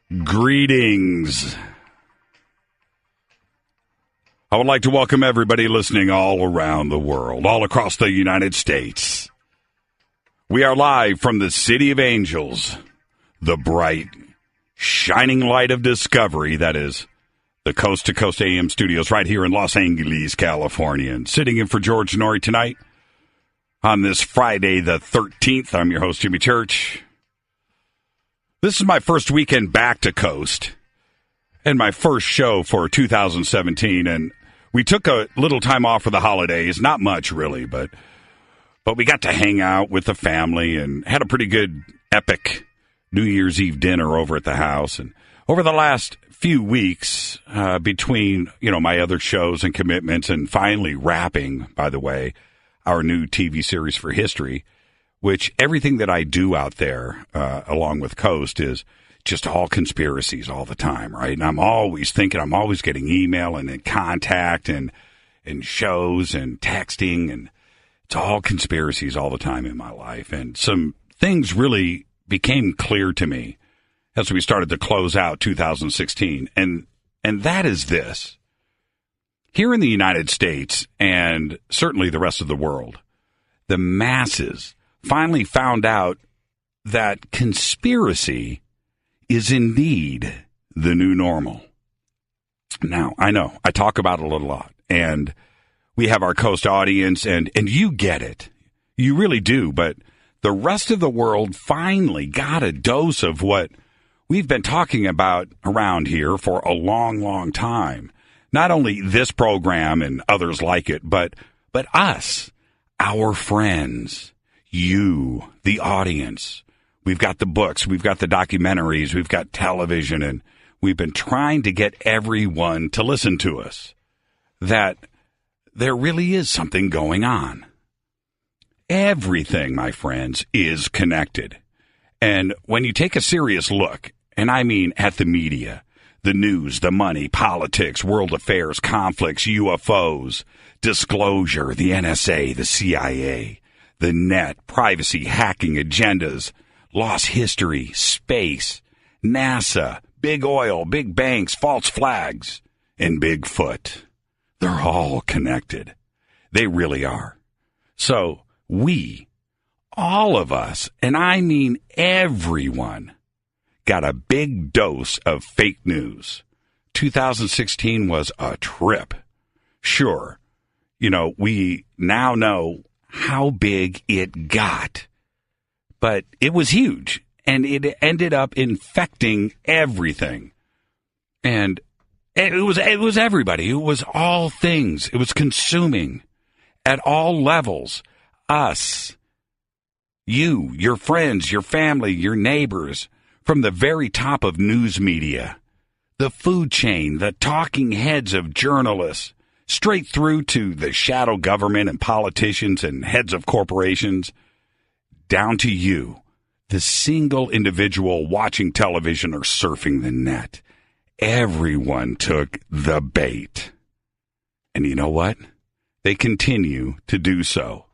Greetings. I would like to welcome everybody listening all around the world, all across the United States. We are live from the City of Angels, the bright, shining light of discovery that is the Coast to Coast AM studios right here in Los Angeles, California. And sitting in for George Norrie tonight on this Friday the 13th, I'm your host, Jimmy Church. This is my first weekend back to Coast and my first show for 2017. And we took a little time off for the holidays. Not much, really, but we got to hang out with the family and had a pretty good, epic New Year's Eve dinner over at the house. And over the last few weeks, between, my other shows and commitments and finally wrapping, by the way, our new TV series for history, which everything that I do out there, along with Coast, is just all conspiracies all the time, right? And I'm always thinking, I'm always getting email and contact and shows and texting, and it's all conspiracies all the time in my life. And some things really became clear to me as we started to close out 2016. And that is this. Here in the United States, and certainly the rest of the world, the masses finally found out that conspiracy is indeed the new normal. Now, I know, I talk about it a lot, and we have our Coast audience, and you get it. You really do, but the rest of the world finally got a dose of what we've been talking about around here for a long, long time. Not only this program and others like it, but us, our friends, you, the audience. We've got the books, we've got the documentaries, we've got television, and we've been trying to get everyone to listen to us. That there really is something going on. Everything, my friends, is connected. And when you take a serious look, and I mean at the media, the news, the money, politics, world affairs, conflicts, UFOs, disclosure, the NSA, the CIA, the net, privacy, hacking, agendas, lost history, space, NASA, big oil, big banks, false flags, and Bigfoot. They're all connected. They really are. So we, all of us, and I mean everyone, got a big dose of fake news. 2016 was a trip. Sure, we now know how big it got, but it was huge, and it ended up infecting everything. And it was everybody. It was all things. It was consuming at all levels. Us, you, your friends, your family, your neighbors, from the very top of news media, the food chain, the talking heads of journalists, straight through to the shadow government and politicians and heads of corporations, down to you, the single individual watching television or surfing the net. Everyone took the bait. And you know what? They continue to do so.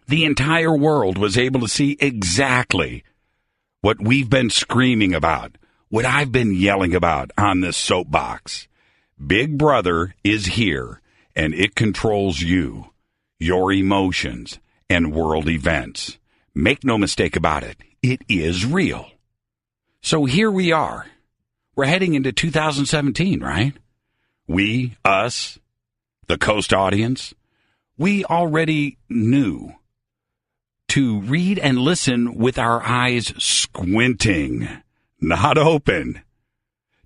The entire world was able to see exactly what we've been screaming about, what I've been yelling about on this soapbox. Big Brother is here, and it controls you, your emotions, and world events. Make no mistake about it. It is real. So here we are. We're heading into 2017, right? We, us, the Coast audience, we already knew to read and listen with our eyes squinting, not open,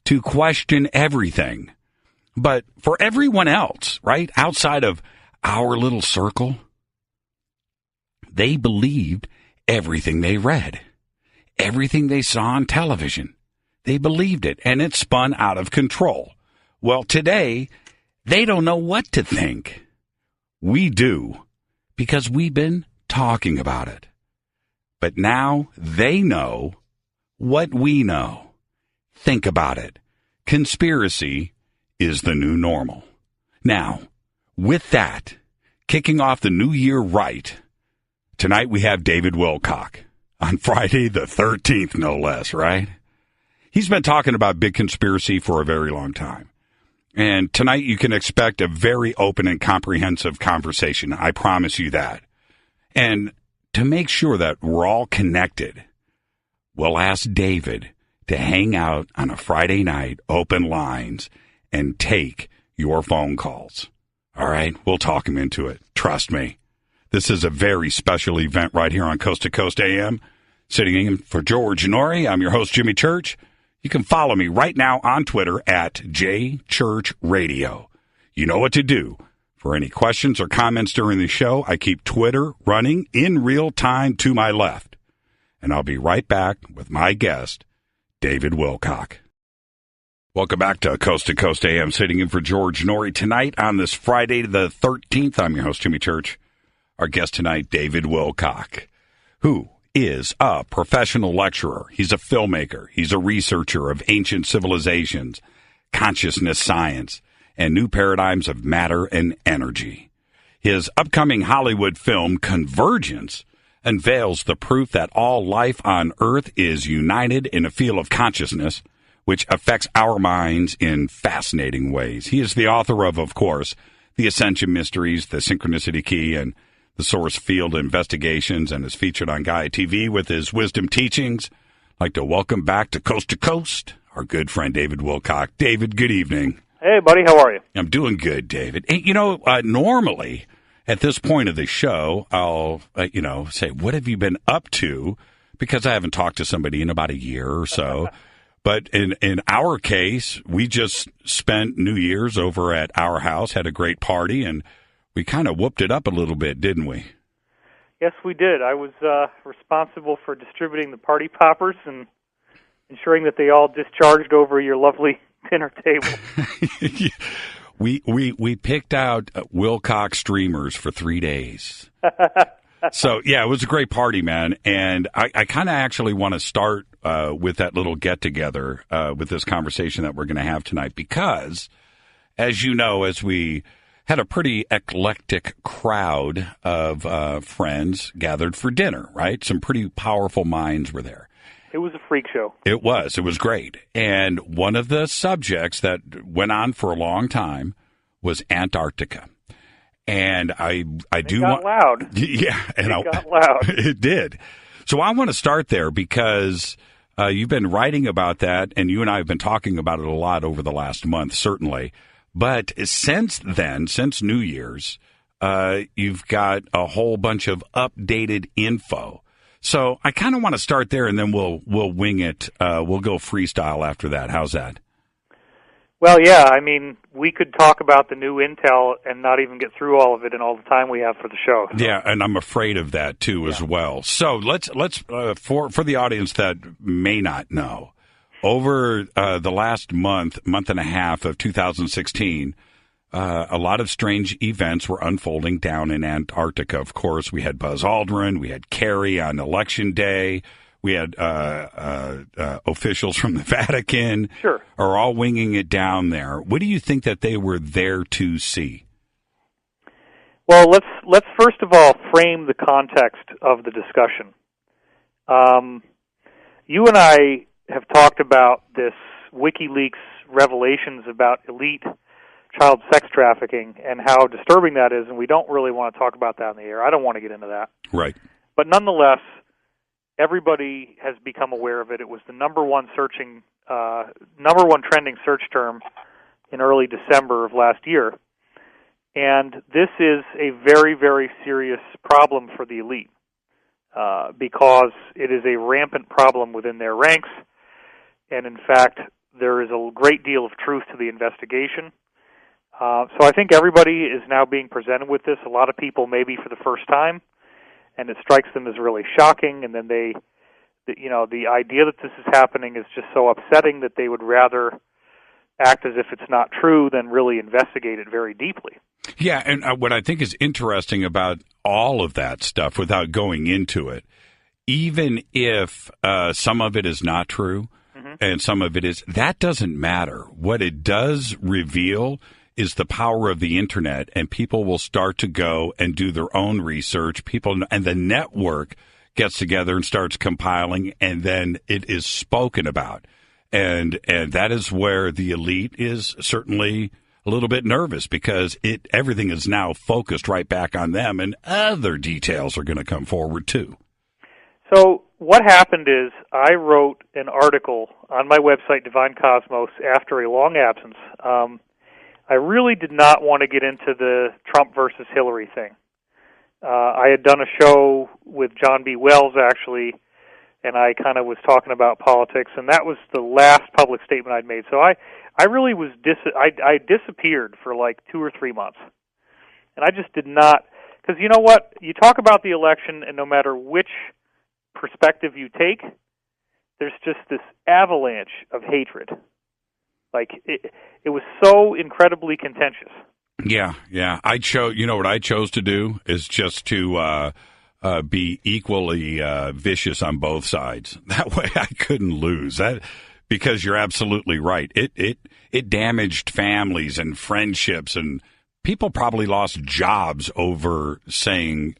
to question everything. But for everyone else, right, outside of our little circle, they believed everything they read, everything they saw on television. They believed it, and it spun out of control. Well, today, they don't know what to think. We do, because we've been talking about it. But now they know what we know. Think about it. Conspiracy is the new normal. Now, with that, kicking off the new year right, tonight we have David Wilcock on Friday the 13th, no less, right? He's been talking about big conspiracy for a very long time. And tonight you can expect a very open and comprehensive conversation. I promise you that. And to make sure that we're all connected, we'll ask David to hang out on a Friday night, open lines, and take your phone calls. All right? We'll talk him into it. Trust me. This is a very special event right here on Coast to Coast AM. Sitting in for George Norrie, I'm your host, Jimmy Church. You can follow me right now on Twitter at JChurchRadio. You know what to do. For any questions or comments during the show, I keep Twitter running in real time to my left. And I'll be right back with my guest, David Wilcock. Welcome back to Coast AM, sitting in for George Norrie. Tonight on this Friday the 13th, I'm your host, Jimmy Church. Our guest tonight, David Wilcock, who is a professional lecturer. He's a filmmaker. He's a researcher of ancient civilizations, consciousness science, and new paradigms of matter and energy. His upcoming Hollywood film, Convergence, unveils the proof that all life on Earth is united in a field of consciousness, which affects our minds in fascinating ways. He is the author of course, The Ascension Mysteries, The Synchronicity Key, and The Source Field Investigations, and is featured on Gaia TV with his wisdom teachings. I'd like to welcome back to Coast, our good friend David Wilcock. David, good evening. Hey, buddy, how are you? I'm doing good, David. Hey, normally at this point of the show, I'll, say, what have you been up to? Because I haven't talked to somebody in about a year or so. But in our case, we just spent New Year's over at our house, had a great party, and we kind of whooped it up a little bit, didn't we? Yes, we did. I was responsible for distributing the party poppers and ensuring that they all discharged over your lovely dinner table. We picked out Wilcock streamers for 3 days. So, yeah, it was a great party, man. And I kind of actually want to start with that little get-together with this conversation that we're going to have tonight because, as you know, as we had a pretty eclectic crowd of friends gathered for dinner, right? Some pretty powerful minds were there. It was a freak show. It was. It was great. And one of the subjects that went on for a long time was Antarctica. And I do want loud. Yeah, and it got loud. It did. So I want to start there because you've been writing about that, and you and I have been talking about it a lot over the last month, certainly. But since then, since New Year's, you've got a whole bunch of updated info. So I kind of want to start there, and then we'll wing it. We'll go freestyle after that. How's that? Well, yeah. I mean, we could talk about the new intel and not even get through all of it in all the time we have for the show. So. Yeah, and I'm afraid of that too as well. So let's for the audience that may not know. Over the last month and a half of 2016, a lot of strange events were unfolding down in Antarctica. Of course, we had Buzz Aldrin, we had Kerry on Election Day, we had officials from the Vatican. Sure. Are all winging it down there. What do you think that they were there to see? Well, let's first of all frame the context of the discussion. You and I have talked about this WikiLeaks revelations about elite child sex trafficking and how disturbing that is, and we don't really want to talk about that in the air. I don't want to get into that. Right. But nonetheless, everybody has become aware of it. It was the number one trending search term in early December of last year. And this is a very, very serious problem for the elite because it is a rampant problem within their ranks. And in fact, there is a great deal of truth to the investigation. So I think everybody is now being presented with this. A lot of people maybe for the first time, and it strikes them as really shocking. And then the idea that this is happening is just so upsetting that they would rather act as if it's not true than really investigate it very deeply. Yeah, and what I think is interesting about all of that stuff, without going into it, even if some of it is not true, and some of it is, that doesn't matter. What it does reveal is the power of the internet, and people will start to go and do their own research. And the network gets together and starts compiling, and then it is spoken about. and that is where the elite is certainly a little bit nervous, because everything is now focused right back on them, and other details are going to come forward too. So what happened is I wrote an article on my website, Divine Cosmos, after a long absence. I really did not want to get into the Trump versus Hillary thing. I had done a show with John B. Wells, actually, and I kind of was talking about politics, and that was the last public statement I'd made. So I really was I disappeared for like 2 or 3 months, and I just did not, because you know what? You talk about the election, and no matter which perspective you take, there's just this avalanche of hatred. Like it was so incredibly contentious. Yeah. You know what I chose to do is just to be equally vicious on both sides. That way I couldn't lose. Because you're absolutely right. It damaged families and friendships, and people probably lost jobs over saying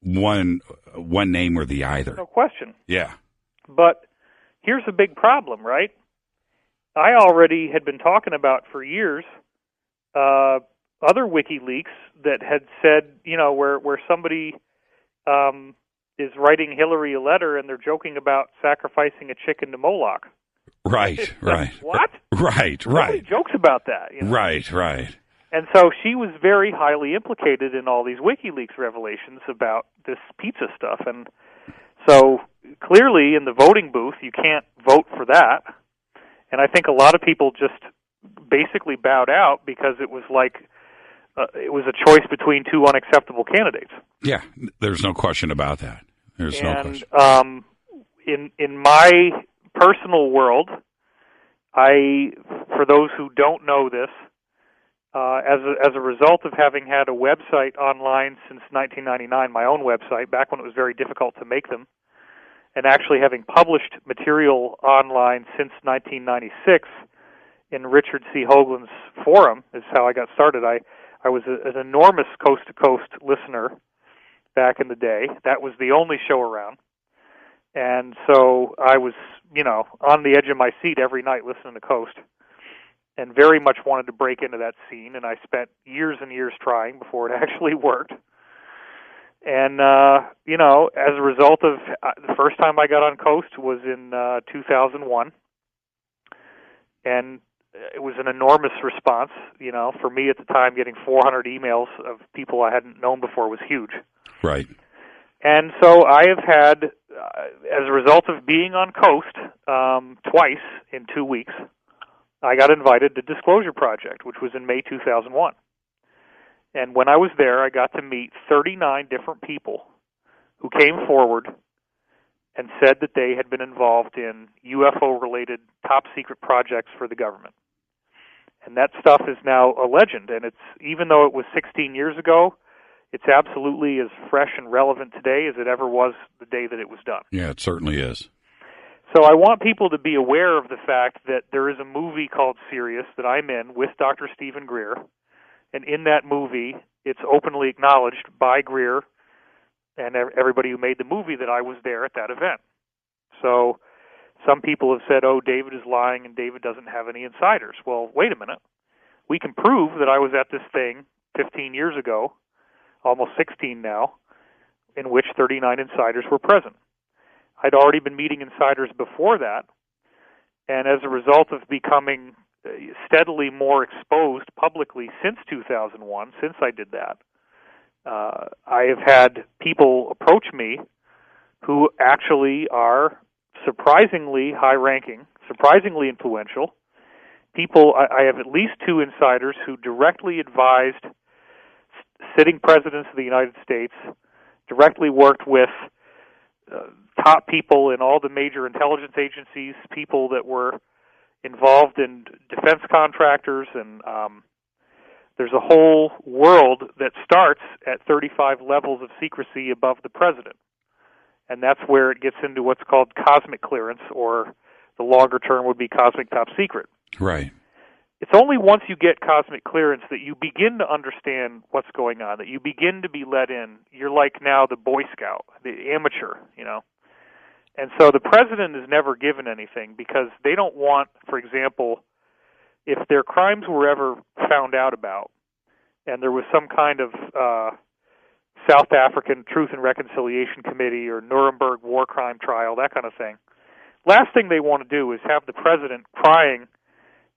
one name or the other. No question. Yeah. But here's a big problem, right? I already had been talking about for years other WikiLeaks that had said, where somebody is writing Hillary a letter and they're joking about sacrificing a chicken to Moloch. Right. What? Right. Nobody jokes about that. Right. And so she was very highly implicated in all these WikiLeaks revelations about this pizza stuff. And so clearly in the voting booth, you can't vote for that. And I think a lot of people just basically bowed out because it was like it was a choice between two unacceptable candidates. Yeah, there's no question about that. There's no question. In my personal world, for those who don't know this, as a result of having had a website online since 1999, my own website, back when it was very difficult to make them, and actually having published material online since 1996 in Richard C. Hoagland's forum is how I got started. I was an enormous coast-to-coast listener back in the day. That was the only show around. And so I was, on the edge of my seat every night listening to Coast, and very much wanted to break into that scene, and I spent years and years trying before it actually worked. And, as a result of the first time I got on Coast was in 2001, and it was an enormous response. For me at the time, getting 400 emails of people I hadn't known before was huge. Right. And so I have had, as a result of being on Coast twice in 2 weeks, I got invited to Disclosure Project, which was in May 2001. And when I was there, I got to meet 39 different people who came forward and said that they had been involved in UFO-related top-secret projects for the government. And that stuff is now a legend, and even though it was 16 years ago, it's absolutely as fresh and relevant today as it ever was the day that it was done. Yeah, it certainly is. So I want people to be aware of the fact that there is a movie called Sirius that I'm in with Dr. Stephen Greer. And in that movie, it's openly acknowledged by Greer and everybody who made the movie that I was there at that event. So some people have said, David is lying and David doesn't have any insiders. Well, wait a minute. We can prove that I was at this thing 15 years ago, almost 16 now, in which 39 insiders were present. I'd already been meeting insiders before that, and as a result of becoming steadily more exposed publicly since 2001, since I did that, I have had people approach me who actually are surprisingly high-ranking, surprisingly influential. People, I have at least 2 insiders who directly advised sitting presidents of the United States, directly worked with top people in all the major intelligence agencies, people that were involved in defense contractors, and there's a whole world that starts at 35 levels of secrecy above the president. And that's where it gets into what's called cosmic clearance, or the longer term would be cosmic top secret. Right. It's only once you get cosmic clearance that you begin to understand what's going on, that you begin to be let in. You're like now the Boy Scout, the amateur, And so the president is never given anything because they don't want, for example, if their crimes were ever found out about, and there was some kind of South African Truth and Reconciliation Committee or Nuremberg war crime trial, that kind of thing, last thing they want to do is have the president crying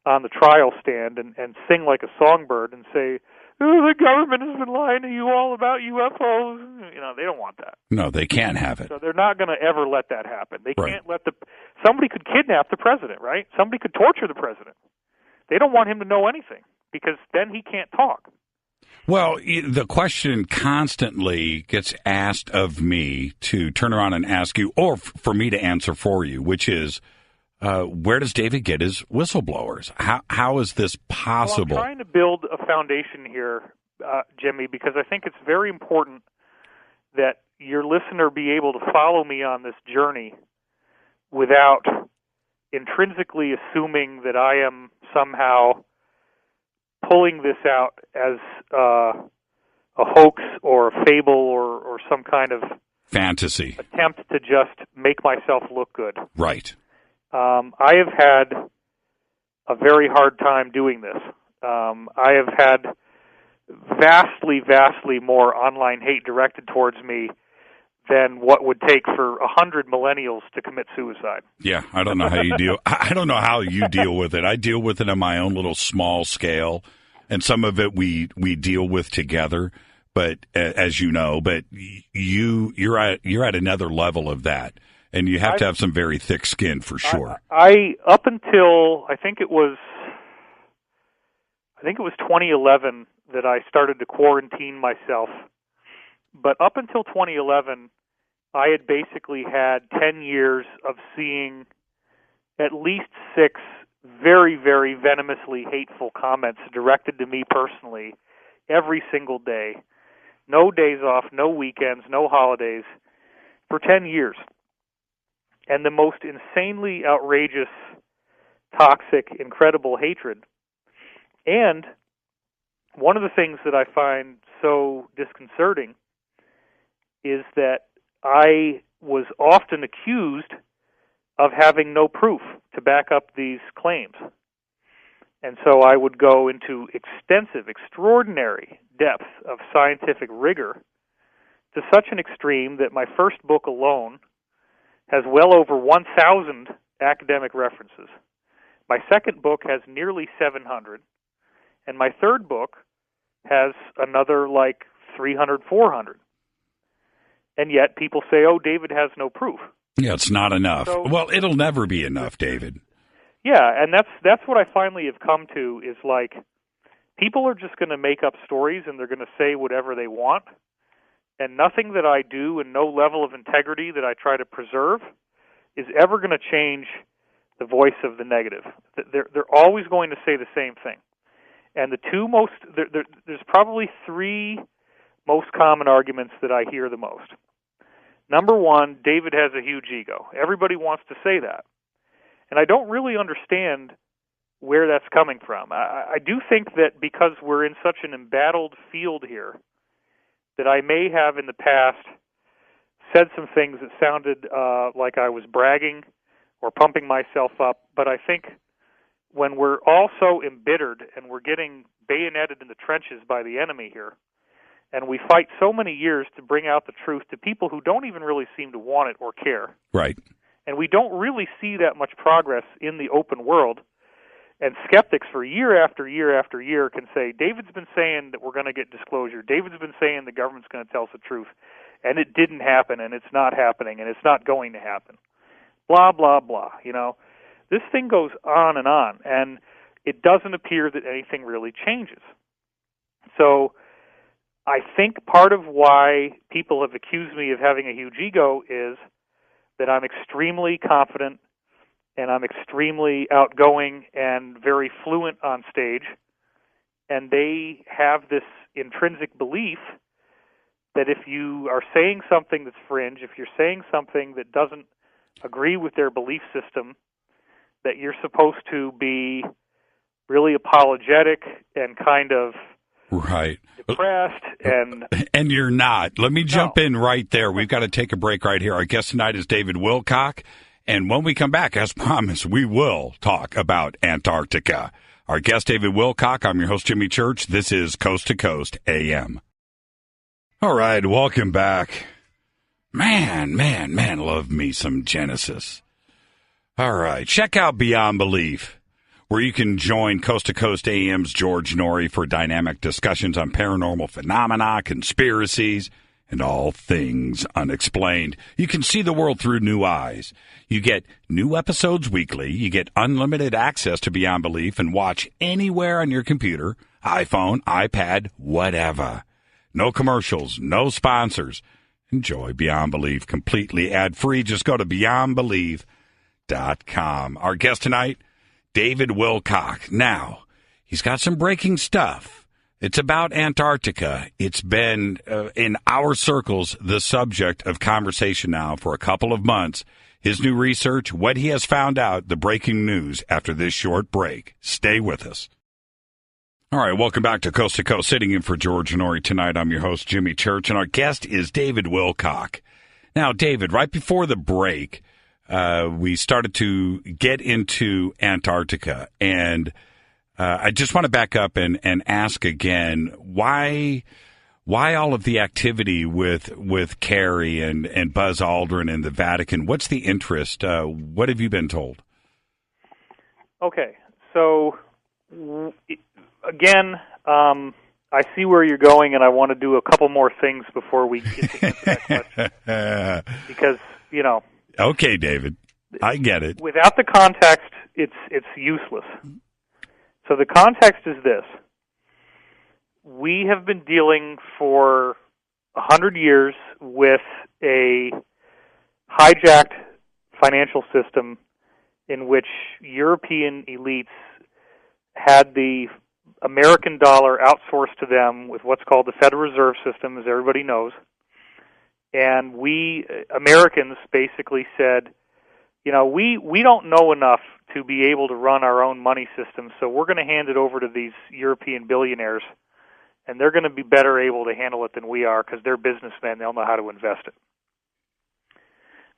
on the trial stand and sing like a songbird and say, "Oh, the government has been lying to you all about UFOs." You know, they don't want that. No, they can't have it. So they're not going to ever let that happen. They can't let somebody could kidnap the president, right? Somebody could torture the president. They don't want him to know anything because then he can't talk. Well, the question constantly gets asked of me to turn around and ask you, or for me to answer for you, which is, where does David get his whistleblowers? How is this possible? Well, I'm trying to build a foundation here, Jimmy, because I think it's very important that your listener be able to follow me on this journey without intrinsically assuming that I am somehow pulling this out as a hoax or a fable or some kind of fantasy attempt to just make myself look good. Right. I have had a very hard time doing this. I have had vastly, vastly more online hate directed towards me than what would take for 100 millennials to commit suicide. Yeah, I don't know how you deal. I don't know how you deal with it. I deal with it on my own little small scale, and some of it we deal with together. But as you know, but you're at another level of that, and you have to have some very thick skin for sure. I up until I think it was 2011 that I started to quarantine myself. But up until 2011, I had basically had 10 years of seeing at least 6 very, very venomously hateful comments directed to me personally every single day. No days off, no weekends, no holidays, for 10 years. And the most insanely outrageous, toxic, incredible hatred. And one of the things that I find so disconcerting is that I was often accused of having no proof to back up these claims. And so I would go into extensive, extraordinary depth of scientific rigor to such an extreme that my first book alone has well over 1,000 academic references. My second book has nearly 700, and my third book has another like 300, 400. And yet people say, oh, David has no proof. Yeah, it's not enough. So, well, it'll never be enough, David. Yeah, and that's what I finally have come to is like people are just going to make up stories and they're going to say whatever they want. And nothing that I do and no level of integrity that I try to preserve is ever going to change the voice of the negative. They're always going to say the same thing. And the two most, there's probably 3 most common arguments that I hear the most. Number one, David has a huge ego. Everybody wants to say that. And I don't really understand where that's coming from. I do think that because we're in such an embattled field here, that I may have in the past said some things that sounded like I was bragging or pumping myself up. But I think when we're all so embittered and we're getting bayoneted in the trenches by the enemy here, and we fight so many years to bring out the truth to people who don't even really seem to want it or care. Right. And we don't really see that much progress in the open world. And skeptics for year after year after year can say, David's been saying that we're going to get disclosure. David's been saying the government's going to tell us the truth. And it didn't happen, and it's not happening, and it's not going to happen. Blah, blah, blah. You know, this thing goes on, and it doesn't appear that anything really changes. So I think part of why people have accused me of having a huge ego is that I'm extremely confident and I'm extremely outgoing and very fluent on stage, and they have this intrinsic belief that if you are saying something that's fringe, if you're saying something that doesn't agree with their belief system, that you're supposed to be really apologetic and kind of Right. depressed, and you're not. Let me jump No. in right there. We've got to take a break right here. Our guest tonight is David Wilcock, and when we come back, as promised, we will talk about Antarctica. Our guest, David Wilcock. I'm your host, Jimmy Church. This is Coast to Coast AM. All right, welcome back. Man, love me some Genesis. All right, check out Beyond Belief, where you can join Coast to Coast AM's George Norrie for dynamic discussions on paranormal phenomena, conspiracies, and all things unexplained. You can see the world through new eyes. You get new episodes weekly. You get unlimited access to Beyond Belief and watch anywhere on your computer, iPhone, iPad, whatever. No commercials, no sponsors. Enjoy Beyond Belief completely ad-free. Just go to beyondbelief.com. Our guest tonight, David Wilcock. Now, he's got some breaking stuff. It's about Antarctica. It's been, in our circles, the subject of conversation now for a couple of months. His new research, what he has found out, the breaking news after this short break. Stay with us. All right, welcome back to Coast. Sitting in for George Norrie tonight, I'm your host, Jimmy Church, and our guest is David Wilcock. Now, David, right before the break, we started to get into Antarctica, and I just want to back up and ask again, why all of the activity with Kerry and Buzz Aldrin and the Vatican? What's the interest? What have you been told? Okay, so again, I see where you're going, and I want to do a couple more things before we get to answer that question. Because, you know... Okay, David. I get it. Without the context, it's useless. So the context is this. We have been dealing for 100 years with a hijacked financial system in which European elites had the American dollar outsourced to them with what's called the Federal Reserve System, as everybody knows. And we, Americans, basically said, you know, we don't know enough to be able to run our own money system, so we're going to hand it over to these European billionaires, and they're going to be better able to handle it than we are because they're businessmen. They'll know how to invest it.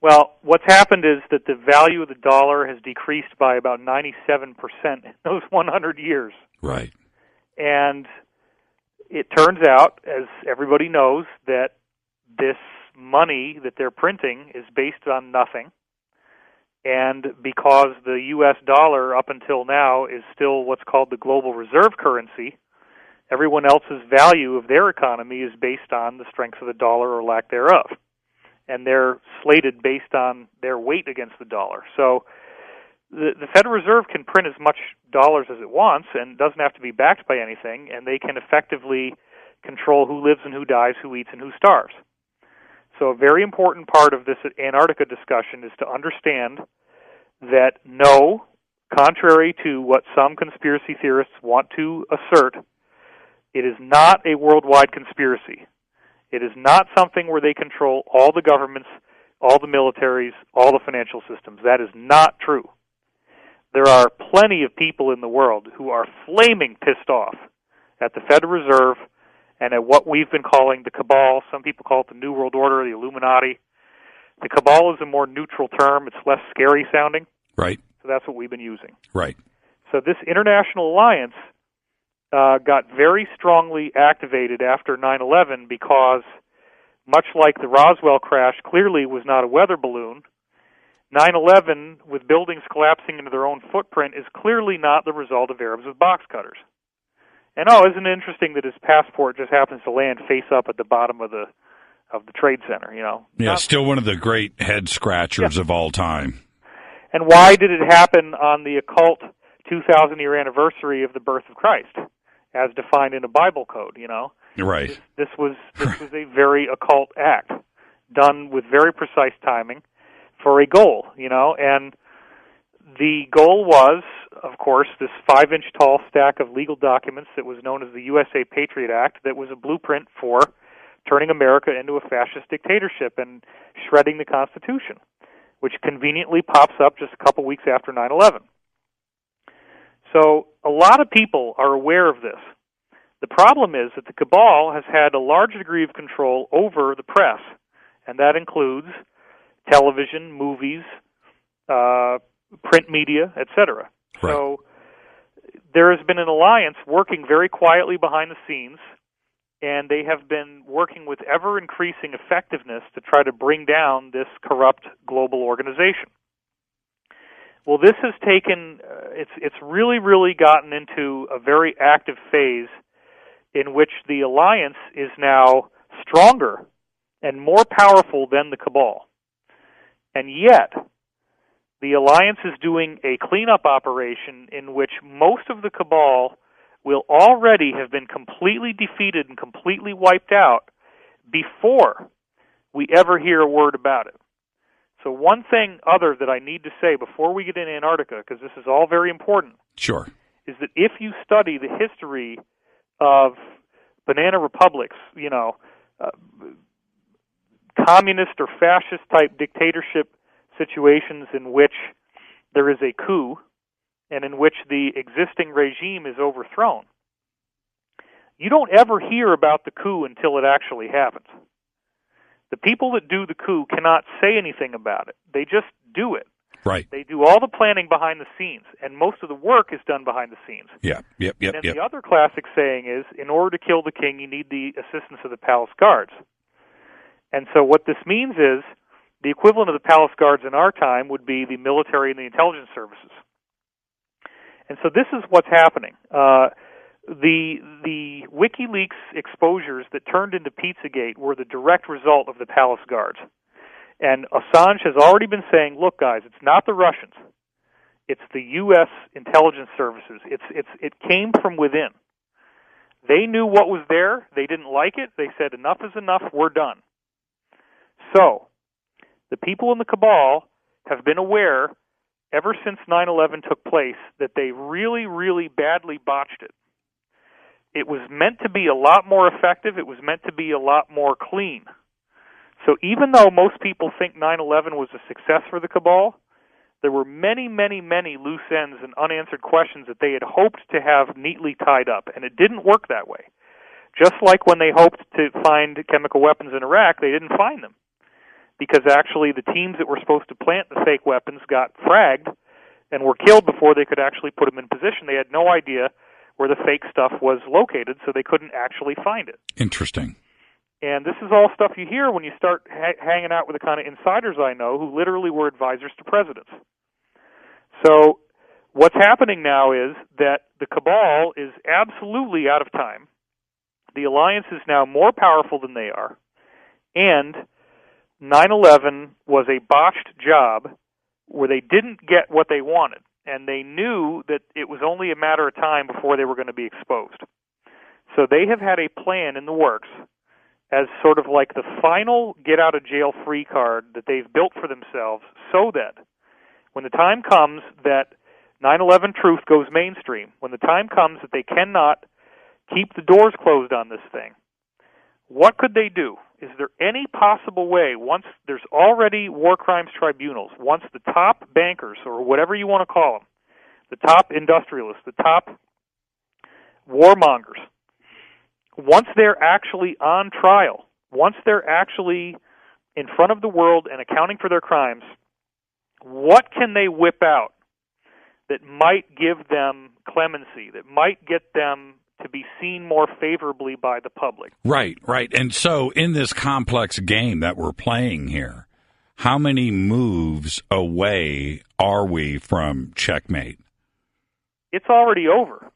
Well, what's happened is that the value of the dollar has decreased by about 97% in those 100 years. Right. And it turns out, as everybody knows, that this money that they're printing is based on nothing. And because the U.S. dollar up until now is still what's called the global reserve currency, everyone else's value of their economy is based on the strength of the dollar or lack thereof. And they're slated based on their weight against the dollar. So the Federal Reserve can print as much dollars as it wants and doesn't have to be backed by anything, and they can effectively control who lives and who dies, who eats and who starves. So a very important part of this Antarctica discussion is to understand that no, contrary to what some conspiracy theorists want to assert, it is not a worldwide conspiracy. It is not something where they control all the governments, all the militaries, all the financial systems. That is not true. There are plenty of people in the world who are flaming pissed off at the Federal Reserve and at what we've been calling the cabal. Some people call it the New World Order, the Illuminati. The cabal is a more neutral term. It's less scary sounding. Right. So that's what we've been using. Right. So this international alliance got very strongly activated after 9/11 because, much like the Roswell crash clearly was not a weather balloon, 9/11, with buildings collapsing into their own footprint, is clearly not the result of Arabs with box cutters. And isn't it interesting that his passport just happens to land face up at the bottom of the Trade Center, you know? Yeah, still one of the great head scratchers of all time. And why did it happen on the occult 2,000-year anniversary of the birth of Christ, as defined in a Bible code, you know? Right. This was a very occult act, done with very precise timing for a goal, you know? And the goal was, of course, this 5-inch tall stack of legal documents that was known as the USA Patriot Act that was a blueprint for turning America into a fascist dictatorship and shredding the Constitution, which conveniently pops up just a couple weeks after 9/11. So a lot of people are aware of this, The problem is that the cabal has had a large degree of control over the press, and that includes television, movies, print media, etc. Right. So there has been an alliance working very quietly behind the scenes, and they have been working with ever-increasing effectiveness to try to bring down this corrupt global organization. Well, this has taken, it's really, really gotten into a very active phase in which the alliance is now stronger and more powerful than the cabal. And yet, the alliance is doing a cleanup operation in which most of the cabal will already have been completely defeated and completely wiped out before we ever hear a word about it. So one thing other that I need to say before we get into Antarctica, because this is all very important, Sure. is that if you study the history of banana republics, communist or fascist type dictatorship situations in which there is a coup and in which the existing regime is overthrown, you don't ever hear about the coup until it actually happens. The people that do the coup cannot say anything about it. They just do it. Right. They do all the planning behind the scenes, and most of the work is done behind the scenes. Yeah. Yep. And the other classic saying is, in order to kill the king, you need the assistance of the palace guards. And so what this means is, the equivalent of the palace guards in our time would be the military and the intelligence services. And so this is what's happening. The WikiLeaks exposures that turned into Pizzagate were the direct result of the palace guards. And Assange has already been saying, look, guys, it's not the Russians. It's the U.S. intelligence services. It came from within. They knew what was there. They didn't like it. They said, enough is enough. We're done. So the people in the cabal have been aware ever since 9/11 took place that they really, really badly botched it. It was meant to be a lot more effective. It was meant to be a lot more clean. So even though most people think 9/11 was a success for the cabal, there were many, many, many loose ends and unanswered questions that they had hoped to have neatly tied up, and it didn't work that way. Just like when they hoped to find chemical weapons in Iraq, they didn't find them, because actually the teams that were supposed to plant the fake weapons got fragged and were killed before they could actually put them in position. They had no idea where the fake stuff was located, so they couldn't actually find it. Interesting. And this is all stuff you hear when you start hanging out with the kind of insiders I know who literally were advisors to presidents. So what's happening now is that the cabal is absolutely out of time. The alliance is now more powerful than they are, and 9/11 was a botched job where they didn't get what they wanted, and they knew that it was only a matter of time before they were going to be exposed. So they have had a plan in the works as sort of like the final get-out-of-jail-free card that they've built for themselves, so that when the time comes that 9/11 truth goes mainstream, when the time comes that they cannot keep the doors closed on this thing, what could they do? Is there any possible way, once there's already war crimes tribunals, once the top bankers, or whatever you want to call them, the top industrialists, the top warmongers, once they're actually on trial, once they're actually in front of the world and accounting for their crimes, what can they whip out that might give them clemency, that might get them to be seen more favorably by the public? Right. And so in this complex game that we're playing here, how many moves away are we from checkmate? It's already over.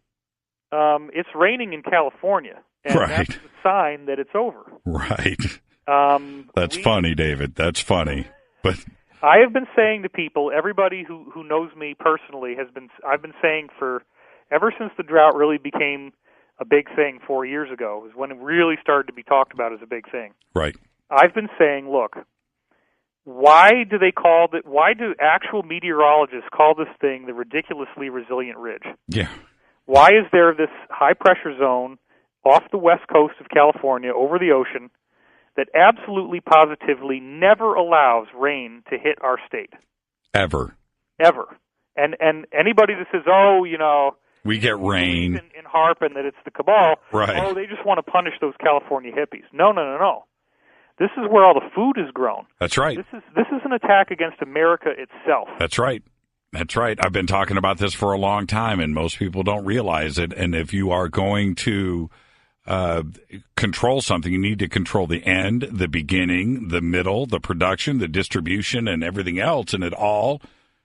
It's raining in California, and right. That's a sign that it's over. Right. That's funny, David. That's funny. But I have been saying to people, everybody who knows me personally I've been saying ever since the drought really became a big thing 4 years ago, was when it really started to be talked about as a big thing. Right. I've been saying, look, why do actual meteorologists call this thing the ridiculously resilient ridge? Yeah. Why is there this high-pressure zone off the west coast of California over the ocean that absolutely positively never allows rain to hit our state? Ever. And anybody that says, We get rain. In harp and that it's the cabal. Right. Oh, they just want to punish those California hippies. No. This is where all the food is grown. That's right. This is an attack against America itself. That's right. That's right. I've been talking about this for a long time, and most people don't realize it. And if you are going to control something, you need to control the end, the beginning, the middle, the production, the distribution, and everything else. And it all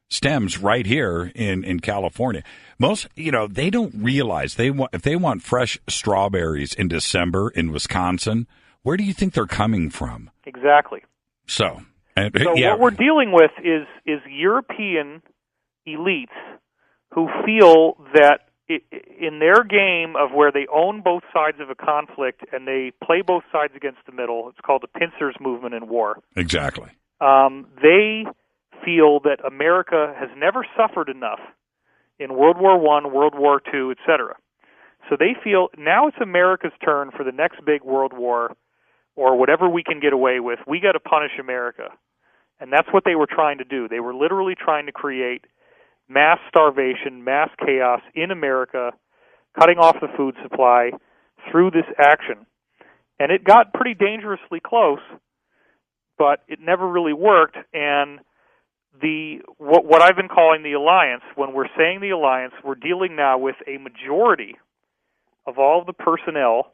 stems right here in California. Most, they don't realize if they want fresh strawberries in December in Wisconsin, where do you think they're coming from? Exactly. So what we're dealing with is European elites who feel that in their game of where they own both sides of a conflict and they play both sides against the middle, it's called the pincers movement in war. Exactly. They feel that America has never suffered enough in World War I, World War II, etc. So they feel now it's America's turn for the next big world war or whatever we can get away with. We got to punish America. And that's what they were trying to do. They were literally trying to create mass starvation, mass chaos in America, cutting off the food supply through this action. And it got pretty dangerously close, but it never really worked. And what I've been calling the alliance, when we're saying the alliance, we're dealing now with a majority of all of the personnel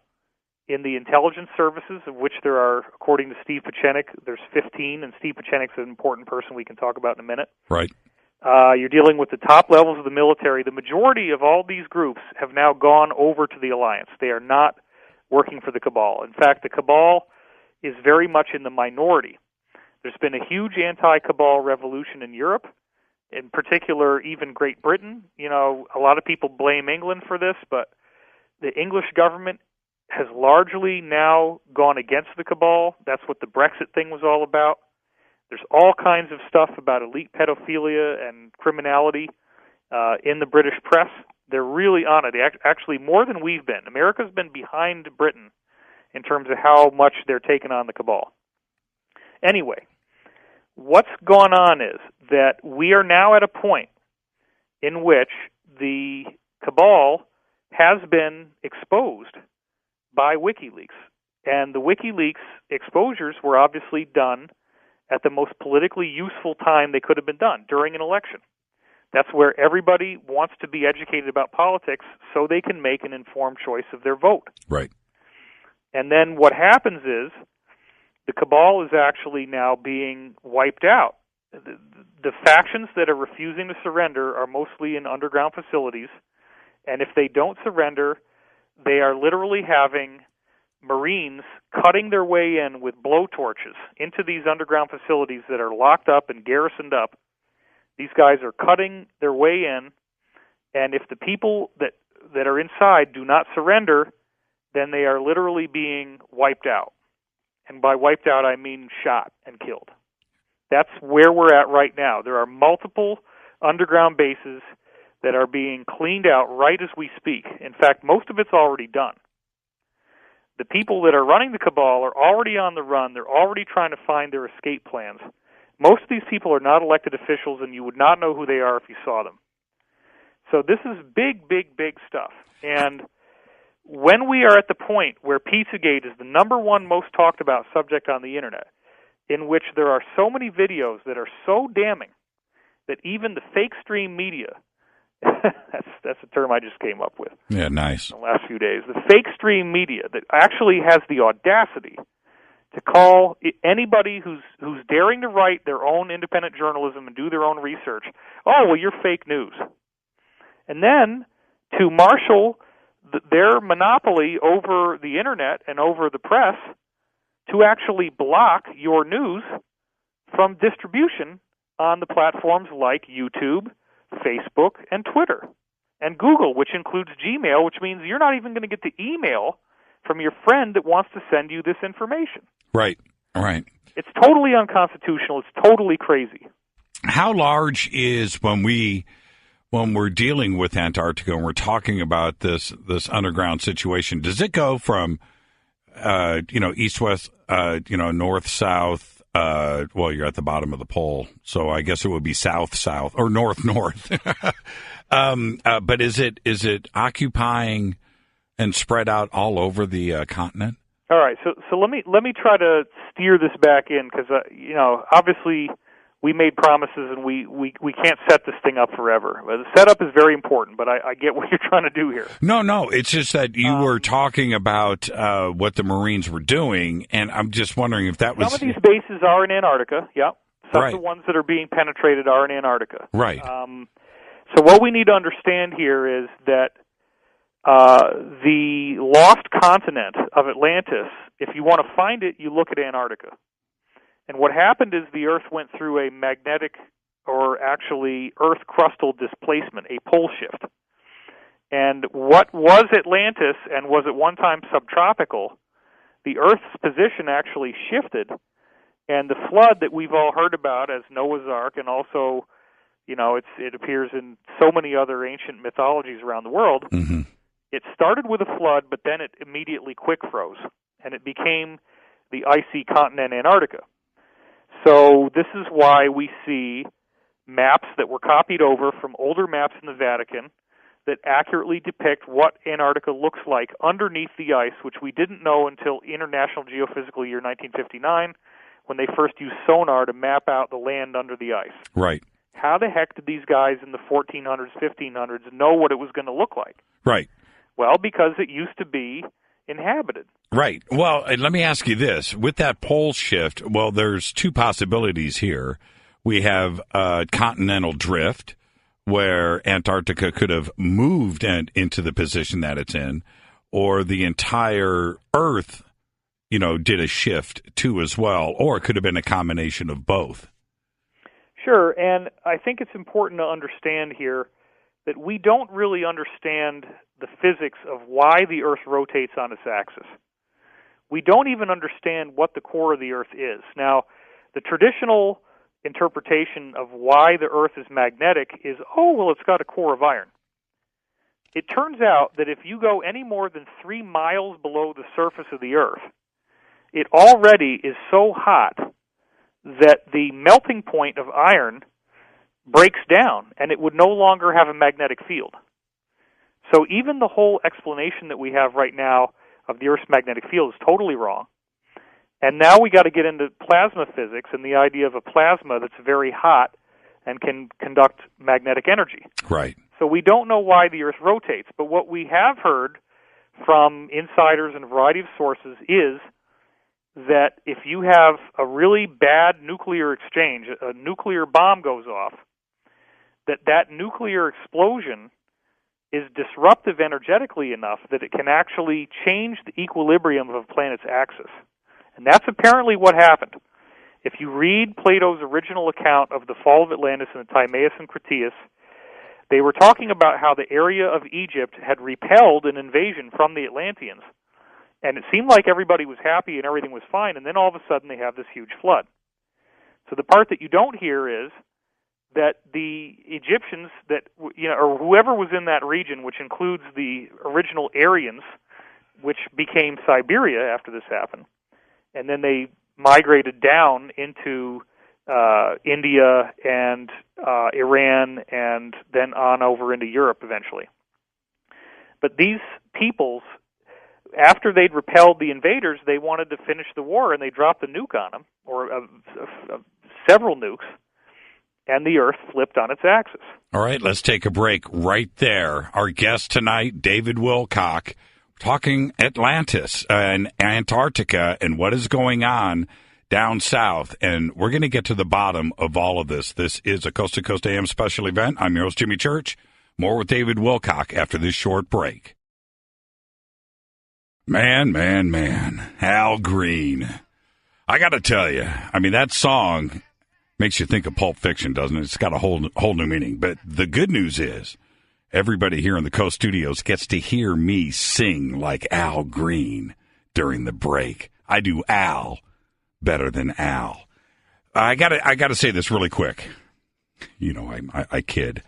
in the intelligence services, of which there are, according to Steve Pieczenik, there's 15, and Steve Pieczenik's an important person we can talk about in a minute. Right. You're dealing with the top levels of the military. The majority of all these groups have now gone over to the alliance. They are not working for the cabal. In fact, the cabal is very much in the minority. There's been a huge anti-cabal revolution in Europe, in particular even Great Britain. A lot of people blame England for this, but the English government has largely now gone against the cabal. That's what the Brexit thing was all about. There's all kinds of stuff about elite pedophilia and criminality in the British press. They're really on it. Actually, more than we've been. America's been behind Britain in terms of how much they're taking on the cabal. Anyway, what's gone on is that we are now at a point in which the cabal has been exposed by WikiLeaks. And the WikiLeaks exposures were obviously done at the most politically useful time they could have been done, during an election. That's where everybody wants to be educated about politics so they can make an informed choice of their vote. Right. And then what happens is the cabal is actually now being wiped out. The factions that are refusing to surrender are mostly in underground facilities, and if they don't surrender, they are literally having Marines cutting their way in with blowtorches into these underground facilities that are locked up and garrisoned up. These guys are cutting their way in, and if the people that are inside do not surrender, then they are literally being wiped out. And by wiped out, I mean shot and killed. That's where we're at right now. There are multiple underground bases that are being cleaned out right as we speak. In fact, most of it's already done. The people that are running the cabal are already on the run. They're already trying to find their escape plans. Most of these people are not elected officials, and you would not know who they are if you saw them. So this is big, big, big stuff. And when we are at the point where Pizzagate is the number one most talked about subject on the Internet, in which there are so many videos that are so damning that even the fake stream media, that's a term I just came up with. Yeah, nice. In the last few days. The fake stream media that actually has the audacity to call anybody who's daring to write their own independent journalism and do their own research, oh, well, you're fake news. And then to marshal their monopoly over the Internet and over the press to actually block your news from distribution on the platforms like YouTube, Facebook, and Twitter, and Google, which includes Gmail, which means you're not even going to get the email from your friend that wants to send you this information. Right, right. It's totally unconstitutional. It's totally crazy. How large is when we're dealing with Antarctica and we're talking about this underground situation? Does it go from east west, north south? Well, you're at the bottom of the pole, so I guess it would be south south or north north. But is it occupying and spread out all over the continent? All right, so let me try to steer this back in because obviously we made promises and we can't set this thing up forever. The setup is very important, but I get what you're trying to do here. No, it's just that you were talking about what the Marines were doing, and I'm just wondering if that was... Some of these bases are in Antarctica, yeah. Some right. of the ones that are being penetrated are in Antarctica. Right. So what we need to understand here is that the lost continent of Atlantis, if you want to find it, you look at Antarctica. And what happened is the Earth went through a magnetic, or actually Earth crustal displacement, a pole shift. And what was Atlantis and was at one time subtropical, the Earth's position actually shifted, and the flood that we've all heard about as Noah's Ark, and also, it appears in so many other ancient mythologies around the world, mm-hmm. It started with a flood, but then it immediately quick froze, and it became the icy continent Antarctica. So this is why we see maps that were copied over from older maps in the Vatican that accurately depict what Antarctica looks like underneath the ice, which we didn't know until International Geophysical Year 1959, when they first used sonar to map out the land under the ice. Right. How the heck did these guys in the 1400s, 1500s know what it was going to look like? Right. Well, because it used to be inhabited. Right. Well, let me ask you this. With that pole shift, well, there's two possibilities here. We have continental drift, where Antarctica could have moved into the position that it's in, or the entire Earth, did a shift too as well, or it could have been a combination of both. Sure, and I think it's important to understand here that we don't really understand the physics of why the Earth rotates on its axis. We don't even understand what the core of the Earth is. Now, the traditional interpretation of why the Earth is magnetic is, it's got a core of iron. It turns out that if you go any more than 3 miles below the surface of the Earth, it already is so hot that the melting point of iron breaks down, and it would no longer have a magnetic field. So even the whole explanation that we have right now of the Earth's magnetic field is totally wrong. And now we got to get into plasma physics and the idea of a plasma that's very hot and can conduct magnetic energy. Right. So we don't know why the Earth rotates, but what we have heard from insiders and a variety of sources is that if you have a really bad nuclear exchange, a nuclear bomb goes off, that nuclear explosion is disruptive energetically enough that it can actually change the equilibrium of a planet's axis. And that's apparently what happened. If you read Plato's original account of the fall of Atlantis and the Timaeus and Critias, they were talking about how the area of Egypt had repelled an invasion from the Atlanteans. And it seemed like everybody was happy and everything was fine, and then all of a sudden they have this huge flood. So the part that you don't hear is that the Egyptians or whoever was in that region, which includes the original Aryans, which became Siberia after this happened, and then they migrated down into India and Iran, and then on over into Europe eventually. But these peoples, after they'd repelled the invaders, they wanted to finish the war, and they dropped a nuke on them, or several nukes, and the Earth flipped on its axis. All right, let's take a break right there. Our guest tonight, David Wilcock, talking Atlantis and Antarctica and what is going on down south. And we're going to get to the bottom of all of this. This is a Coast to Coast AM special event. I'm your host, Jimmy Church. More with David Wilcock after this short break. Man. Al Green. I got to tell you, that song makes you think of Pulp Fiction, doesn't it? It's got a whole new meaning. But the good news is everybody here in the Coast Studios gets to hear me sing like Al Green during the break. I do Al better than Al. I gotta say this really quick. I kid.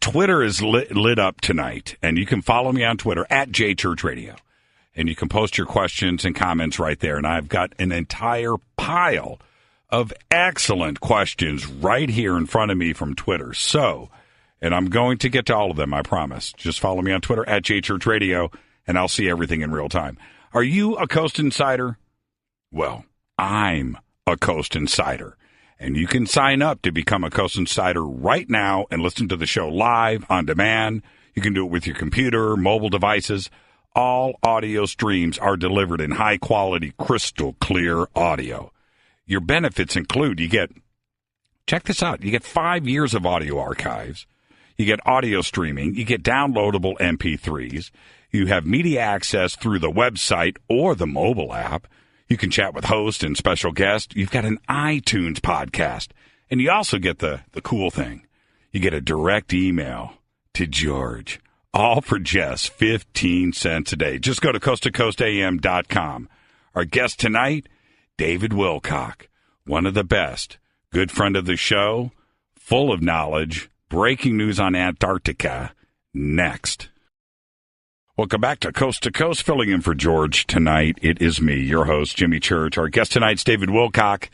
Twitter is lit up tonight, and you can follow me on Twitter at JChurchRadio, and you can post your questions and comments right there. And I've got an entire pile of excellent questions right here in front of me from Twitter. So And I'm going to get to all of them, I promise. Just follow me on Twitter at JChurchRadio, and I'll see everything in real time. Are you a Coast Insider? Well, I'm a Coast Insider. And you can sign up to become a Coast Insider right now and listen to the show live, on demand. You can do it with your computer, mobile devices. All audio streams are delivered in high-quality, crystal-clear audio. Your benefits include, check this out, you get 5 years of audio archives. You get audio streaming. You get downloadable MP3s. You have media access through the website or the mobile app. You can chat with hosts and special guests. You've got an iTunes podcast. And you also get the cool thing. You get a direct email to George, all for just 15 cents a day. Just go to coasttocoastam.com. Our guest tonight, David Wilcock, one of the best, good friend of the show, full of knowledge. Breaking news on Antarctica next. Welcome back to Coast to Coast. Filling in for George tonight, it is me, your host, Jimmy Church. Our guest tonight's David Wilcock.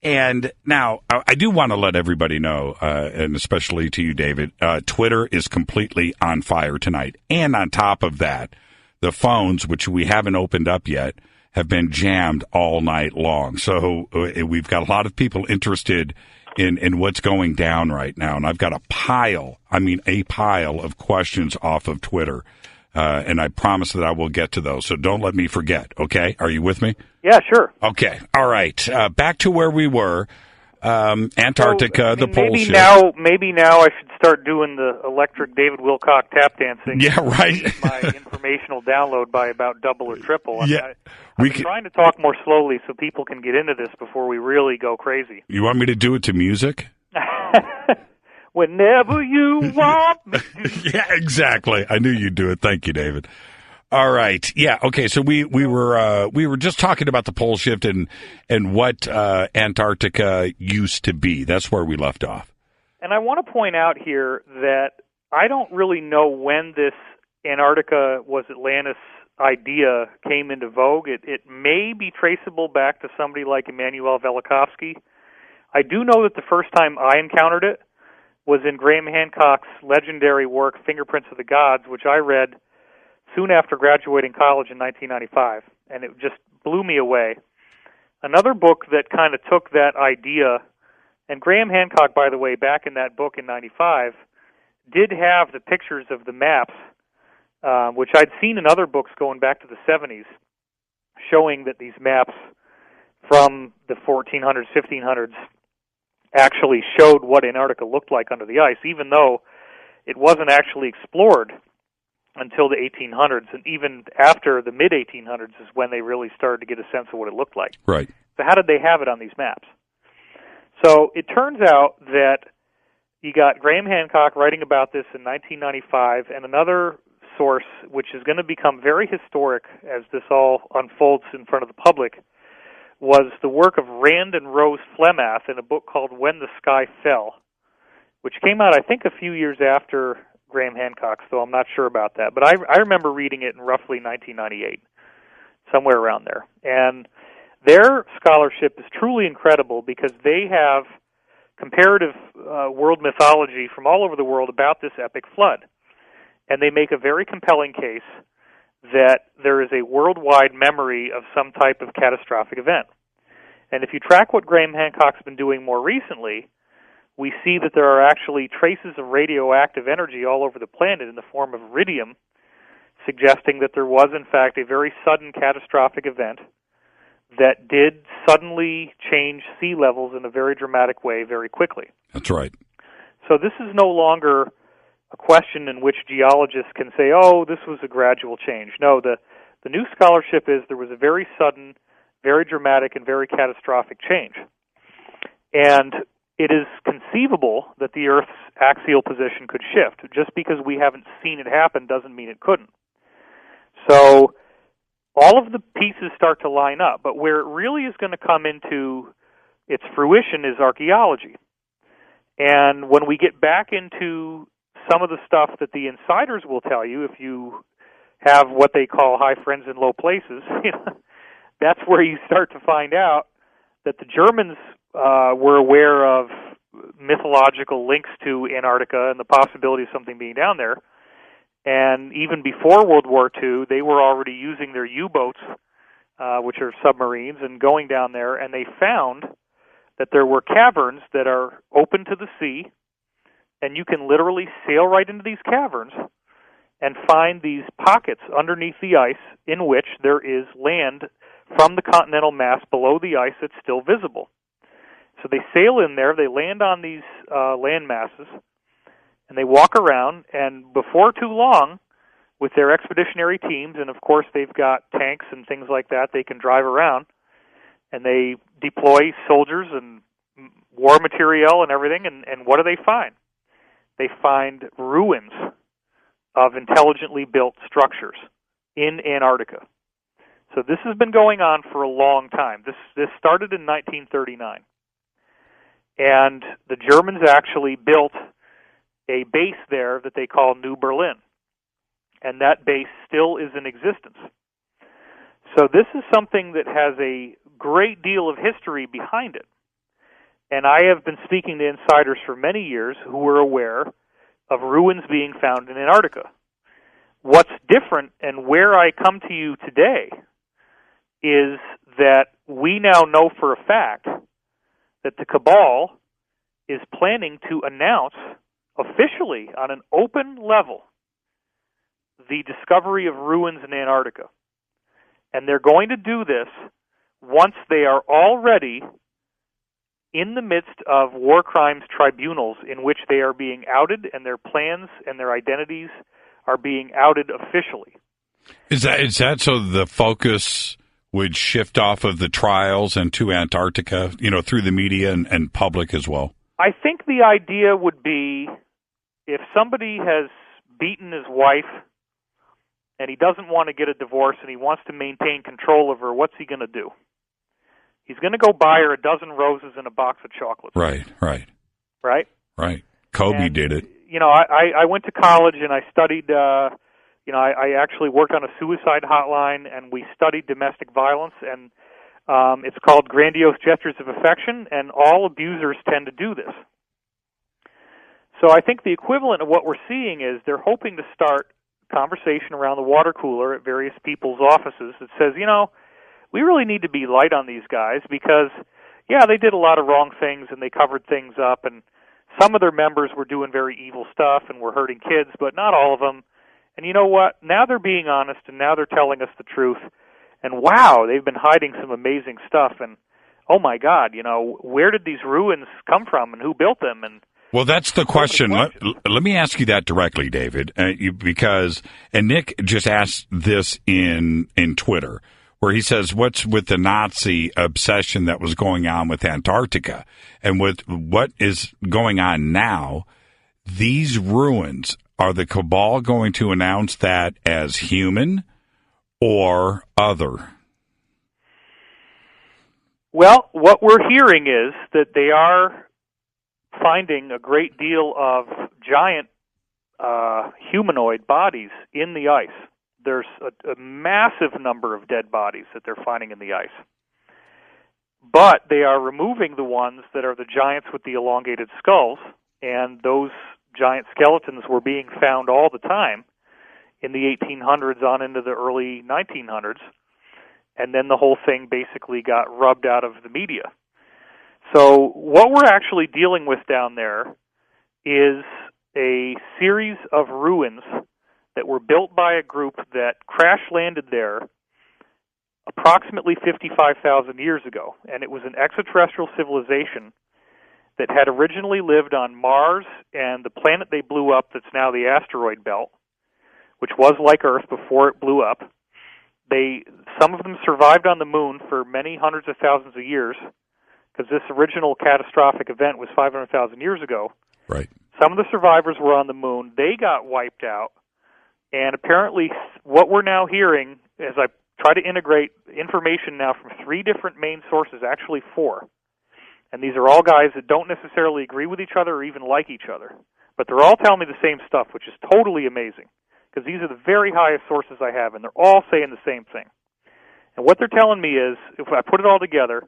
And now, I do want to let everybody know, and especially to you, David, Twitter is completely on fire tonight. And on top of that, the phones, which we haven't opened up yet, have been jammed all night long. So we've got a lot of people interested in what's going down right now. And I've got a pile of questions off of Twitter. And I promise that I will get to those. So don't let me forget. Okay. Are you with me? Yeah, sure. Okay. All right. Back to where we were. Antarctica, the pole shift. Maybe now I should start doing the electric David Wilcock tap dancing. Yeah, right. My informational download by about double or triple. I'm trying to talk more slowly so people can get into this before we really go crazy. You want me to do it to music? Whenever you want me to. Yeah, exactly. I knew you'd do it. Thank you, David. All right. Yeah. Okay. So we were just talking about the pole shift and what Antarctica used to be. That's where we left off. And I want to point out here that I don't really know when this Antarctica was Atlantis idea came into vogue. It may be traceable back to somebody like Immanuel Velikovsky. I do know that the first time I encountered it was in Graham Hancock's legendary work, Fingerprints of the Gods, which I read soon after graduating college in 1995, and it just blew me away. Another book that kind of took that idea, and Graham Hancock, by the way, back in that book in 95, did have the pictures of the maps, which I'd seen in other books going back to the 70s, showing that these maps from the 1400s, 1500s actually showed what Antarctica looked like under the ice, even though it wasn't actually explored until the 1800s, and even after the mid-1800s is when they really started to get a sense of what it looked like. Right. So how did they have it on these maps? So it turns out that you got Graham Hancock writing about this in 1995, and another source, which is going to become very historic as this all unfolds in front of the public, was the work of Rand and Rose Flemath in a book called When the Sky Fell, which came out, I think, a few years after Graham Hancock's, though I'm not sure about that. But I remember reading it in roughly 1998, somewhere around there. And their scholarship is truly incredible because they have comparative world mythology from all over the world about this epic flood. And they make a very compelling case that there is a worldwide memory of some type of catastrophic event. And if you track what Graham Hancock's been doing more recently, we see that there are actually traces of radioactive energy all over the planet in the form of iridium, suggesting that there was, in fact, a very sudden catastrophic event that did suddenly change sea levels in a very dramatic way very quickly. That's right. So this is no longer a question in which geologists can say, oh, this was a gradual change. No, the new scholarship is there was a very sudden, very dramatic, and very catastrophic change. And it is conceivable that the Earth's axial position could shift. Just because we haven't seen it happen doesn't mean it couldn't. So all of the pieces start to line up, but where it really is going to come into its fruition is archaeology. And when we get back into some of the stuff that the insiders will tell you, if you have what they call high friends in low places, that's where you start to find out that the Germans were aware of mythological links to Antarctica and the possibility of something being down there. And even before World War II, they were already using their U-boats, which are submarines, and going down there, and they found that there were caverns that are open to the sea, and you can literally sail right into these caverns and find these pockets underneath the ice in which there is land from the continental mass below the ice that's still visible. So they sail in there, they land on these land masses, and they walk around, and before too long, with their expeditionary teams, and of course they've got tanks and things like that, they can drive around, and they deploy soldiers and war materiel and everything, and what do they find? They find ruins of intelligently built structures in Antarctica. So this has been going on for a long time. This started in 1939. And the Germans actually built a base there that they call New Berlin. And that base still is in existence. So this is something that has a great deal of history behind it. And I have been speaking to insiders for many years who were aware of ruins being found in Antarctica. What's different, and where I come to you today, is that we now know for a fact that the Cabal is planning to announce officially on an open level the discovery of ruins in Antarctica. And they're going to do this once they are already in the midst of war crimes tribunals in which they are being outed and their plans and their identities are being outed officially. Is that so the focus would shift off of the trials and to Antarctica, through the media and public as well? I think the idea would be if somebody has beaten his wife and he doesn't want to get a divorce and he wants to maintain control of her, what's he going to do? He's going to go buy her a dozen roses and a box of chocolates. Right. Right? Kobe did it. I went to college and I studied, I actually worked on a suicide hotline and we studied domestic violence, and it's called grandiose gestures of affection, and all abusers tend to do this. So I think the equivalent of what we're seeing is they're hoping to start conversation around the water cooler at various people's offices that says, we really need to be light on these guys because, they did a lot of wrong things and they covered things up, and some of their members were doing very evil stuff and were hurting kids, but not all of them. And you know what? Now they're being honest, and now they're telling us the truth. And wow, they've been hiding some amazing stuff. And oh my God, where did these ruins come from and who built them? And well, that's the question. Let me ask you that directly, David, because Nick just asked this in Twitter, where he says, what's with the Nazi obsession that was going on with Antarctica? And with what is going on now, these ruins, are the Cabal going to announce that as human or other? Well, what we're hearing is that they are finding a great deal of giant humanoid bodies in the ice. There's a massive number of dead bodies that they're finding in the ice. But they are removing the ones that are the giants with the elongated skulls, and those giant skeletons were being found all the time in the 1800s on into the early 1900s, and then the whole thing basically got rubbed out of the media. So what we're actually dealing with down there is a series of ruins that were built by a group that crash-landed there approximately 55,000 years ago, and it was an extraterrestrial civilization that had originally lived on Mars and the planet they blew up that's now the asteroid belt, which was like Earth before it blew up. Some of them survived on the moon for many hundreds of thousands of years, because this original catastrophic event was 500,000 years ago. Right. Some of the survivors were on the moon. They got wiped out. And apparently what we're now hearing, as I try to integrate information now from 3 different main sources, actually 4, and these are all guys that don't necessarily agree with each other or even like each other, but they're all telling me the same stuff, which is totally amazing, because these are the very highest sources I have, and they're all saying the same thing. And what they're telling me is, if I put it all together,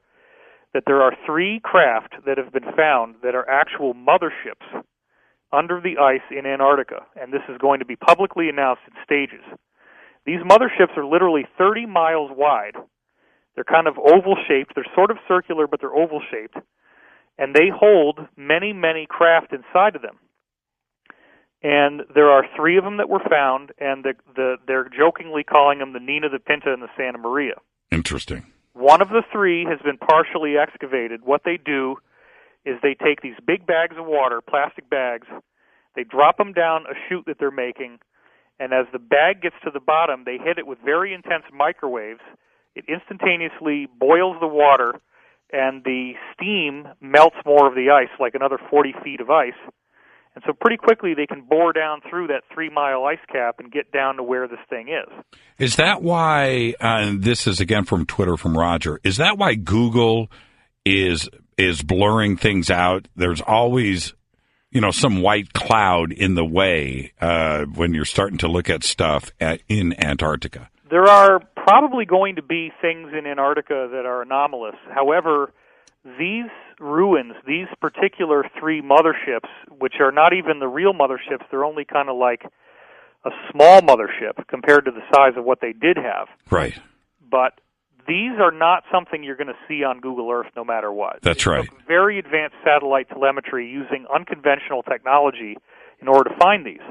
that there are 3 craft that have been found that are actual motherships under the ice in Antarctica, and this is going to be publicly announced in stages. These motherships are literally 30 miles wide. They're kind of oval-shaped. They're sort of circular, but they're oval-shaped, and they hold many, many craft inside of them. And there are 3 of them that were found, and they're jokingly calling them the Nina, the Pinta, and the Santa Maria. Interesting. One of the 3 has been partially excavated. What they do is they take these big bags of water, plastic bags, they drop them down a chute that they're making, and as the bag gets to the bottom, they hit it with very intense microwaves. It instantaneously boils the water, and the steam melts more of the ice, like another 40 feet of ice. And so pretty quickly they can bore down through that 3-mile ice cap and get down to where this thing is. Is that why, and this is again from Twitter from Roger, is that why Google is blurring things out? There's always, some white cloud in the way when you're starting to look at stuff in Antarctica. There are probably going to be things in Antarctica that are anomalous. However, these ruins, these particular 3 motherships, which are not even the real motherships, they're only kind of like a small mothership compared to the size of what they did have. Right. But these are not something you're going to see on Google Earth no matter what. That's right. Very advanced satellite telemetry using unconventional technology in order to find these.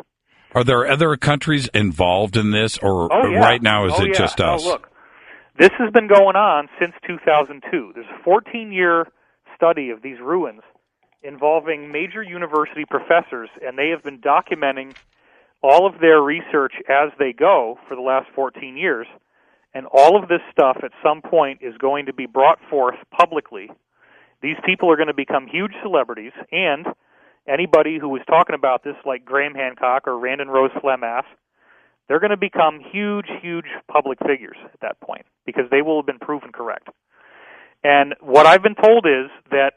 Are there other countries involved in this, or right now is it just us? Oh, look. This has been going on since 2002. There's a 14-year study of these ruins involving major university professors, and they have been documenting all of their research as they go for the last 14 years. And all of this stuff at some point is going to be brought forth publicly. These people are going to become huge celebrities, and anybody who was talking about this, like Graham Hancock or Randon Rose Flemass, they're going to become huge, huge public figures at that point because they will have been proven correct. And what I've been told is that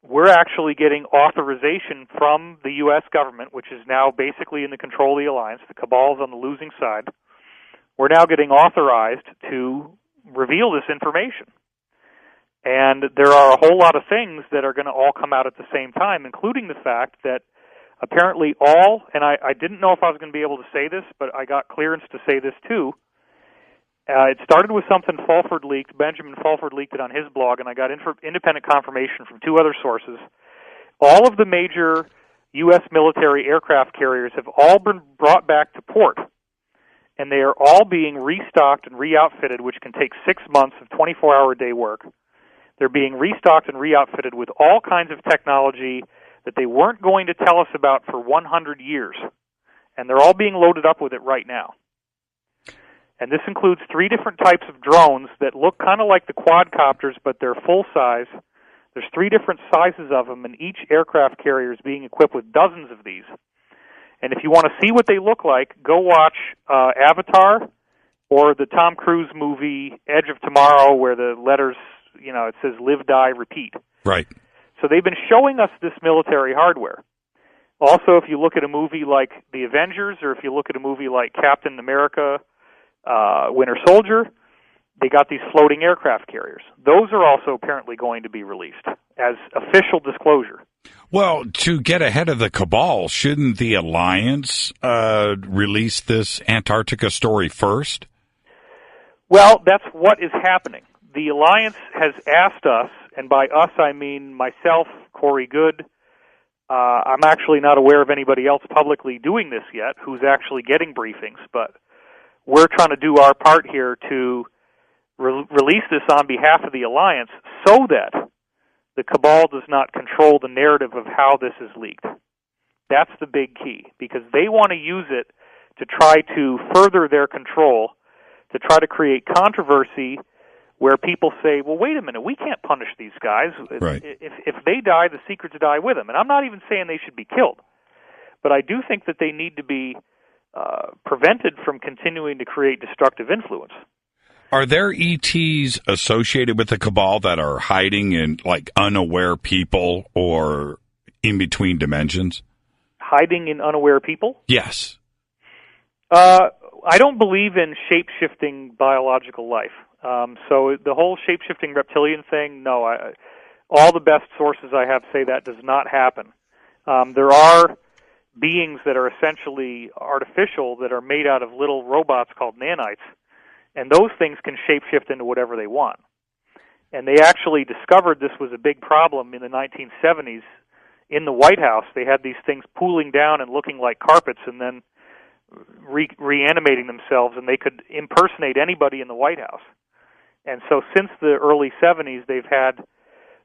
we're actually getting authorization from the U.S. government, which is now basically in the control of the alliance. The cabal's on the losing side. We're now getting authorized to reveal this information. And there are a whole lot of things that are going to all come out at the same time, including the fact that apparently all, and I didn't know if I was going to be able to say this, but I got clearance to say this too. It started with something Fulford leaked. Benjamin Fulford leaked it on his blog, and I got independent confirmation from 2 other sources. All of the major U.S. military aircraft carriers have all been brought back to port, and they are all being restocked and re-outfitted, which can take 6 months of 24-hour-a-day work. They're being restocked and re-outfitted with all kinds of technology that they weren't going to tell us about for 100 years. And they're all being loaded up with it right now. And this includes 3 different types of drones that look kind of like the quadcopters, but they're full size. There's 3 different sizes of them, and each aircraft carrier is being equipped with dozens of these. And if you want to see what they look like, go watch Avatar or the Tom Cruise movie Edge of Tomorrow, where the letters, it says live, die, repeat. Right. So they've been showing us this military hardware. Also, if you look at a movie like The Avengers, or if you look at a movie like Captain America, Winter Soldier, they got these floating aircraft carriers. Those are also apparently going to be released as official disclosure. Well, to get ahead of the cabal, shouldn't the Alliance release this Antarctica story first? Well, that's what is happening. The Alliance has asked us, and by us I mean myself, Corey Good. I'm actually not aware of anybody else publicly doing this yet who's actually getting briefings, but we're trying to do our part here to release this on behalf of the Alliance so that the cabal does not control the narrative of how this is leaked. That's the big key, because they want to use it to try to further their control, to try to create controversy where people say, well, wait a minute, we can't punish these guys. Right. If they die, the secrets die with them. And I'm not even saying they should be killed, but I do think that they need to be prevented from continuing to create destructive influence. Are there ETs associated with the cabal that are hiding in, like, unaware people or in between dimensions? Hiding in unaware people? Yes. I don't believe in shape-shifting biological life. So the whole shape-shifting reptilian thing, no. All the best sources I have say that does not happen. There are beings that are essentially artificial that are made out of little robots called nanites, and those things can shape-shift into whatever they want. And they actually discovered this was a big problem in the 1970s. In the White House, they had these things pooling down and looking like carpets and then reanimating themselves, and they could impersonate anybody in the White House. And so since the early 70s, they've had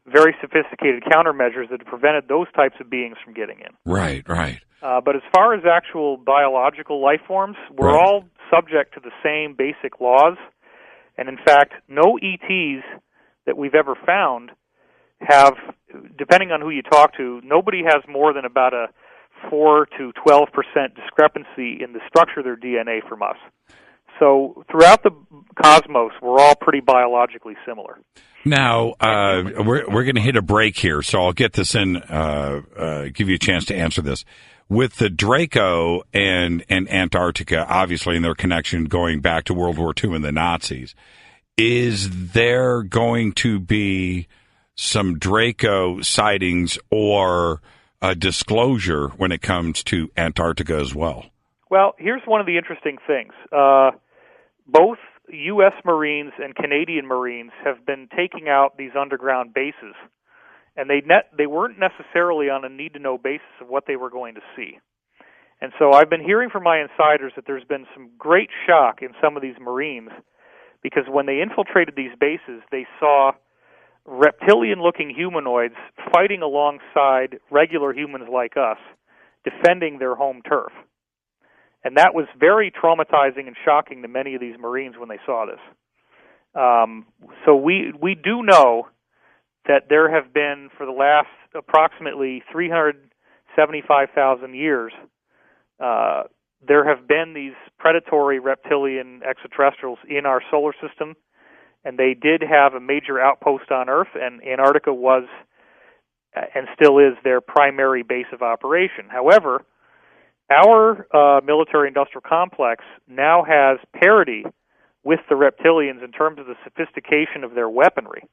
very sophisticated countermeasures that have prevented those types of beings from getting in. Right. But as far as actual biological life forms, we're all subject to the same basic laws. And in fact, no ETs that we've ever found have, depending on who you talk to, nobody has more than about a 4 to 12% discrepancy in the structure of their DNA from us. So throughout the cosmos, we're all pretty biologically similar. Now, we're going to hit a break here, so I'll get this in, give you a chance to answer this. With the Draco and Antarctica, obviously, and their connection going back to World War II and the Nazis, is there going to be some Draco sightings or a disclosure when it comes to Antarctica as well? Well, here's one of the interesting things. Both U.S. Marines and Canadian Marines have been taking out these underground bases, and they weren't necessarily on a need-to-know basis of what they were going to see. And so I've been hearing from my insiders that there's been some great shock in some of these Marines, because when they infiltrated these bases, they saw reptilian-looking humanoids fighting alongside regular humans like us, defending their home turf. And that was very traumatizing and shocking to many of these Marines when they saw this. So we do know that there have been, for the last approximately 375,000 years, there have been these predatory reptilian extraterrestrials in our solar system, and they did have a major outpost on Earth, and Antarctica was and still is their primary base of operation. However, our military-industrial complex now has parity with the reptilians in terms of the sophistication of their weaponry.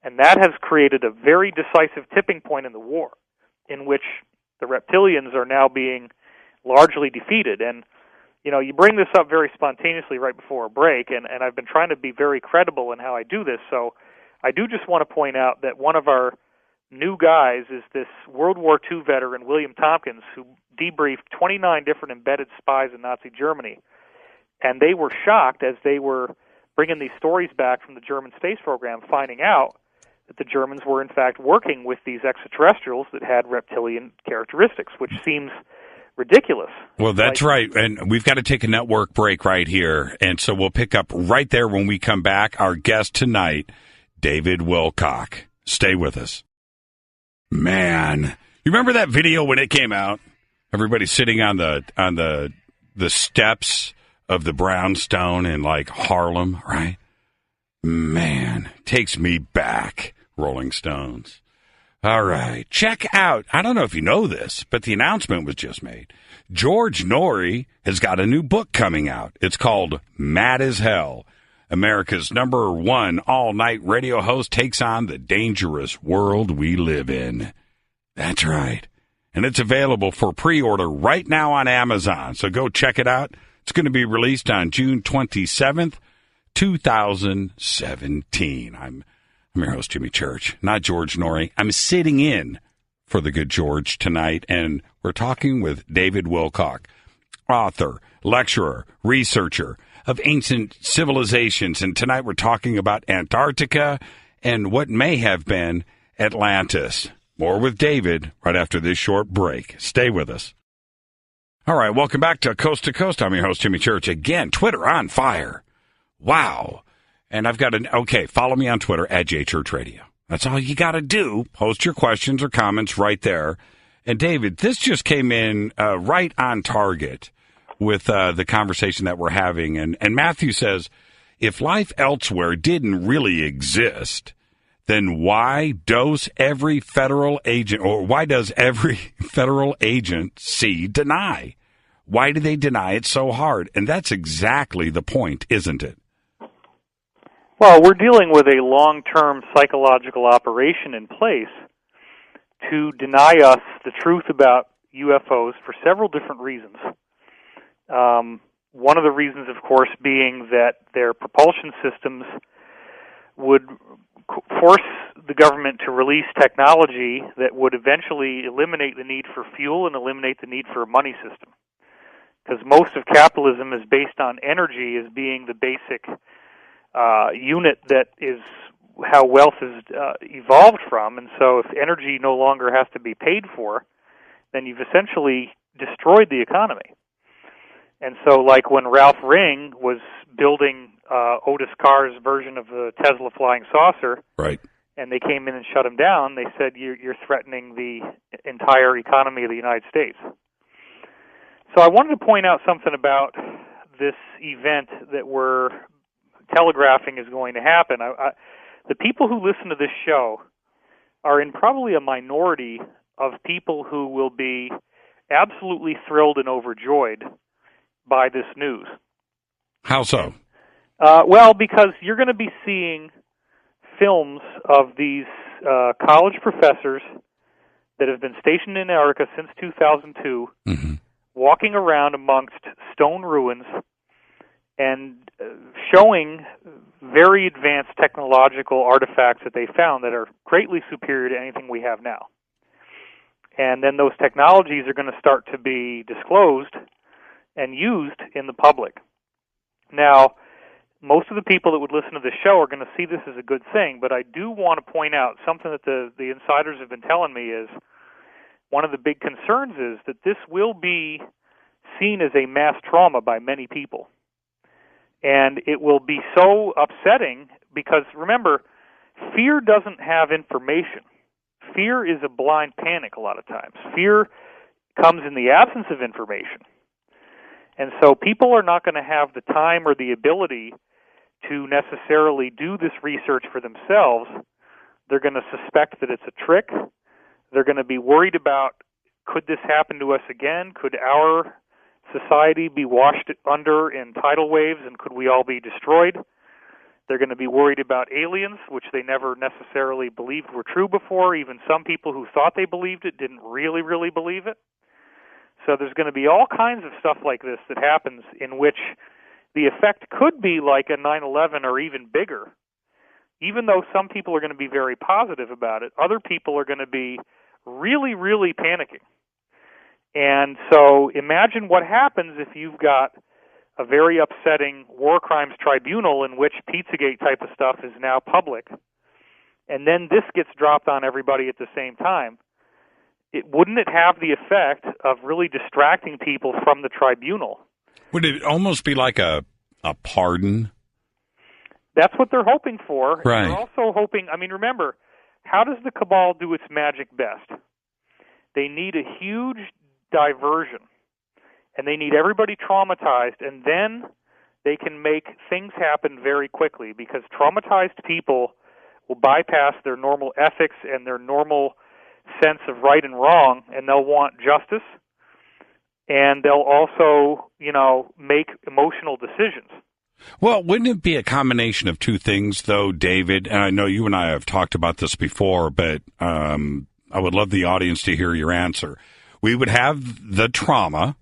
And that has created a very decisive tipping point in the war, in which the reptilians are now being largely defeated. And, you know, you bring this up very spontaneously right before a break, and I've been trying to be very credible in how I do this. So I do just want to point out that one of our new guys is this World War II veteran, William Tompkins, who debriefed 29 different embedded spies in Nazi Germany. And they were shocked as they were bringing these stories back from the German space program, finding out that the Germans were in fact working with these extraterrestrials that had reptilian characteristics, which seems ridiculous. Well, that's right. And we've got to take a network break right here. And so we'll pick up right there when we come back. Our guest tonight, David Wilcock. Stay with us. Man, you remember that video when it came out? Everybody sitting on the steps of the brownstone in like Harlem, right? Man, takes me back, Rolling Stones. All right, check out, I don't know if you know this, but the announcement was just made. George Norrie has got a new book coming out. It's called Mad as Hell. America's #1 all-night radio host takes on the dangerous world we live in. That's right. And it's available for pre-order right now on Amazon. So go check it out. It's going to be released on June 27th, 2017. I'm your host, Jimmy Church, not George Norrie. I'm sitting in for the good George tonight, and we're talking with David Wilcock, author, lecturer, researcher of ancient civilizations. And tonight we're talking about Antarctica and what may have been Atlantis. More with David right after this short break. Stay with us. All right, welcome back to Coast. I'm your host, Jimmy Church. Again, Twitter on fire. Wow. And I've got follow me on Twitter at JChurchRadio. That's all you got to do. Post your questions or comments right there. And David, this just came in right on target with the conversation that we're having. And Matthew says, if life elsewhere didn't really exist, then why does every federal agency deny? Why do they deny it so hard? And that's exactly the point, isn't it? Well, we're dealing with a long-term psychological operation in place to deny us the truth about UFOs for several different reasons. One of the reasons, of course, being that their propulsion systems would force the government to release technology that would eventually eliminate the need for fuel and eliminate the need for a money system. Because most of capitalism is based on energy as being the basic unit that is how wealth is evolved from. And so if energy no longer has to be paid for, then you've essentially destroyed the economy. And so like when Ralph Ring was building Otis Carr's version of the Tesla flying saucer, right, and they came in and shut him down, they said, you're threatening the entire economy of the United States. So I wanted to point out something about this event that we're telegraphing is going to happen. The people who listen to this show are in probably a minority of people who will be absolutely thrilled and overjoyed by this news. How so? Well, because you're going to be seeing films of these college professors that have been stationed in Antarctica since 2002, walking around amongst stone ruins and showing very advanced technological artifacts that they found that are greatly superior to anything we have now. And then those technologies are going to start to be disclosed and used in the public. Now, most of the people that would listen to this show are going to see this as a good thing, but I do want to point out something that the insiders have been telling me is one of the big concerns is that this will be seen as a mass trauma by many people. And it will be so upsetting because, remember, fear doesn't have information. Fear is a blind panic a lot of times. Fear comes in the absence of information. And so people are not going to have the time or the ability to necessarily do this research for themselves. They're going to suspect that it's a trick. They're going to be worried about, could this happen to us again? Could our society be washed under in tidal waves, and could we all be destroyed? They're going to be worried about aliens, which they never necessarily believed were true before. Even some people who thought they believed it didn't really, really believe it. So there's going to be all kinds of stuff like this that happens in which the effect could be like a 9/11 or even bigger. Even though some people are going to be very positive about it, other people are going to be really, really panicking. And so imagine what happens if you've got a very upsetting war crimes tribunal in which Pizzagate type of stuff is now public, and then this gets dropped on everybody at the same time. Wouldn't it have the effect of really distracting people from the tribunal? Would it almost be like a pardon? That's what they're hoping for. Right. They're also hoping, I mean, remember, how does the cabal do its magic best? They need a huge diversion, and they need everybody traumatized, and then they can make things happen very quickly because traumatized people will bypass their normal ethics and their normal sense of right and wrong, and they'll want justice, and they'll also, make emotional decisions. Well, wouldn't it be a combination of two things, though, David? And I know you and I have talked about this before, but I would love the audience to hear your answer. We would have the trauma.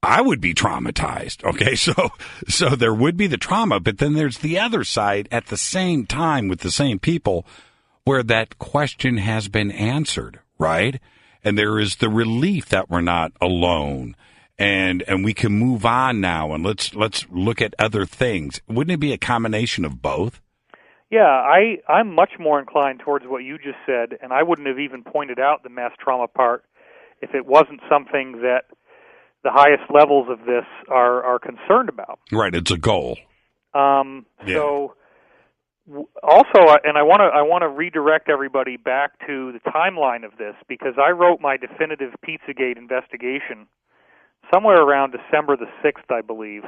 I would be traumatized, okay? So there would be the trauma, but then there's the other side at the same time with the same people where that question has been answered, right? And there is the relief that we're not alone. And we can move on now, and let's look at other things. Wouldn't it be a combination of both? Yeah, I'm much more inclined towards what you just said, and I wouldn't have even pointed out the mass trauma part if it wasn't something that the highest levels of this are concerned about. Right, it's a goal. So also, and I want to redirect everybody back to the timeline of this because I wrote my definitive Pizzagate investigation somewhere around December the 6th, I believe.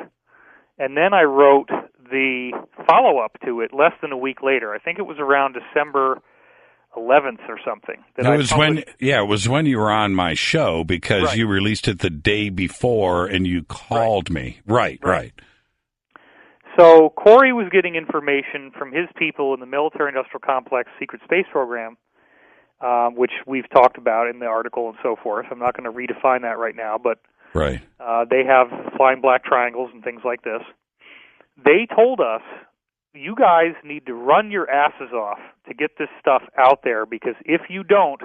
And then I wrote the follow-up to it less than a week later. I think it was around December 11th or something. It was when you were on my show because Right. You released it the day before and you called me. Right. So Corey was getting information from his people in the military-industrial complex secret space program, which we've talked about in the article and so forth. I'm not going to redefine that right now, but right. They have flying black triangles and things like this. They told us, you guys need to run your asses off to get this stuff out there, because if you don't,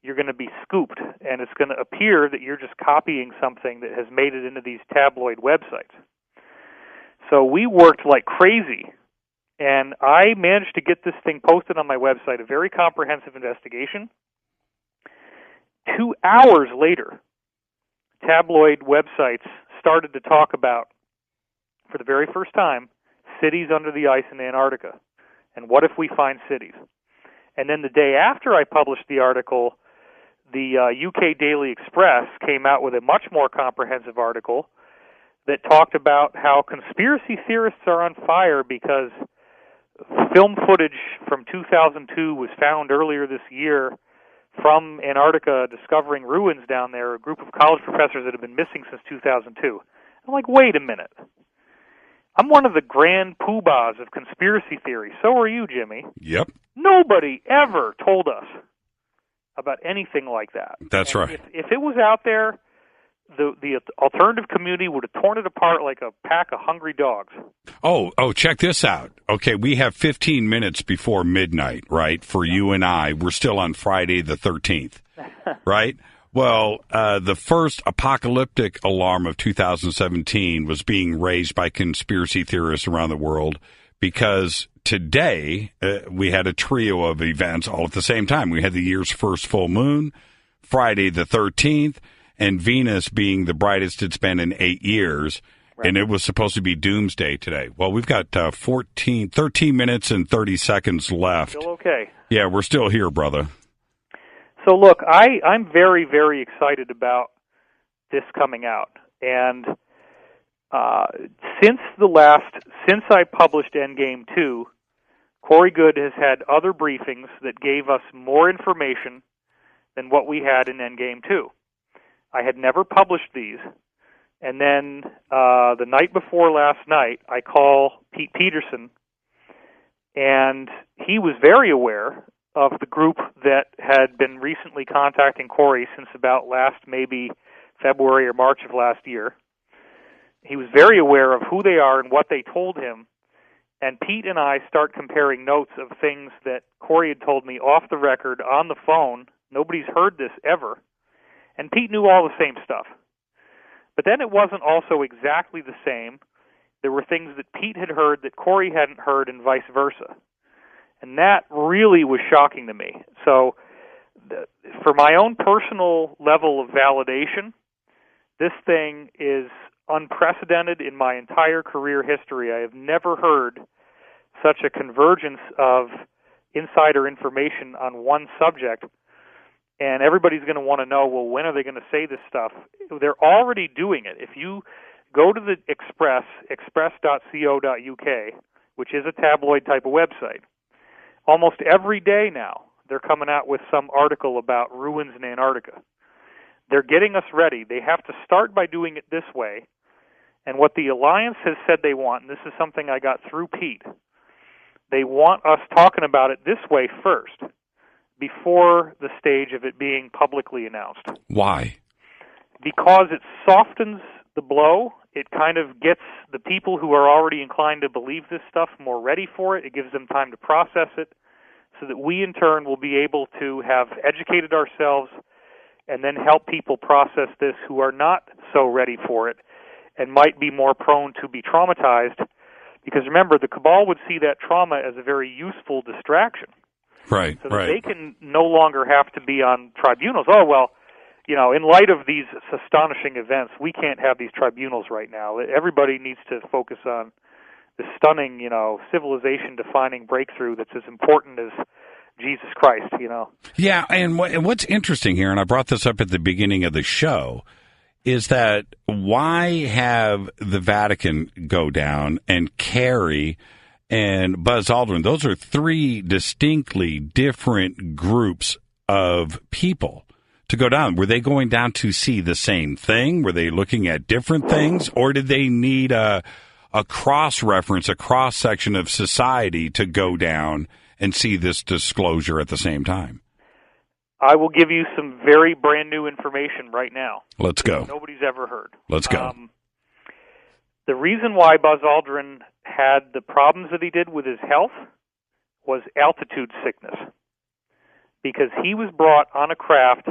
you're going to be scooped, and it's going to appear that you're just copying something that has made it into these tabloid websites. So we worked like crazy, and I managed to get this thing posted on my website, a very comprehensive investigation. 2 hours later, tabloid websites started to talk about, for the very first time, cities under the ice in Antarctica. And what if we find cities? And then the day after I published the article, the UK Daily Express came out with a much more comprehensive article that talked about how conspiracy theorists are on fire because film footage from 2002 was found earlier this year from Antarctica discovering ruins down there, a group of college professors that have been missing since 2002. I'm like, wait a minute. I'm one of the grand poobahs of conspiracy theory. So are you, Jimmy. Yep. Nobody ever told us about anything like that. That's and right. If it was out there, the alternative community would have torn it apart like a pack of hungry dogs. Oh, check this out. Okay, we have 15 minutes before midnight, right, for you and I. We're still on Friday the 13th, right? Well, the first apocalyptic alarm of 2017 was being raised by conspiracy theorists around the world because today we had a trio of events all at the same time. We had the year's first full moon, Friday the 13th, and Venus being the brightest it's been in 8 years, right. And it was supposed to be doomsday today. Well, we've got 13 minutes and 30 seconds left. Still okay. Yeah, we're still here, brother. So look, I'm very, very excited about this coming out. And since I published Endgame 2, Corey Good has had other briefings that gave us more information than what we had in Endgame 2. I had never published these, and then the night before last night, I call Pete Peterson, and he was very aware of the group that had been recently contacting Corey since about last maybe February or March of last year. He was very aware of who they are and what they told him, and Pete and I start comparing notes of things that Corey had told me off the record, on the phone. Nobody's heard this ever. And Pete knew all the same stuff. But then it wasn't also exactly the same. There were things that Pete had heard that Corey hadn't heard and vice versa. And that really was shocking to me. So for my own personal level of validation, this thing is unprecedented in my entire career history. I have never heard such a convergence of insider information on one subject. And everybody's going to want to know, well, when are they going to say this stuff? They're already doing it. If you go to the Express, express.co.uk, which is a tabloid type of website, almost every day now they're coming out with some article about ruins in Antarctica. They're getting us ready. They have to start by doing it this way. And what the Alliance has said they want, and this is something I got through Pete, they want us talking about it this way first, before the stage of it being publicly announced. Why? Because it softens the blow. It kind of gets the people who are already inclined to believe this stuff more ready for it. It gives them time to process it so that we, in turn, will be able to have educated ourselves and then help people process this who are not so ready for it and might be more prone to be traumatized. Because remember, the cabal would see that trauma as a very useful distraction. Right, so that they can no longer have to be on tribunals. Oh, well, in light of these astonishing events, we can't have these tribunals right now. Everybody needs to focus on the stunning, civilization-defining breakthrough that's as important as Jesus Christ, Yeah, and what's interesting here, and I brought this up at the beginning of the show, is that why have the Vatican go down and Kerry and Buzz Aldrin? Those are three distinctly different groups of people to go down. Were they going down to see the same thing? Were they looking at different things? Or did they need a a cross-reference, a cross-section of society to go down and see this disclosure at the same time? I will give you some very brand new information right now. Let's go. Nobody's ever heard. Let's go. The reason why Buzz Aldrin had the problems that he did with his health was altitude sickness. Because he was brought on a craft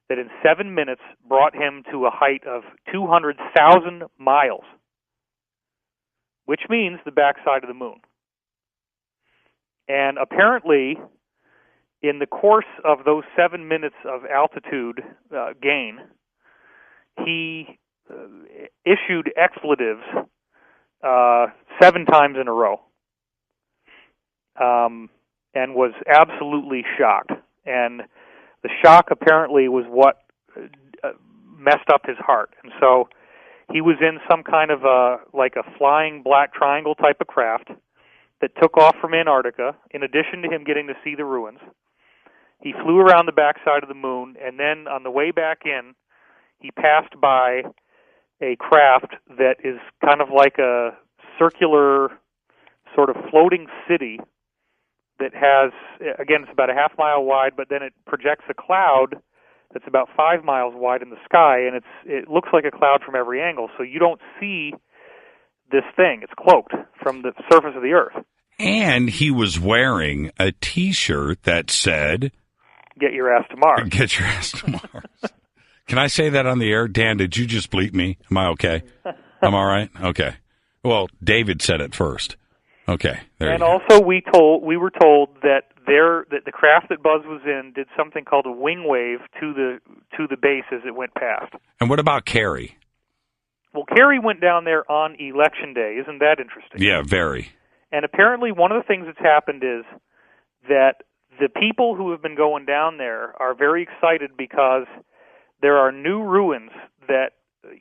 that in 7 minutes brought him to a height of 200,000 miles, which means the backside of the moon. And apparently, in the course of those 7 minutes of altitude gain, he issued expletives 7 times in a row, and was absolutely shocked. And the shock apparently was what messed up his heart. And so he was in some kind of a flying black triangle type of craft that took off from Antarctica, in addition to him getting to see the ruins. He flew around the backside of the moon, and then on the way back in, he passed by a craft that is kind of like a circular sort of floating city that has, again, it's about a half mile wide, but then it projects a cloud that's about 5 miles wide in the sky, and it looks like a cloud from every angle, so you don't see this thing. It's cloaked from the surface of the Earth. And he was wearing a T-shirt that said, "Get your ass to Mars." Get your ass to Mars. Can I say that on the air? Dan, did you just bleep me? Am I okay? I'm all right? Okay. Well, David said it first. Okay. There and you go. also we were told that the craft that Buzz was in did something called a wing wave to the base as it went past. And what about Carrie? Well, Carrie went down there on Election Day. Isn't that interesting? Yeah, very. And apparently one of the things that's happened is that the people who have been going down there are very excited because there are new ruins that,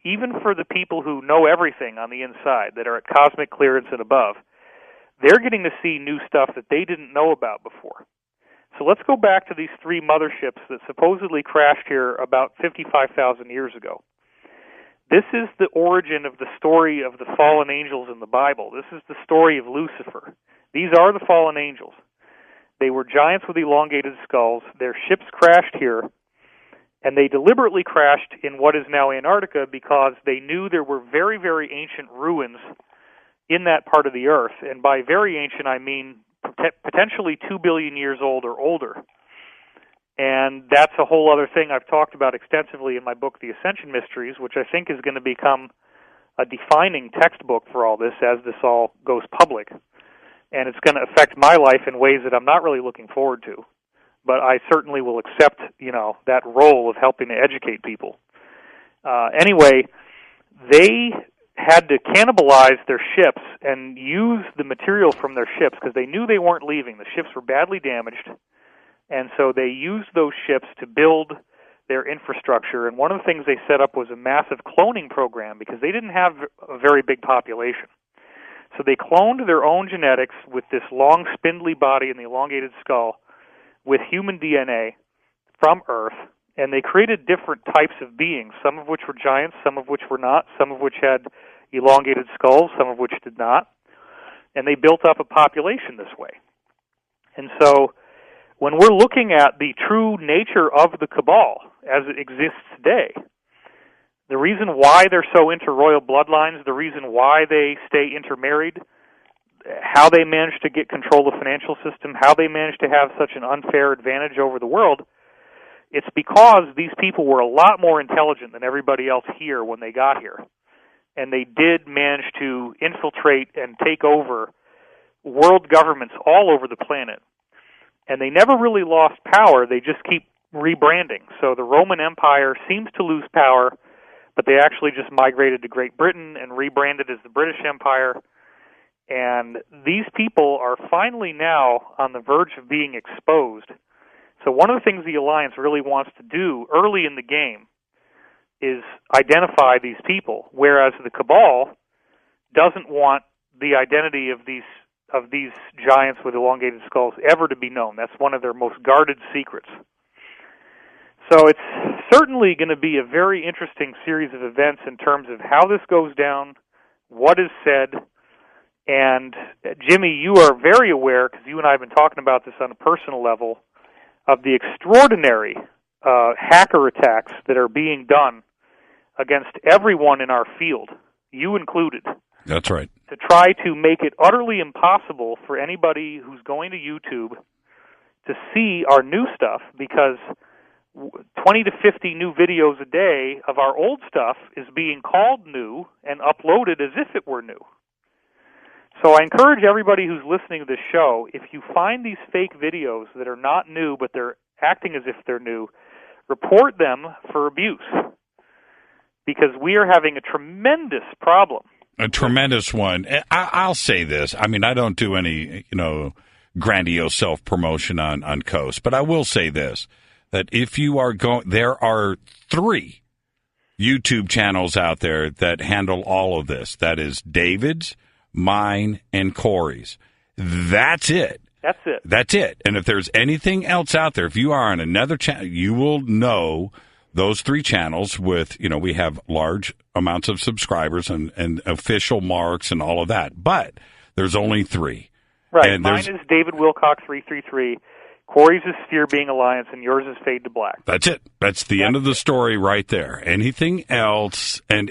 even for the people who know everything on the inside, that are at cosmic clearance and above, they're getting to see new stuff that they didn't know about before. So let's go back to these 3 motherships that supposedly crashed here about 55,000 years ago. This is the origin of the story of the fallen angels in the Bible. This is the story of Lucifer. These are the fallen angels. They were giants with elongated skulls. Their ships crashed here, and they deliberately crashed in what is now Antarctica because they knew there were very, very ancient ruins in that part of the Earth. And by very ancient, I mean potentially 2 billion years old or older. And that's a whole other thing I've talked about extensively in my book, The Ascension Mysteries, which I think is going to become a defining textbook for all this as this all goes public. And it's going to affect my life in ways that I'm not really looking forward to. But I certainly will accept, that role of helping to educate people. Anyway, they had to cannibalize their ships and use the material from their ships because they knew they weren't leaving. The ships were badly damaged. And so they used those ships to build their infrastructure. And one of the things they set up was a massive cloning program because they didn't have a very big population. So they cloned their own genetics with this long, spindly body and the elongated skull with human DNA from Earth. And they created different types of beings, some of which were giants, some of which were not, some of which had elongated skulls, some of which did not. And they built up a population this way. And so when we're looking at the true nature of the Cabal as it exists today, the reason why they're so into royal bloodlines, the reason why they stay intermarried, how they manage to get control of the financial system, how they manage to have such an unfair advantage over the world, it's because these people were a lot more intelligent than everybody else here when they got here. And they did manage to infiltrate and take over world governments all over the planet. And they never really lost power, they just keep rebranding. So the Roman Empire seems to lose power, but they actually just migrated to Great Britain and rebranded as the British Empire. And these people are finally now on the verge of being exposed. So one of the things the Alliance really wants to do early in the game is identify these people, whereas the Cabal doesn't want the identity of these giants with elongated skulls ever to be known. That's one of their most guarded secrets. So it's certainly going to be a very interesting series of events in terms of how this goes down, what is said, And Jimmy, you are very aware, because you and I have been talking about this on a personal level, of the extraordinary hacker attacks that are being done against everyone in our field, you included. That's right. To try to make it utterly impossible for anybody who's going to YouTube to see our new stuff, because 20 to 50 new videos a day of our old stuff is being called new and uploaded as if it were new. So I encourage everybody who's listening to this show, if you find these fake videos that are not new but they're acting as if they're new, report them for abuse, because we are having a tremendous problem. A tremendous one. I'll say this. I mean, I don't do any, grandiose self-promotion on Coast, but I will say this, that if you are going, there are 3 YouTube channels out there that handle all of this. That is David's, mine, and Corey's. That's it. That's it. And if there's anything else out there, if you are on another channel, you will know those 3 channels with, we have large amounts of subscribers and official marks and all of that. But there's only 3. Right. And mine is David Wilcock 333. Corey's is Sphere Being Alliance, and yours is Fade to Black. That's it. That's the end of the story right there. Anything else, and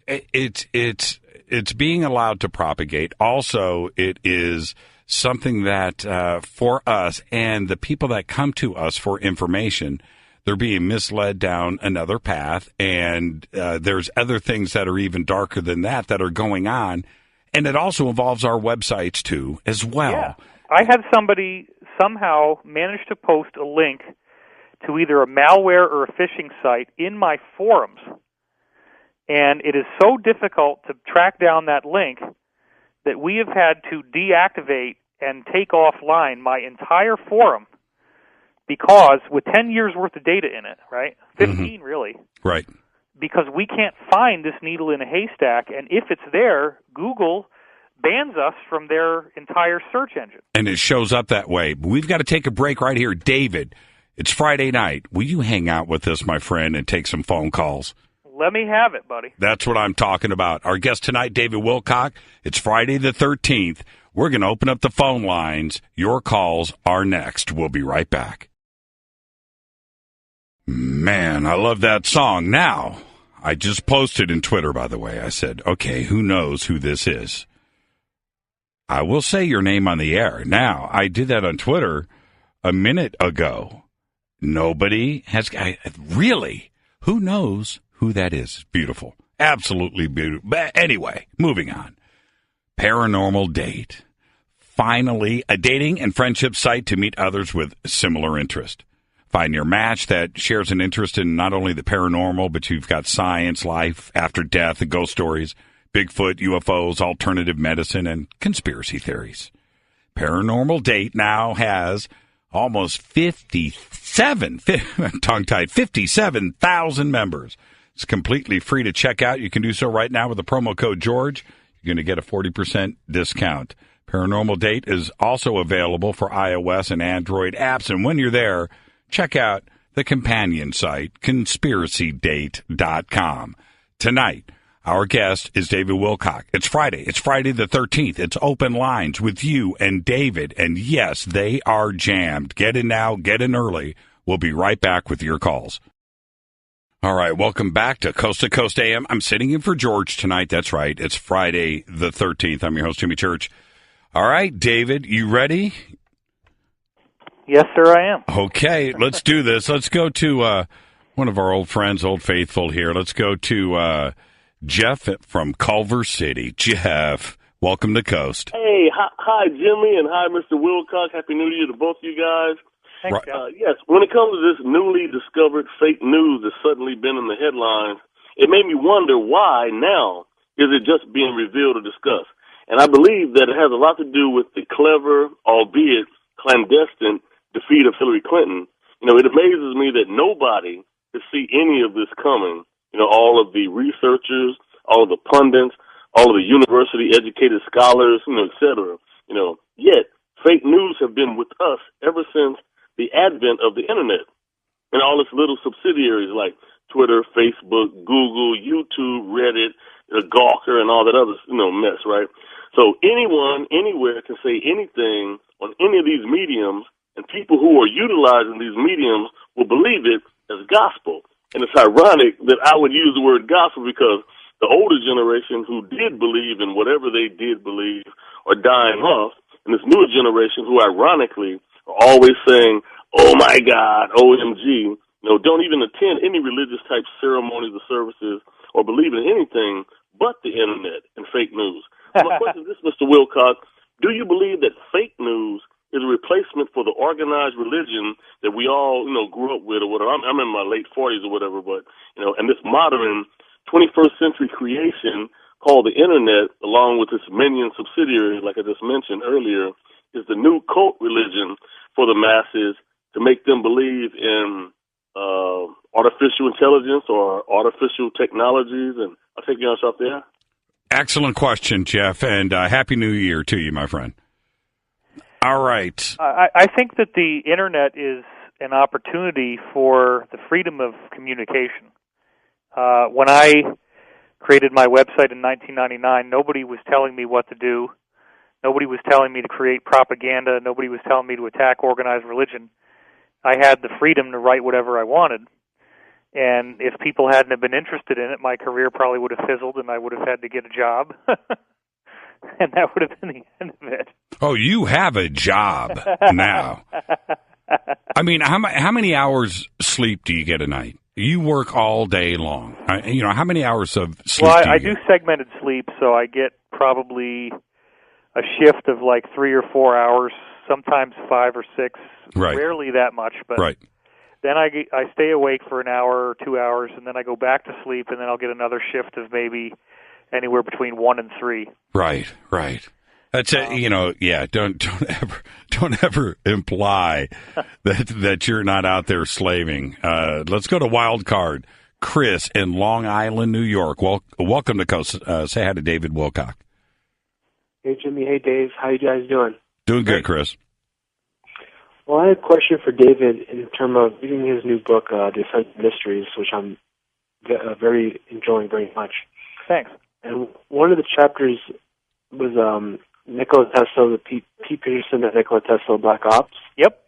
it's being allowed to propagate. Also, it is something that for us and the people that come to us for information, they're being misled down another path, and there's other things that are even darker than that are going on, and it also involves our websites too as well. Yeah. I had somebody somehow manage to post a link to either a malware or a phishing site in my forums, and it is so difficult to track down that link that we have had to deactivate and take offline my entire forum, because with 10 years worth of data in it, right? 15 really. Right. Because we can't find this needle in a haystack, and if it's there, Google bans us from their entire search engine. And it shows up that way. We've got to take a break right here. David, it's Friday night. Will you hang out with us, my friend, and take some phone calls? Let me have it, buddy. That's what I'm talking about. Our guest tonight, David Wilcock. It's Friday the 13th. We're going to open up the phone lines. Your calls are next. We'll be right back. Man, I love that song. Now, I just posted in Twitter, by the way. I said, okay, who knows who this is? I will say your name on the air. Now, I did that on Twitter a minute ago. Nobody has, really, who knows who that is? Beautiful. Absolutely beautiful. But anyway, moving on. Paranormal Date. Finally, a dating and friendship site to meet others with similar interest. Find your match that shares an interest in not only the paranormal, but you've got science, life, after death, and ghost stories, Bigfoot, UFOs, alternative medicine, and conspiracy theories. Paranormal Date now has almost 57,000 members. It's completely free to check out. You can do so right now with the promo code George. You're going to get a 40% discount. Paranormal Date is also available for iOS and Android apps. And when you're there, check out the companion site, conspiracydate.com. Tonight, our guest is David Wilcock. It's Friday. It's Friday the 13th. It's open lines with you and David. And yes, they are jammed. Get in now. Get in early. We'll be right back with your calls. All right. Welcome back to Coast AM. I'm sitting in for George tonight. That's right. It's Friday the 13th. I'm your host, Jimmy Church. All right, David, you ready? Yes, sir, I am. Okay. Let's do this. Let's go to one of our old friends, Old Faithful here. Let's go to Jeff from Culver City. Jeff, welcome to Coast. Hey, hi, Jimmy, and hi, Mr. Wilcock. Happy New Year to both of you guys. Thanks, yes, when it comes to this newly discovered fake news that's suddenly been in the headlines, it made me wonder why now is it just being revealed or discussed. And I believe that it has a lot to do with the clever, albeit clandestine, defeat of Hillary Clinton. It amazes me that nobody could see any of this coming. All of the researchers, all of the pundits, all of the university-educated scholars, et cetera. Yet fake news have been with us ever since the advent of the Internet and all its little subsidiaries like Twitter, Facebook, Google, YouTube, Reddit, Gawker, and all that other, mess, right? So anyone, anywhere can say anything on any of these mediums, and people who are utilizing these mediums will believe it as gospel. And it's ironic that I would use the word gospel because the older generation who did believe in whatever they did believe are dying off, and this newer generation who ironically are always saying, oh my God, OMG, don't even attend any religious type ceremonies or services or believe in anything but the internet and fake news. So my question is this, Mr. Wilcox, do you believe that fake news is a replacement for the organized religion that we all, grew up with or whatever? I'm in my late 40s or whatever, but, and this modern 21st century creation called the internet, along with its minion subsidiaries, like I just mentioned earlier, is the new cult religion for the masses to make them believe in artificial intelligence or artificial technologies. And I'll take you on off there. Excellent question, Jeff, and Happy New Year to you, my friend. All right. I think that the internet is an opportunity for the freedom of communication. When I created my website in 1999, nobody was telling me what to do. Nobody was telling me to create propaganda. Nobody was telling me to attack organized religion. I had the freedom to write whatever I wanted. And if people hadn't have been interested in it, my career probably would have fizzled and I would have had to get a job. And that would have been the end of it. Oh, you have a job now. I mean, how many hours sleep do you get a night? You work all day long. How many hours of sleep do you I get? do segmented sleep, so I get probably a shift of like 3 or 4 hours, sometimes 5 or 6, right. Rarely that much. But right. Then I stay awake for an hour or 2 hours, and then I go back to sleep, and then I'll get another shift of maybe anywhere between 1 and 3. Right. That's don't ever imply that you're not out there slaving. Let's go to Wild Card. Chris in Long Island, New York. Welcome to Coast. Say hi to David Wilcock. Hey, Jimmy. Hey, Dave. How you guys doing? Doing good, Chris. Well, I had a question for David in terms of reading his new book, Defense Mysteries, which I'm very enjoying very much. Thanks. And one of the chapters was Nikola Tesla, the Pete Peterson and Nikola Tesla Black Ops. Yep.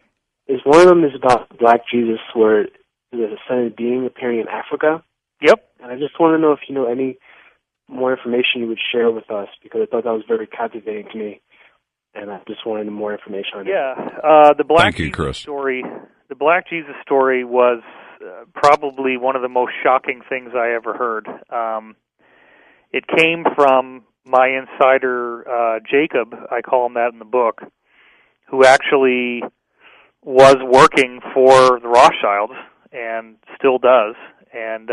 One of them is about Black Jesus, where there's a ascended being appearing in Africa. Yep. And I just want to know if you know any more information you would share with us, because I thought that was very captivating to me. And I just wanted more information on it. Yeah, the Black Jesus story. The Black Jesus story was probably one of the most shocking things I ever heard. It came from my insider Jacob, I call him that in the book, who actually was working for the Rothschilds and still does, and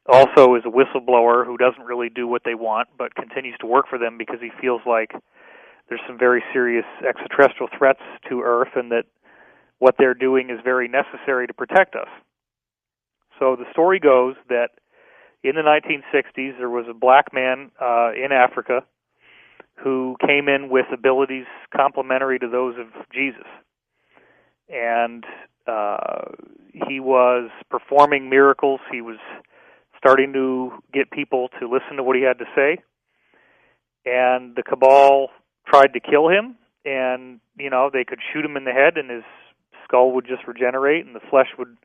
also is a whistleblower who doesn't really do what they want, but continues to work for them because he feels like there's some very serious extraterrestrial threats to Earth and that what they're doing is very necessary to protect us. So the story goes that in the 1960s, there was a black man in Africa who came in with abilities complementary to those of Jesus. And he was performing miracles. He was starting to get people to listen to what he had to say. And the cabal tried to kill him, and, they could shoot him in the head, and his skull would just regenerate, and the flesh would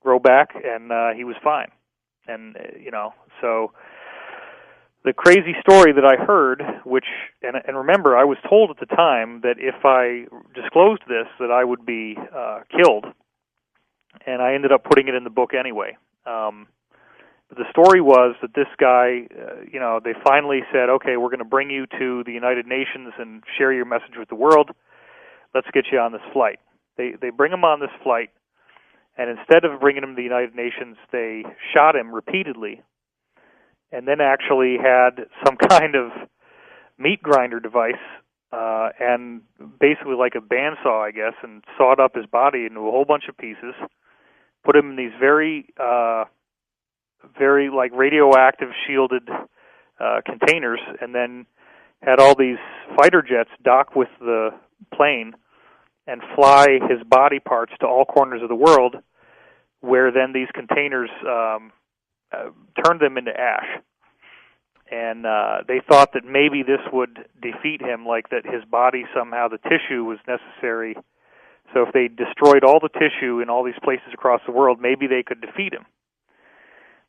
grow back, and he was fine. And, so the crazy story that I heard, and remember, I was told at the time that if I disclosed this, that I would be killed, and I ended up putting it in the book anyway. But the story was that this guy, they finally said, okay, we're going to bring you to the United Nations and share your message with the world. Let's get you on this flight. They bring him on this flight, and instead of bringing him to the United Nations, they shot him repeatedly and then actually had some kind of meat grinder device and basically like a bandsaw, I guess, and sawed up his body into a whole bunch of pieces, put him in these very like radioactive shielded containers, and then had all these fighter jets dock with the plane and fly his body parts to all corners of the world, where then these containers turned them into ash. And they thought that maybe this would defeat him, like that his body somehow, the tissue was necessary. So if they destroyed all the tissue in all these places across the world, maybe they could defeat him.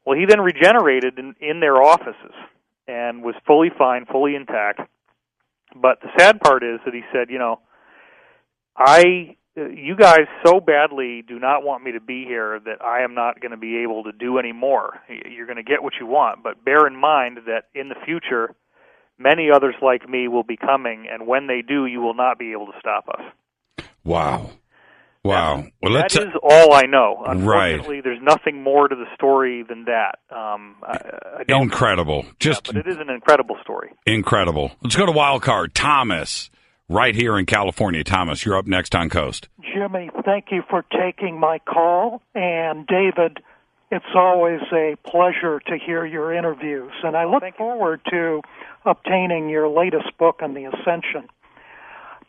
Well, he then regenerated in their offices and was fully fine, fully intact. But the sad part is that he said, you guys so badly do not want me to be here that I am not going to be able to do any more. You're going to get what you want, but bear in mind that in the future, many others like me will be coming, and when they do, you will not be able to stop us. Wow. Well, that is all I know. Unfortunately, right. There's nothing more to the story than that. I don't Incredible. But it is an incredible story. Incredible. Let's go to Wild Card. Thomas, right here in California. Thomas, you're up next on Coast. Jimmy, thank you for taking my call. And David, it's always a pleasure to hear your interviews. And I look forward to obtaining your latest book on the Ascension.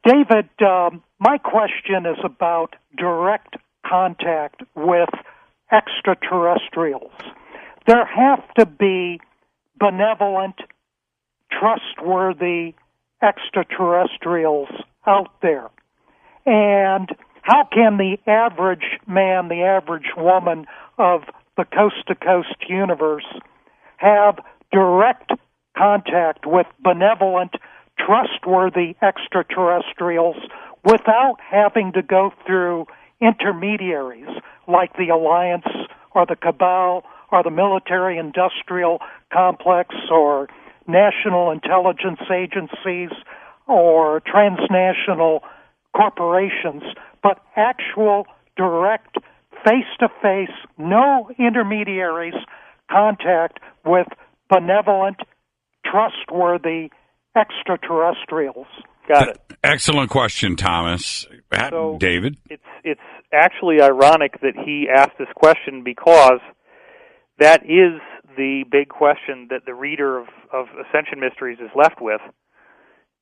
David, my question is about direct contact with extraterrestrials. There have to be benevolent, trustworthy extraterrestrials out there. And how can the average man, the average woman of the coast-to-coast universe have direct contact with benevolent, trustworthy extraterrestrials without having to go through intermediaries like the Alliance or the Cabela or the military-industrial complex or national intelligence agencies or transnational corporations, but actual direct, face-to-face, no intermediaries contact with benevolent, trustworthy extraterrestrials? Got it. Excellent question, Thomas. So David? It's actually ironic that he asked this question because that is the big question that the reader of Ascension Mysteries is left with.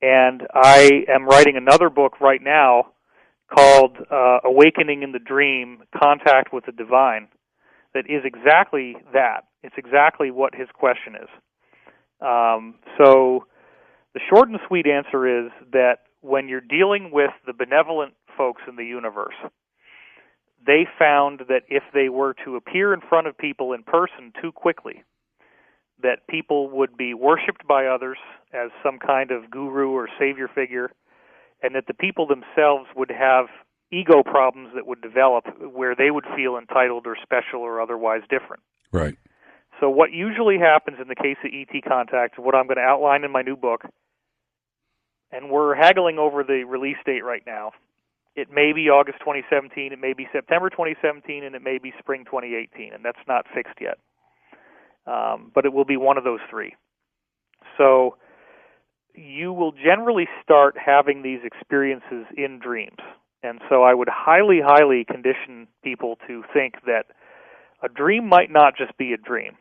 And I am writing another book right now called Awakening in the Dream, Contact with the Divine, that is exactly that. It's exactly what his question is. So the short and sweet answer is that when you're dealing with the benevolent folks in the universe, they found that if they were to appear in front of people in person too quickly, that people would be worshipped by others as some kind of guru or savior figure, and that the people themselves would have ego problems that would develop where they would feel entitled or special or otherwise different. Right. So what usually happens in the case of ET contact, what I'm going to outline in my new book, and we're haggling over the release date right now. It may be August 2017, it may be September 2017, and it may be spring 2018, and that's not fixed yet. But it will be one of those three. So you will generally start having these experiences in dreams. And so I would highly, highly condition people to think that a dream might not just be a dream.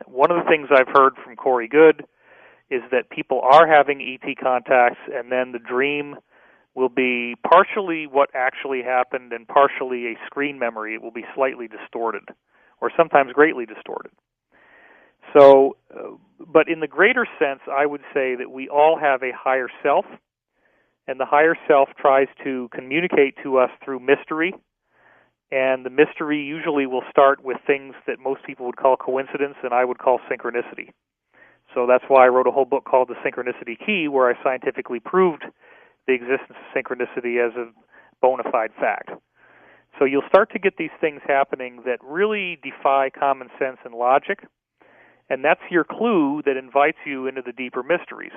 One of the things I've heard from Corey Good is that people are having ET contacts, and then the dream will be partially what actually happened and partially a screen memory. It will be slightly distorted, or sometimes greatly distorted. So, but in the greater sense, I would say that we all have a higher self, and the higher self tries to communicate to us through mystery, and the mystery usually will start with things that most people would call coincidence, and I would call synchronicity. So that's why I wrote a whole book called The Synchronicity Key, where I scientifically proved the existence of synchronicity as a bona fide fact. So you'll start to get these things happening that really defy common sense and logic, and that's your clue that invites you into the deeper mysteries.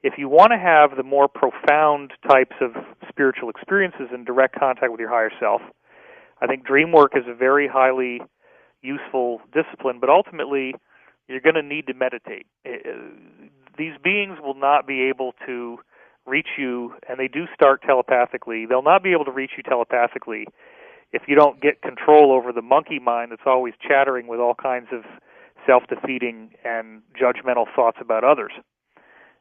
If you want to have the more profound types of spiritual experiences in direct contact with your higher self, I think dream work is a very highly useful discipline, but ultimately you're going to need to meditate. These beings will not be able to reach you, and they do start telepathically. They'll not be able to reach you telepathically if you don't get control over the monkey mind that's always chattering with all kinds of self-defeating and judgmental thoughts about others.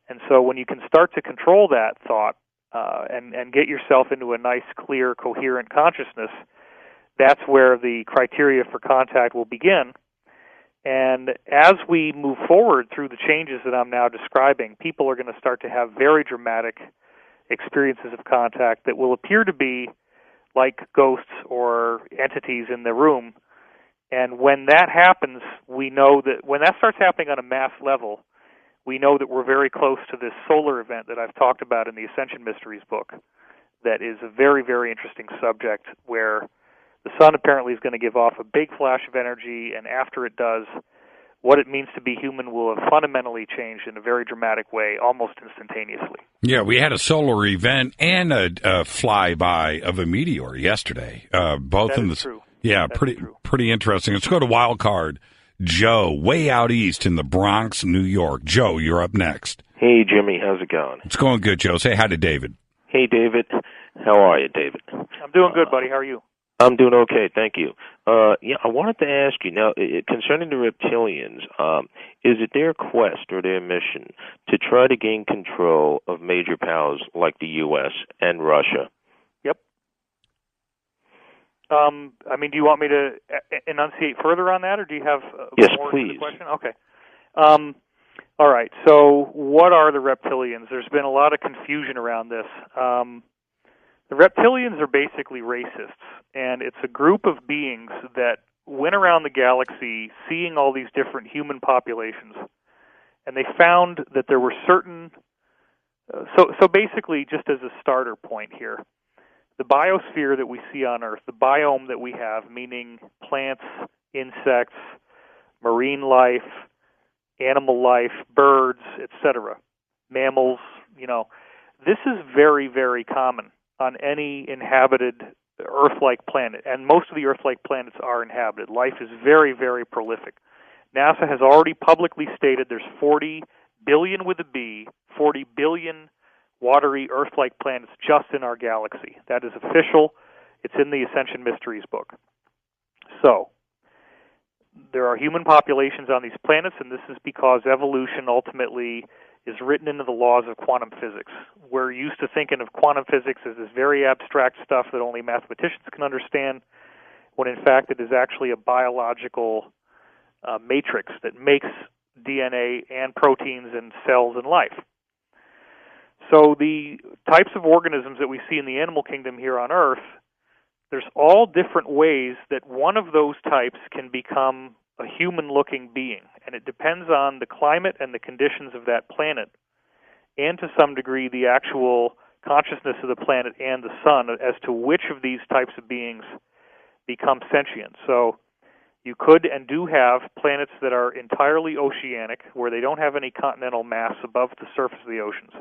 And so when you can start to control that thought and get yourself into a nice, clear, coherent consciousness, that's where the criteria for contact will begin. And as we move forward through the changes that I'm now describing, people are going to start to have very dramatic experiences of contact that will appear to be like ghosts or entities in the room. And when that happens, we know that when that starts happening on a mass level, we know that we're very close to this solar event that I've talked about in the Ascension Mysteries book. That is a very, very interesting subject where the sun apparently is going to give off a big flash of energy, and after it does, what it means to be human will have fundamentally changed in a very dramatic way, almost instantaneously. Yeah, we had a solar event and a flyby of a meteor yesterday. Both that in is the true. Yeah, That pretty interesting. Let's go to Wild Card. Joe, way out east in the Bronx, New York. Joe, you're up next. Hey, Jimmy, how's it going? It's going good, Joe. Say hi to David. Hey, David. How are you, David? I'm doing good, buddy. How are you? I'm doing okay, thank you. Yeah, I wanted to ask you now concerning the reptilians. Is it their quest or their mission to try to gain control of major powers like the U.S. and Russia? Yep. Do you want me to enunciate further on that, or do you have yes, more please. to the question? Okay. All right. So, what are the reptilians? There's been a lot of confusion around this. The reptilians are basically racists, and it's a group of beings that went around the galaxy seeing all these different human populations, and they found that there were certain... So basically, just as a starter point here, the biosphere that we see on Earth, the biome that we have, meaning plants, insects, marine life, animal life, birds, etc., mammals, this is very, very common on any inhabited Earth-like planet, and most of the Earth-like planets are inhabited. Life is very, very prolific. NASA has already publicly stated there's 40 billion with a B, 40 billion watery Earth-like planets just in our galaxy. That is official. It's in the Ascension Mysteries book. So, there are human populations on these planets, and this is because evolution ultimately is written into the laws of quantum physics. We're used to thinking of quantum physics as this very abstract stuff that only mathematicians can understand, when in fact it is actually a biological matrix that makes DNA and proteins and cells and life. So the types of organisms that we see in the animal kingdom here on Earth, there's all different ways that one of those types can become a human-looking being, and it depends on the climate and the conditions of that planet, and to some degree the actual consciousness of the planet and the sun as to which of these types of beings become sentient. So you could and do have planets that are entirely oceanic, where they don't have any continental mass above the surface of the oceans.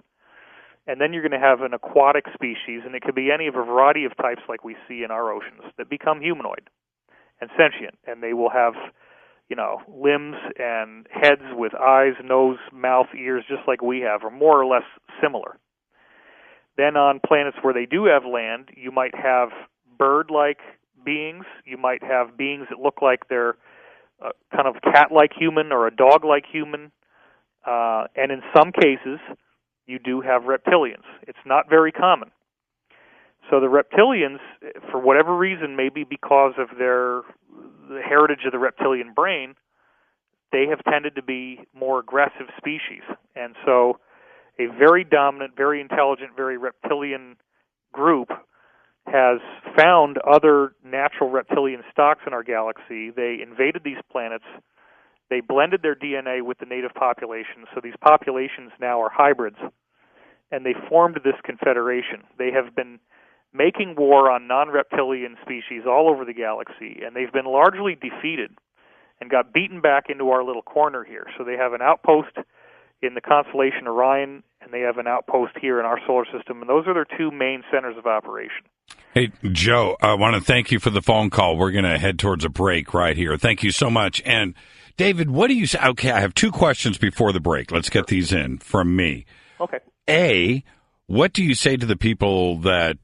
And then you're going to have an aquatic species, and it could be any of a variety of types like we see in our oceans, that become humanoid and sentient, and they will have limbs and heads with eyes, nose, mouth, ears, just like we have, or more or less similar. Then on planets where they do have land, you might have bird-like beings. You might have beings that look like they're kind of cat-like human or a dog-like human. And in some cases, you do have reptilians. It's not very common. So the reptilians, for whatever reason, maybe because of the heritage of the reptilian brain, they have tended to be more aggressive species. And so a very dominant, very intelligent, very reptilian group has found other natural reptilian stocks in our galaxy. They invaded these planets. They blended their DNA with the native populations. So these populations now are hybrids. And they formed this confederation. They have been making war on non-reptilian species all over the galaxy, and they've been largely defeated and got beaten back into our little corner here. So they have an outpost in the constellation Orion, and they have an outpost here in our solar system, and those are their two main centers of operation. Hey, Joe, I want to thank you for the phone call. We're going to head towards a break right here. Thank you so much. And, David, what do you say? Okay, I have two questions before the break. Let's get these in from me. Okay. A, what do you say to the people that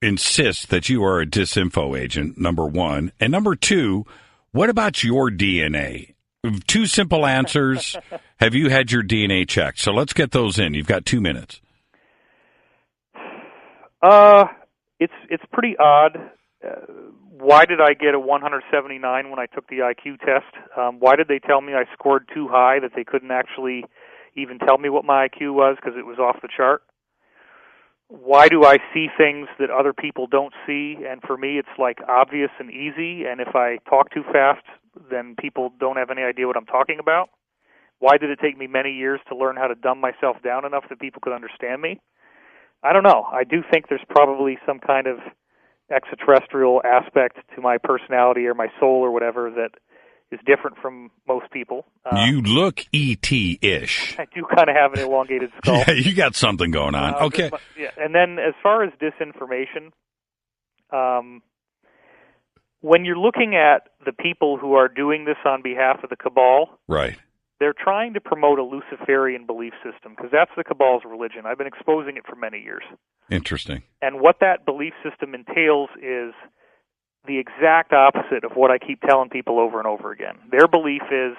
insist that you are a disinfo agent, number one? And number two, what about your DNA? Two simple answers. Have you had your DNA checked? So let's get those in. You've got 2 minutes. It's pretty odd. why did I get a 179 when I took the IQ test? Why did they tell me I scored too high that they couldn't actually even tell me what my IQ was because it was off the chart? Why do I see things that other people don't see? And for me, it's like obvious and easy. And if I talk too fast, then people don't have any idea what I'm talking about. Why did it take me many years to learn how to dumb myself down enough that people could understand me? I don't know. I do think there's probably some kind of extraterrestrial aspect to my personality or my soul or whatever that is different from most people. You look E.T.-ish. I do kind of have an elongated skull. Yeah, you got something going on. Okay. Yeah. And then as far as disinformation, when you're looking at the people who are doing this on behalf of the cabal, right, they're trying to promote a Luciferian belief system because that's the cabal's religion. I've been exposing it for many years. Interesting. And what that belief system entails is the exact opposite of what I keep telling people over and over again. Their belief is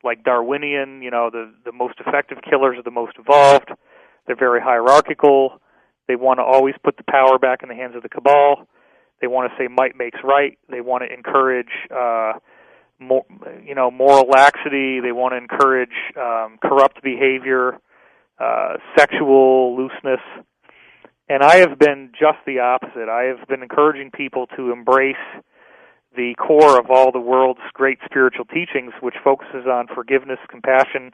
like Darwinian, the most effective killers are the most evolved. They're very hierarchical. They want to always put the power back in the hands of the cabal. They want to say might makes right. They want to encourage moral laxity. They want to encourage corrupt behavior, sexual looseness. And I have been just the opposite. I have been encouraging people to embrace the core of all the world's great spiritual teachings, which focuses on forgiveness, compassion,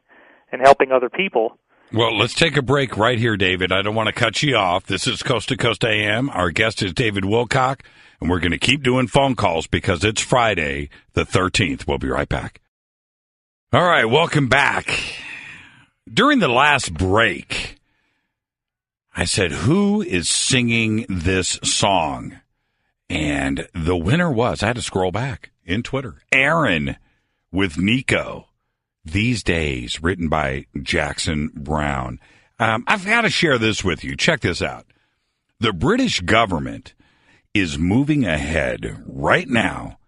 and helping other people. Well, let's take a break right here, David. I don't want to cut you off. This is Coast to Coast AM. Our guest is David Wilcock, and we're going to keep doing phone calls because it's Friday the 13th. We'll be right back. All right, welcome back. During the last break, I said, who is singing this song? And the winner was, I had to scroll back in Twitter, Aaron with Nico. These Days, written by Jackson Brown. I've got to share this with you. Check this out. The British government is moving ahead right now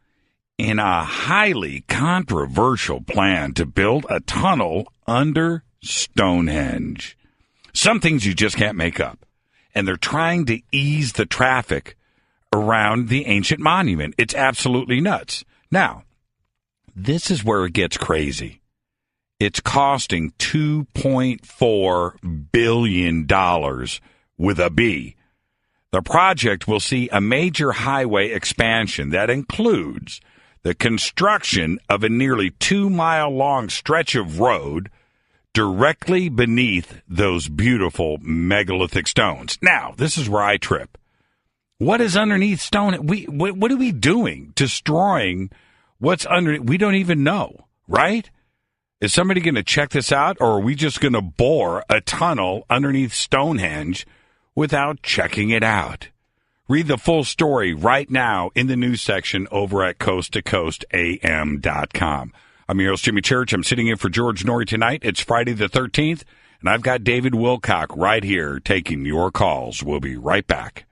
in a highly controversial plan to build a tunnel under Stonehenge. Some things you just can't make up. And they're trying to ease the traffic around the ancient monument. It's absolutely nuts. Now, this is where it gets crazy. It's costing $2.4 billion with a B. The project will see a major highway expansion that includes the construction of a nearly 2-mile-long stretch of road directly beneath those beautiful megalithic stones. Now, this is where I trip. What is underneath stone? What are we doing? Destroying what's underneath? We don't even know, right? Is somebody going to check this out, or are we just going to bore a tunnel underneath Stonehenge without checking it out? Read the full story right now in the news section over at coasttocoastam.com. I'm your host, Jimmy Church. I'm sitting in for George Norrie tonight. It's Friday the 13th, and I've got David Wilcock right here taking your calls. We'll be right back.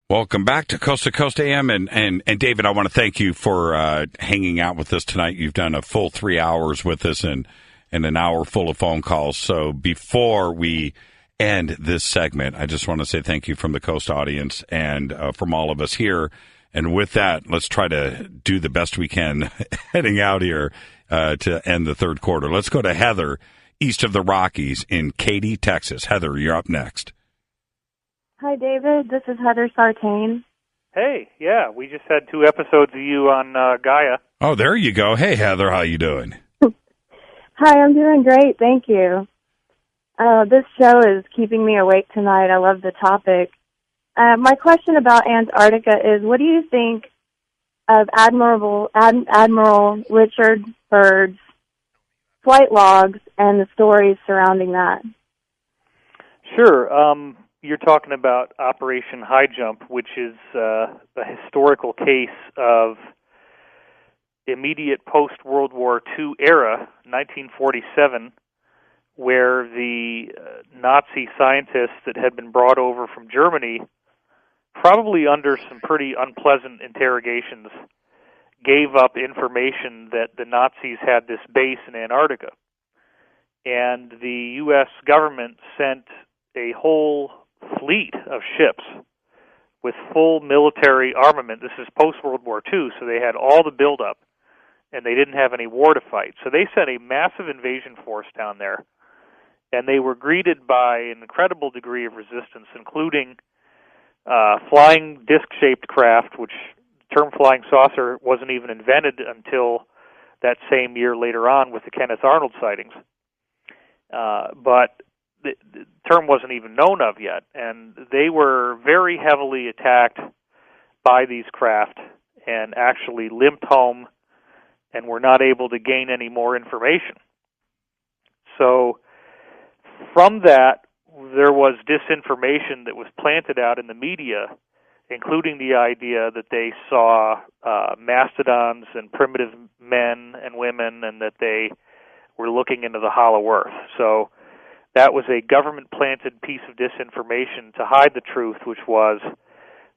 Welcome back to Coast AM, and David, I want to thank you for hanging out with us tonight. You've done a full 3 hours with us and an hour full of phone calls. So before we end this segment, I just want to say thank you from the Coast audience and from all of us here. And with that, let's try to do the best we can heading out here to end the third quarter. Let's go to Heather, east of the Rockies in Katy, Texas. Heather, you're up next. Hi, David. This is Heather Sartain. Hey, yeah, we just had 2 episodes of you on Gaia. Oh, there you go. Hey, Heather, how you doing? Hi, I'm doing great. Thank you. This show is keeping me awake tonight. I love the topic. My question about Antarctica is, what do you think of Admiral Richard Byrd's flight logs and the stories surrounding that? Sure. You're talking about Operation High Jump, which is a historical case of immediate post-World War II era, 1947, where the Nazi scientists that had been brought over from Germany, probably under some pretty unpleasant interrogations, gave up information that the Nazis had this base in Antarctica. And the U.S. government sent a whole fleet of ships with full military armament. This is post-World War II, so they had all the buildup, and they didn't have any war to fight. So they sent a massive invasion force down there, and they were greeted by an incredible degree of resistance, including flying disc-shaped craft, which the term flying saucer wasn't even invented until that same year later on with the Kenneth Arnold sightings. But the term wasn't even known of yet, and they were very heavily attacked by these craft and actually limped home and were not able to gain any more information. So from that, there was disinformation that was planted out in the media, including the idea that they saw mastodons and primitive men and women, and that they were looking into the hollow earth. So that was a government-planted piece of disinformation to hide the truth, which was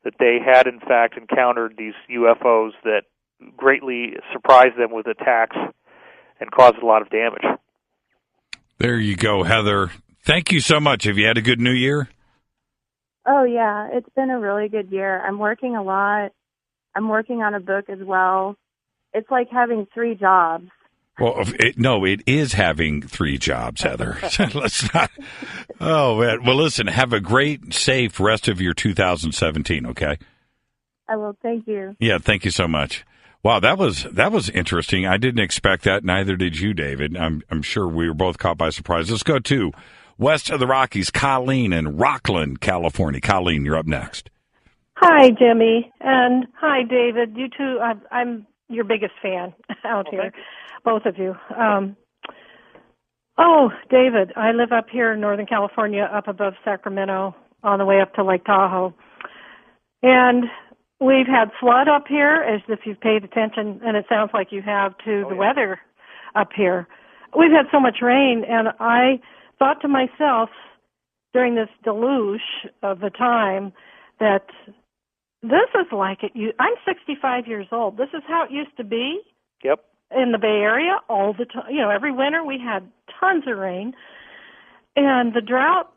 that they had, in fact, encountered these UFOs that greatly surprised them with attacks and caused a lot of damage. There you go, Heather. Thank you so much. Have you had a good New Year? Oh, yeah. It's been a really good year. I'm working a lot. I'm working on a book as well. It's like having 3 jobs. Well, it is having 3 jobs, Heather. Let's not. Oh, man. Well, listen, have a great, safe rest of your 2017, okay? I will. Thank you. Yeah, thank you so much. Wow, that was interesting. I didn't expect that. Neither did you, David. I'm sure we were both caught by surprise. Let's go to west of the Rockies, Colleen in Rockland, California. Colleen, you're up next. Hi, Jimmy, and hi, David. You too. I'm your biggest fan out here, both of you. David, I live up here in Northern California, up above Sacramento, on the way up to Lake Tahoe, and we've had flood up here, as if you've paid attention, and it sounds like you have, to the weather up here. We've had so much rain, and I thought to myself during this deluge of the time that this is like it. I'm 65 years old. This is how it used to be. Yep. In the Bay Area all the time. Every winter we had tons of rain. And the drought,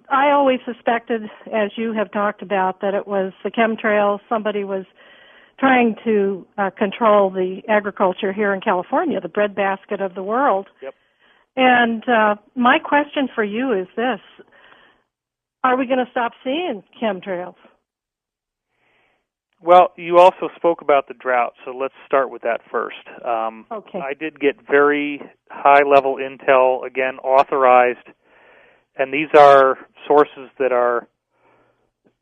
I always suspected, as you have talked about, that it was the chemtrails. Somebody was trying to control the agriculture here in California, the breadbasket of the world. Yep. And my question for you is this. Are we going to stop seeing chemtrails? Well, you also spoke about the drought, so let's start with that first. Okay. I did get very high-level intel, again, authorized, and these are sources that are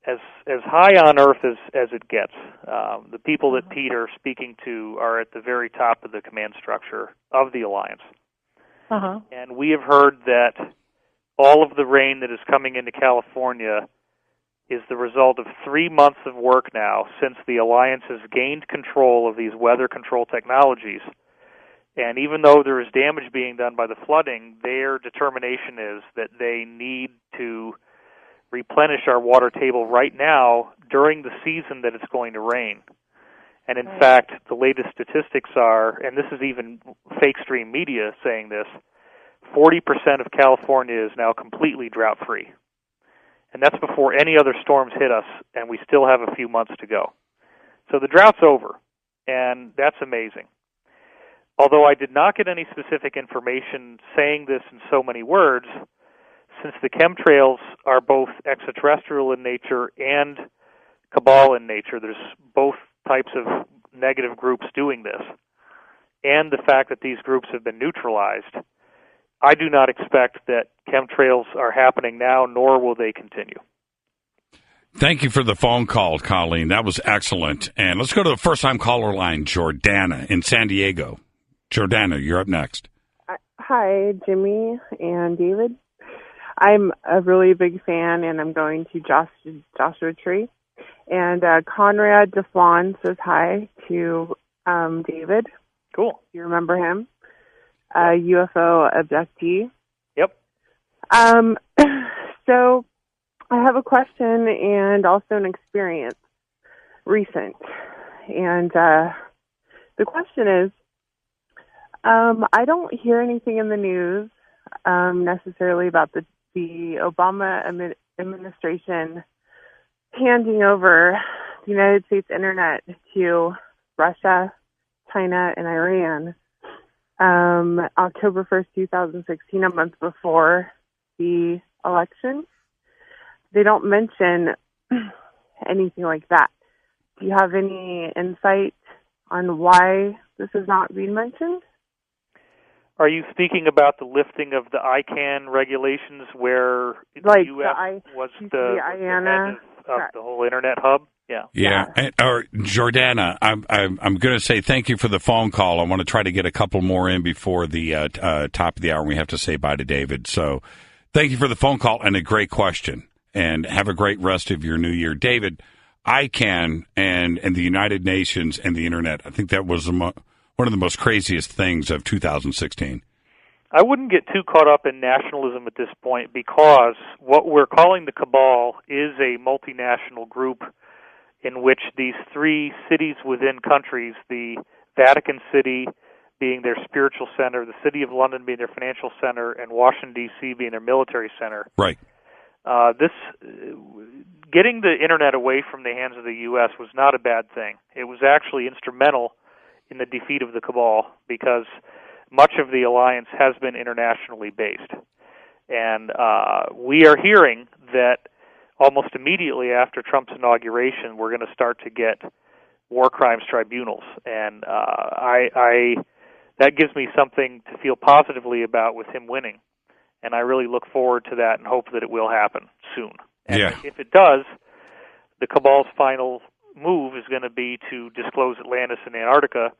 as high on Earth as it gets. The people that Peter speaking to are at the very top of the command structure of the Alliance. Uh-huh. And we have heard that all of the rain that is coming into California is the result of 3 months of work now since the Alliance has gained control of these weather control technologies. And even though there is damage being done by the flooding, their determination is that they need to replenish our water table right now during the season that it's going to rain. And in fact, the latest statistics are, and this is even fake stream media saying this, 40% of California is now completely drought-free. And that's before any other storms hit us, and we still have a few months to go. So the drought's over, and that's amazing. Although I did not get any specific information saying this in so many words, since the chemtrails are both extraterrestrial in nature and Cabela in nature, there's both types of negative groups doing this, and the fact that these groups have been neutralized, I do not expect that chemtrails are happening now, nor will they continue. Thank you for the phone call, Colleen. That was excellent. And let's go to the first-time caller line, Jordana in San Diego. Jordana, you're up next. Hi, Jimmy and David. I'm a really big fan, and I'm going to Joshua Tree. And Conrad DeFlon says hi to David. Cool. You remember him? UFO abductee. Yep. So I have a question and also an experience, recent. And the question is, I don't hear anything in the news necessarily about the Obama administration handing over the United States internet to Russia, China, and Iran October 1st, 2016, a month before the election. They don't mention anything like that. Do you have any insight on why this is not being mentioned? Are you speaking about the lifting of the ICANN regulations where like the U.S. was the IANA, of the whole Internet hub? Yeah. Or Jordana, I'm going to say thank you for the phone call. I want to try to get a couple more in before the top of the hour. We have to say bye to David. So thank you for the phone call and a great question. And have a great rest of your new year. David, ICANN and the United Nations and the Internet, I think that was one of the most craziest things of 2016. I wouldn't get too caught up in nationalism at this point because what we're calling the cabal is a multinational group in which these three cities within countries, the Vatican City being their spiritual center, the City of London being their financial center, and Washington, D.C. being their military center. Right. Getting the Internet away from the hands of the U.S. was not a bad thing. It was actually instrumental in the defeat of the cabal because much of the alliance has been internationally based. And we are hearing that almost immediately after Trump's inauguration, we're going to start to get war crimes tribunals. And that gives me something to feel positively about with him winning. And I really look forward to that and hope that it will happen soon. And if it does, the cabal's final move is going to be to disclose Atlantis and Antarctica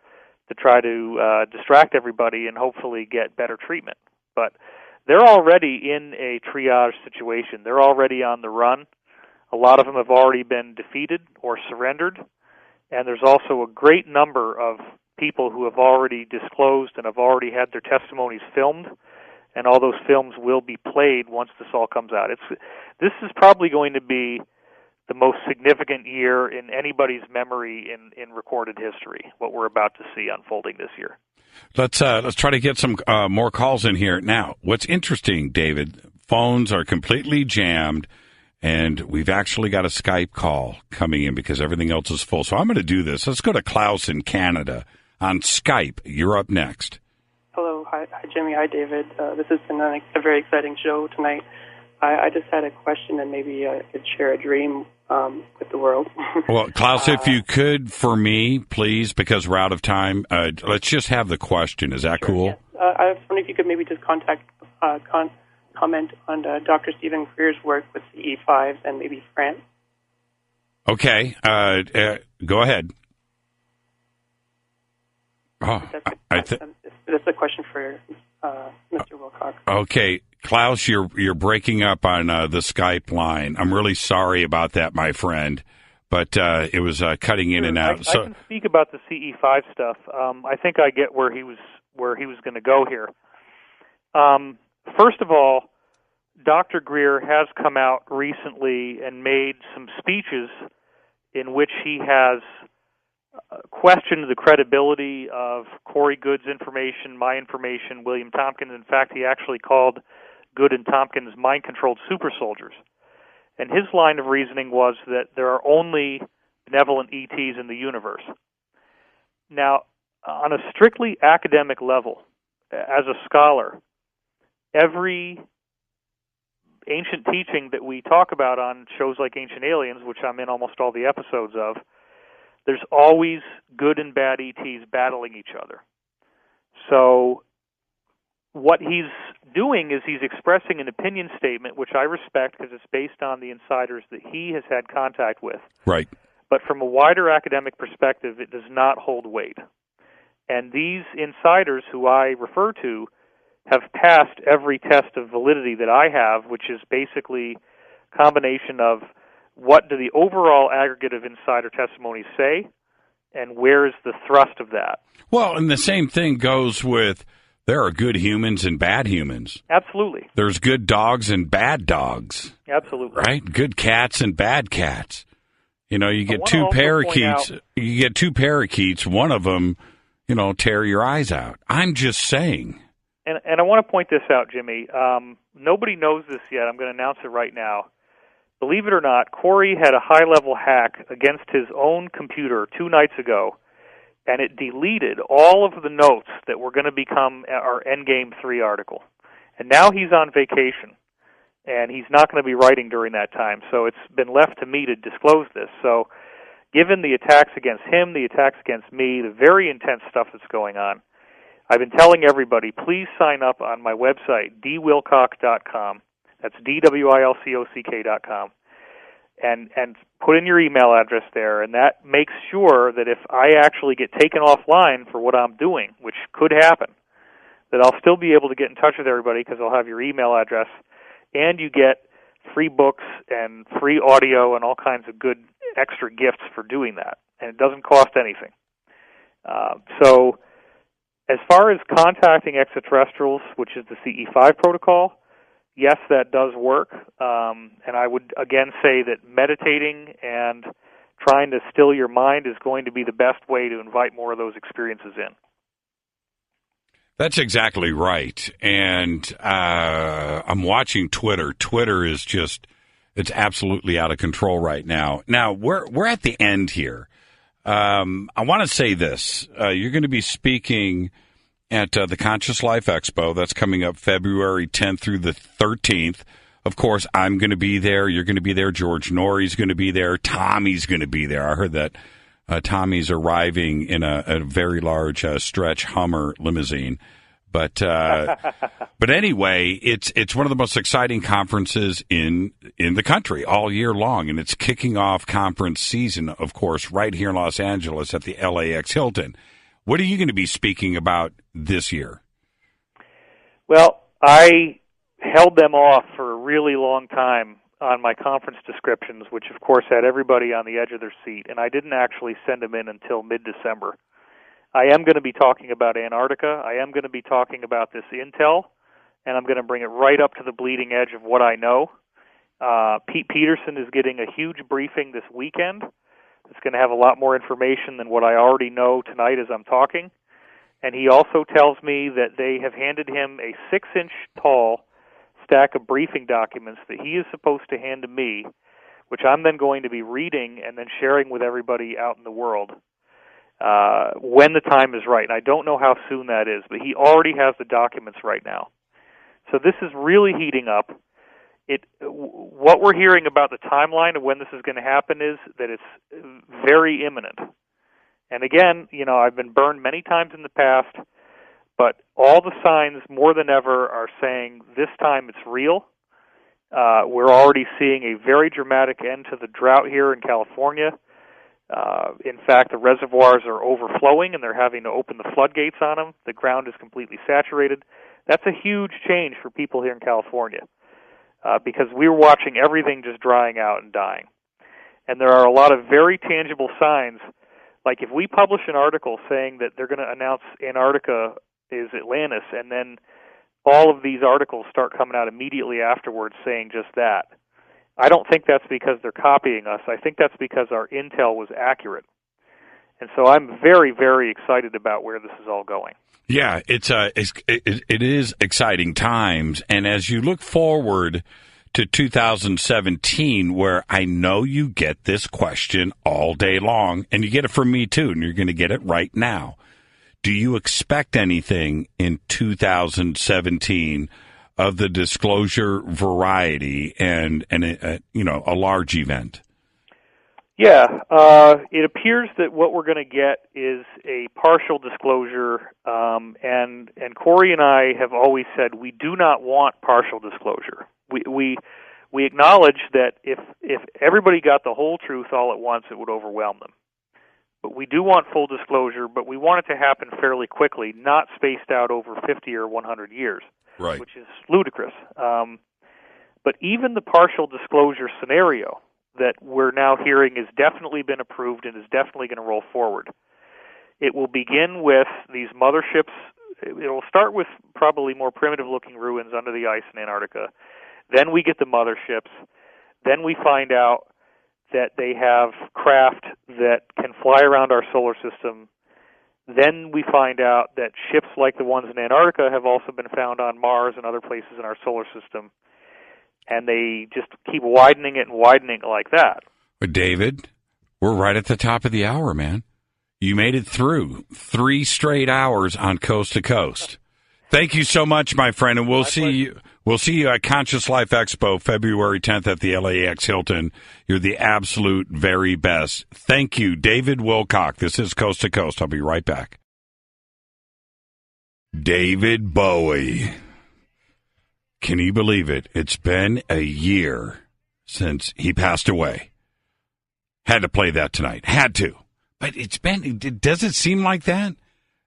to try to distract everybody and hopefully get better treatment. But they're already in a triage situation. They're already on the run. A lot of them have already been defeated or surrendered. And there's also a great number of people who have already disclosed and have already had their testimonies filmed. And all those films will be played once this all comes out. This is probably going to be the most significant year in anybody's memory in recorded history, what we're about to see unfolding this year. Let's try to get some more calls in here. Now, what's interesting, David, phones are completely jammed, and we've actually got a Skype call coming in because everything else is full. So I'm going to do this. Let's go to Klaus in Canada on Skype. You're up next. Hello. Hi, Jimmy. Hi, David. This has been a very exciting show tonight. I just had a question and maybe I could share a dream with the world. Well, Klaus, if you could, for me, please, because we're out of time, let's just have the question. Is that cool? Yes. I was wondering if you could maybe just comment on Dr. Stephen Greer's work with the E5s and maybe France. Okay. Go ahead. Oh, that's a question for Mr. Wilcox. Okay, Klaus, you're breaking up on the Skype line. I'm really sorry about that, my friend, but it was cutting in and out. I can speak about the CE5 stuff. I think I get where he was going to go here. First of all, Dr. Greer has come out recently and made some speeches in which he has questioned the credibility of Corey Good's information, my information, William Tompkins. In fact, he actually called Good and Tompkins mind-controlled super soldiers. And his line of reasoning was that there are only benevolent ETs in the universe. Now, on a strictly academic level, as a scholar, every ancient teaching that we talk about on shows like Ancient Aliens, which I'm in almost all the episodes of, there's always good and bad ETs battling each other. So what he's doing is he's expressing an opinion statement, which I respect because it's based on the insiders that he has had contact with. Right. But from a wider academic perspective, it does not hold weight. And these insiders who I refer to have passed every test of validity that I have, which is basically a combination of what do the overall aggregate of insider testimonies say, and where is the thrust of that? Well, and the same thing goes with there are good humans and bad humans. Absolutely. There's good dogs and bad dogs. Absolutely. Right? Good cats and bad cats. You know, you get two parakeets. You get two parakeets. One of them, tear your eyes out. I'm just saying. And I want to point this out, Jimmy. Nobody knows this yet. I'm going to announce it right now. believe it or not, Corey had a high-level hack against his own computer 2 nights ago, and it deleted all of the notes that were going to become our Endgame 3 article. And now he's on vacation, and he's not going to be writing during that time, so it's been left to me to disclose this. So given the attacks against him, the attacks against me, the very intense stuff that's going on, I've been telling everybody, please sign up on my website, dwilcock.com. That's dwilcock.com. And put in your email address there, and that makes sure that if I actually get taken offline for what I'm doing, which could happen, that I'll still be able to get in touch with everybody because I'll have your email address, and you get free books and free audio and all kinds of good extra gifts for doing that, and it doesn't cost anything. So as far as contacting extraterrestrials, which is the CE5 protocol, yes, that does work, and I would again say that meditating and trying to still your mind is going to be the best way to invite more of those experiences in. That's exactly right. And I'm watching Twitter. Twitter is just, it's absolutely out of control right now. Now, we're at the end here. I want to say this. You're going to be speaking at the Conscious Life Expo. That's coming up February 10th through the 13th. Of course, I'm going to be there. You're going to be there. George Norrie's going to be there. Tommy's going to be there. I heard that Tommy's arriving in a very large stretch Hummer limousine. But anyway, it's one of the most exciting conferences in the country all year long, and it's kicking off conference season, of course, right here in Los Angeles at the LAX Hilton. What are you going to be speaking about this year? Well, I held them off for a really long time on my conference descriptions, which of course had everybody on the edge of their seat, and I didn't actually send them in until mid-December. I am going to be talking about Antarctica. I am going to be talking about this intel, and I'm going to bring it right up to the bleeding edge of what I know. Pete Peterson is getting a huge briefing this weekend. It's going to have a lot more information than what I already know tonight as I'm talking. And he also tells me that they have handed him a 6-inch tall stack of briefing documents that he is supposed to hand to me, which I'm then going to be reading and then sharing with everybody out in the world when the time is right. And I don't know how soon that is, but he already has the documents right now. So this is really heating up. What we're hearing about the timeline of when this is going to happen is that it's very imminent. And again, I've been burned many times in the past, but all the signs more than ever are saying this time it's real. We're already seeing a very dramatic end to the drought here in California. In fact, the reservoirs are overflowing and they're having to open the floodgates on them. The ground is completely saturated. That's a huge change for people here in California. Because we're watching everything just drying out and dying. And there are a lot of very tangible signs, like if we publish an article saying that they're going to announce Antarctica is Atlantis, and then all of these articles start coming out immediately afterwards saying just that, I don't think that's because they're copying us. I think that's because our intel was accurate. And so I'm very, very excited about where this is all going. Yeah, it is exciting times. And as you look forward to 2017, where I know you get this question all day long, and you get it from me too, and you're going to get it right now. Do you expect anything in 2017 of the disclosure variety and a large event? Yeah, it appears that what we're going to get is a partial disclosure, and Corey and I have always said we do not want partial disclosure. We acknowledge that if everybody got the whole truth all at once, it would overwhelm them. But we do want full disclosure, but we want it to happen fairly quickly, not spaced out over 50 or 100 years, right, which is ludicrous. But even the partial disclosure scenario that we're now hearing has definitely been approved and is definitely going to roll forward. It will begin with these motherships. It will start with probably more primitive-looking ruins under the ice in Antarctica. Then we get the motherships. Then we find out that they have craft that can fly around our solar system. Then we find out that ships like the ones in Antarctica have also been found on Mars and other places in our solar system. and they just keep widening it and widening it like that. But David, we're right at the top of the hour, man. You made it through 3 straight hours on Coast to Coast. Thank you so much, my friend, and we'll see you. We'll see you at Conscious Life Expo, February 10th at the LAX Hilton. You're the absolute very best. Thank you, David Wilcock. This is Coast to Coast. I'll be right back. David Bowie. Can you believe it? It's been a year since he passed away. Had to play that tonight. Had to. But does it seem like that?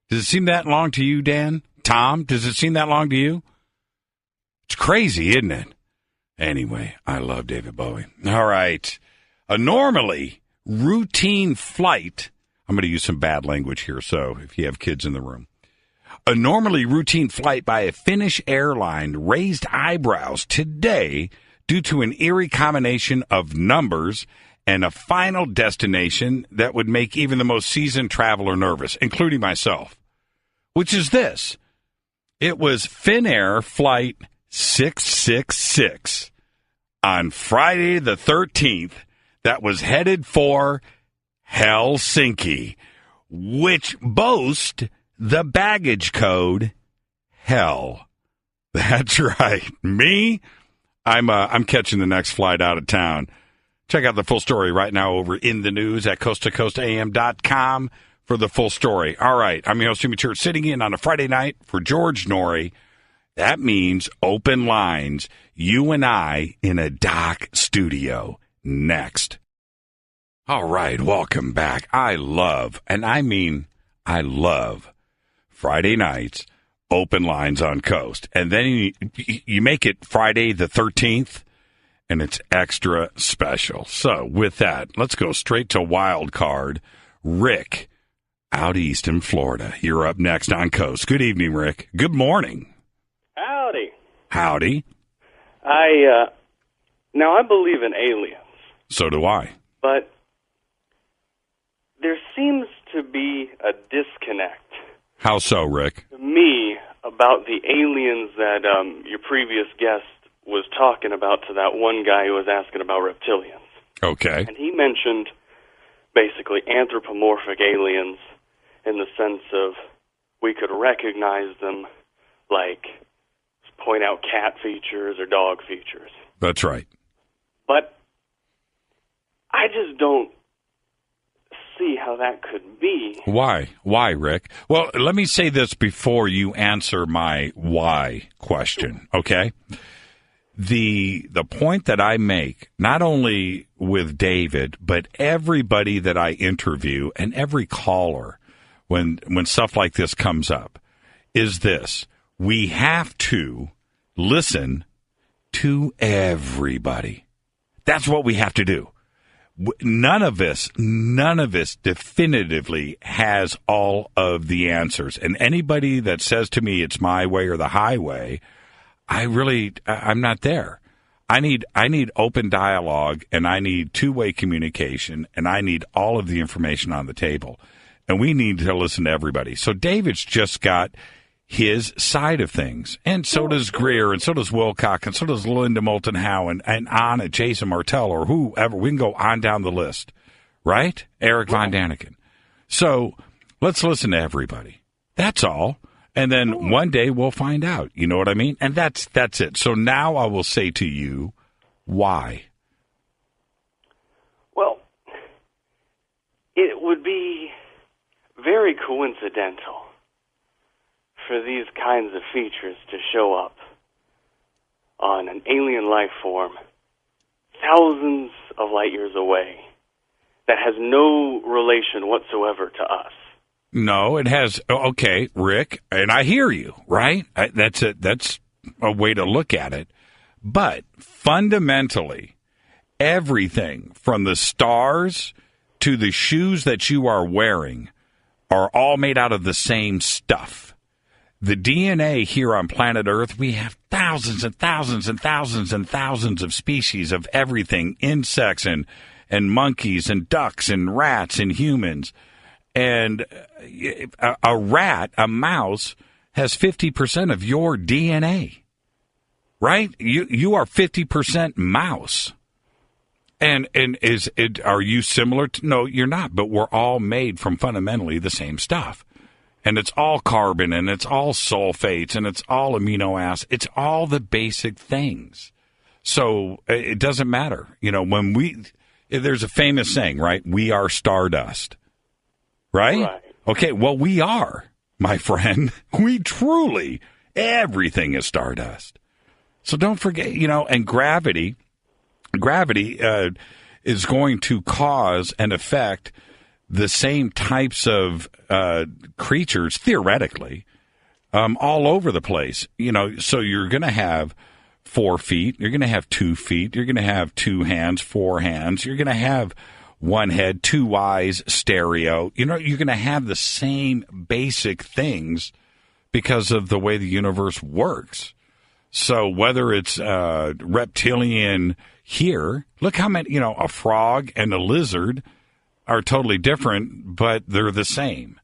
Does it seem that long to you, Dan? Tom, does it seem that long to you? It's crazy, isn't it? Anyway, I love David Bowie. All right. A normally routine flight. I'm going to use some bad language here, so if you have kids in the room. A normally routine flight by a Finnish airline raised eyebrows today due to an eerie combination of numbers and a final destination that would make even the most seasoned traveler nervous, including myself, which is this. It was Finnair Flight 666 on Friday the 13th that was headed for Helsinki, which boasts the baggage code HELL. That's right. Me, I'm catching the next flight out of town. Check out the full story right now over in the news at coasttocoastam.com for the full story. All right, I'm your host, Jimmy Church, sitting in on a Friday night for George Norrie. That means open lines, you and I in a doc studio next. All right, welcome back. I love Friday nights, open lines on Coast. And then you make it Friday the 13th, and it's extra special. So with that, let's go straight to wild card. Rick, out east in Florida. You're up next on Coast. Good evening, Rick. Good morning. Howdy. Howdy. Now I believe in aliens. So do I. But there seems to be a disconnect. How so, Rick? To me, about the aliens that your previous guest was talking about to that one guy who was asking about reptilians. Okay. And he mentioned basically anthropomorphic aliens in the sense of we could recognize them, like point out cat features or dog features. That's right. But I just don't see how that could be. Why? Why, Rick? Well, let me say this before you answer my why question, okay? The point that I make, not only with David, but everybody that I interview and every caller when stuff like this comes up, is this. We have to listen to everybody. That's what we have to do. None of us definitively has all of the answers. And anybody that says to me it's my way or the highway, I'm not there. I need open dialogue, and I need two-way communication, and I need all of the information on the table. And we need to listen to everybody. So David's just got his side of things. And so does Greer, and so does Wilcock, and so does Linda Moulton Howe, and Anna, Jason Martell, or whoever. We can go on down the list, right? Eric Von Daniken. So let's listen to everybody. That's all. And then one day we'll find out. You know what I mean? And that's it. So now I will say to you, why? Well, it would be very coincidental for these kinds of features to show up on an alien life form thousands of light years away that has no relation whatsoever to us. No, it has. Okay, Rick, and I hear you, right? That's a way to look at it. But fundamentally, everything from the stars to the shoes that you are wearing are all made out of the same stuff. The DNA here on planet Earth, we have thousands and thousands and thousands and thousands of species of everything, insects and monkeys and ducks and rats and humans. And a rat, a mouse, has 50% of your DNA. right? You are 50% mouse. And are you similar to? No, you're not. But we're all made from fundamentally the same stuff, and it's all carbon, and it's all sulfates, and it's all amino acids. It's all the basic things. So it doesn't matter. There's a famous saying, right? We are stardust, right? Okay. Well, we are, my friend. We truly, everything is stardust. So don't forget, and gravity is going to cause and affect the same types of creatures, theoretically, all over the place. So you're going to have 4 feet, you're going to have 2 feet, you're going to have 2 hands, 4 hands, you're going to have 1 head, 2 eyes, stereo. You're going to have the same basic things because of the way the universe works. So whether it's reptilian here, look how many, a frog and a lizard are totally different, but they're the same.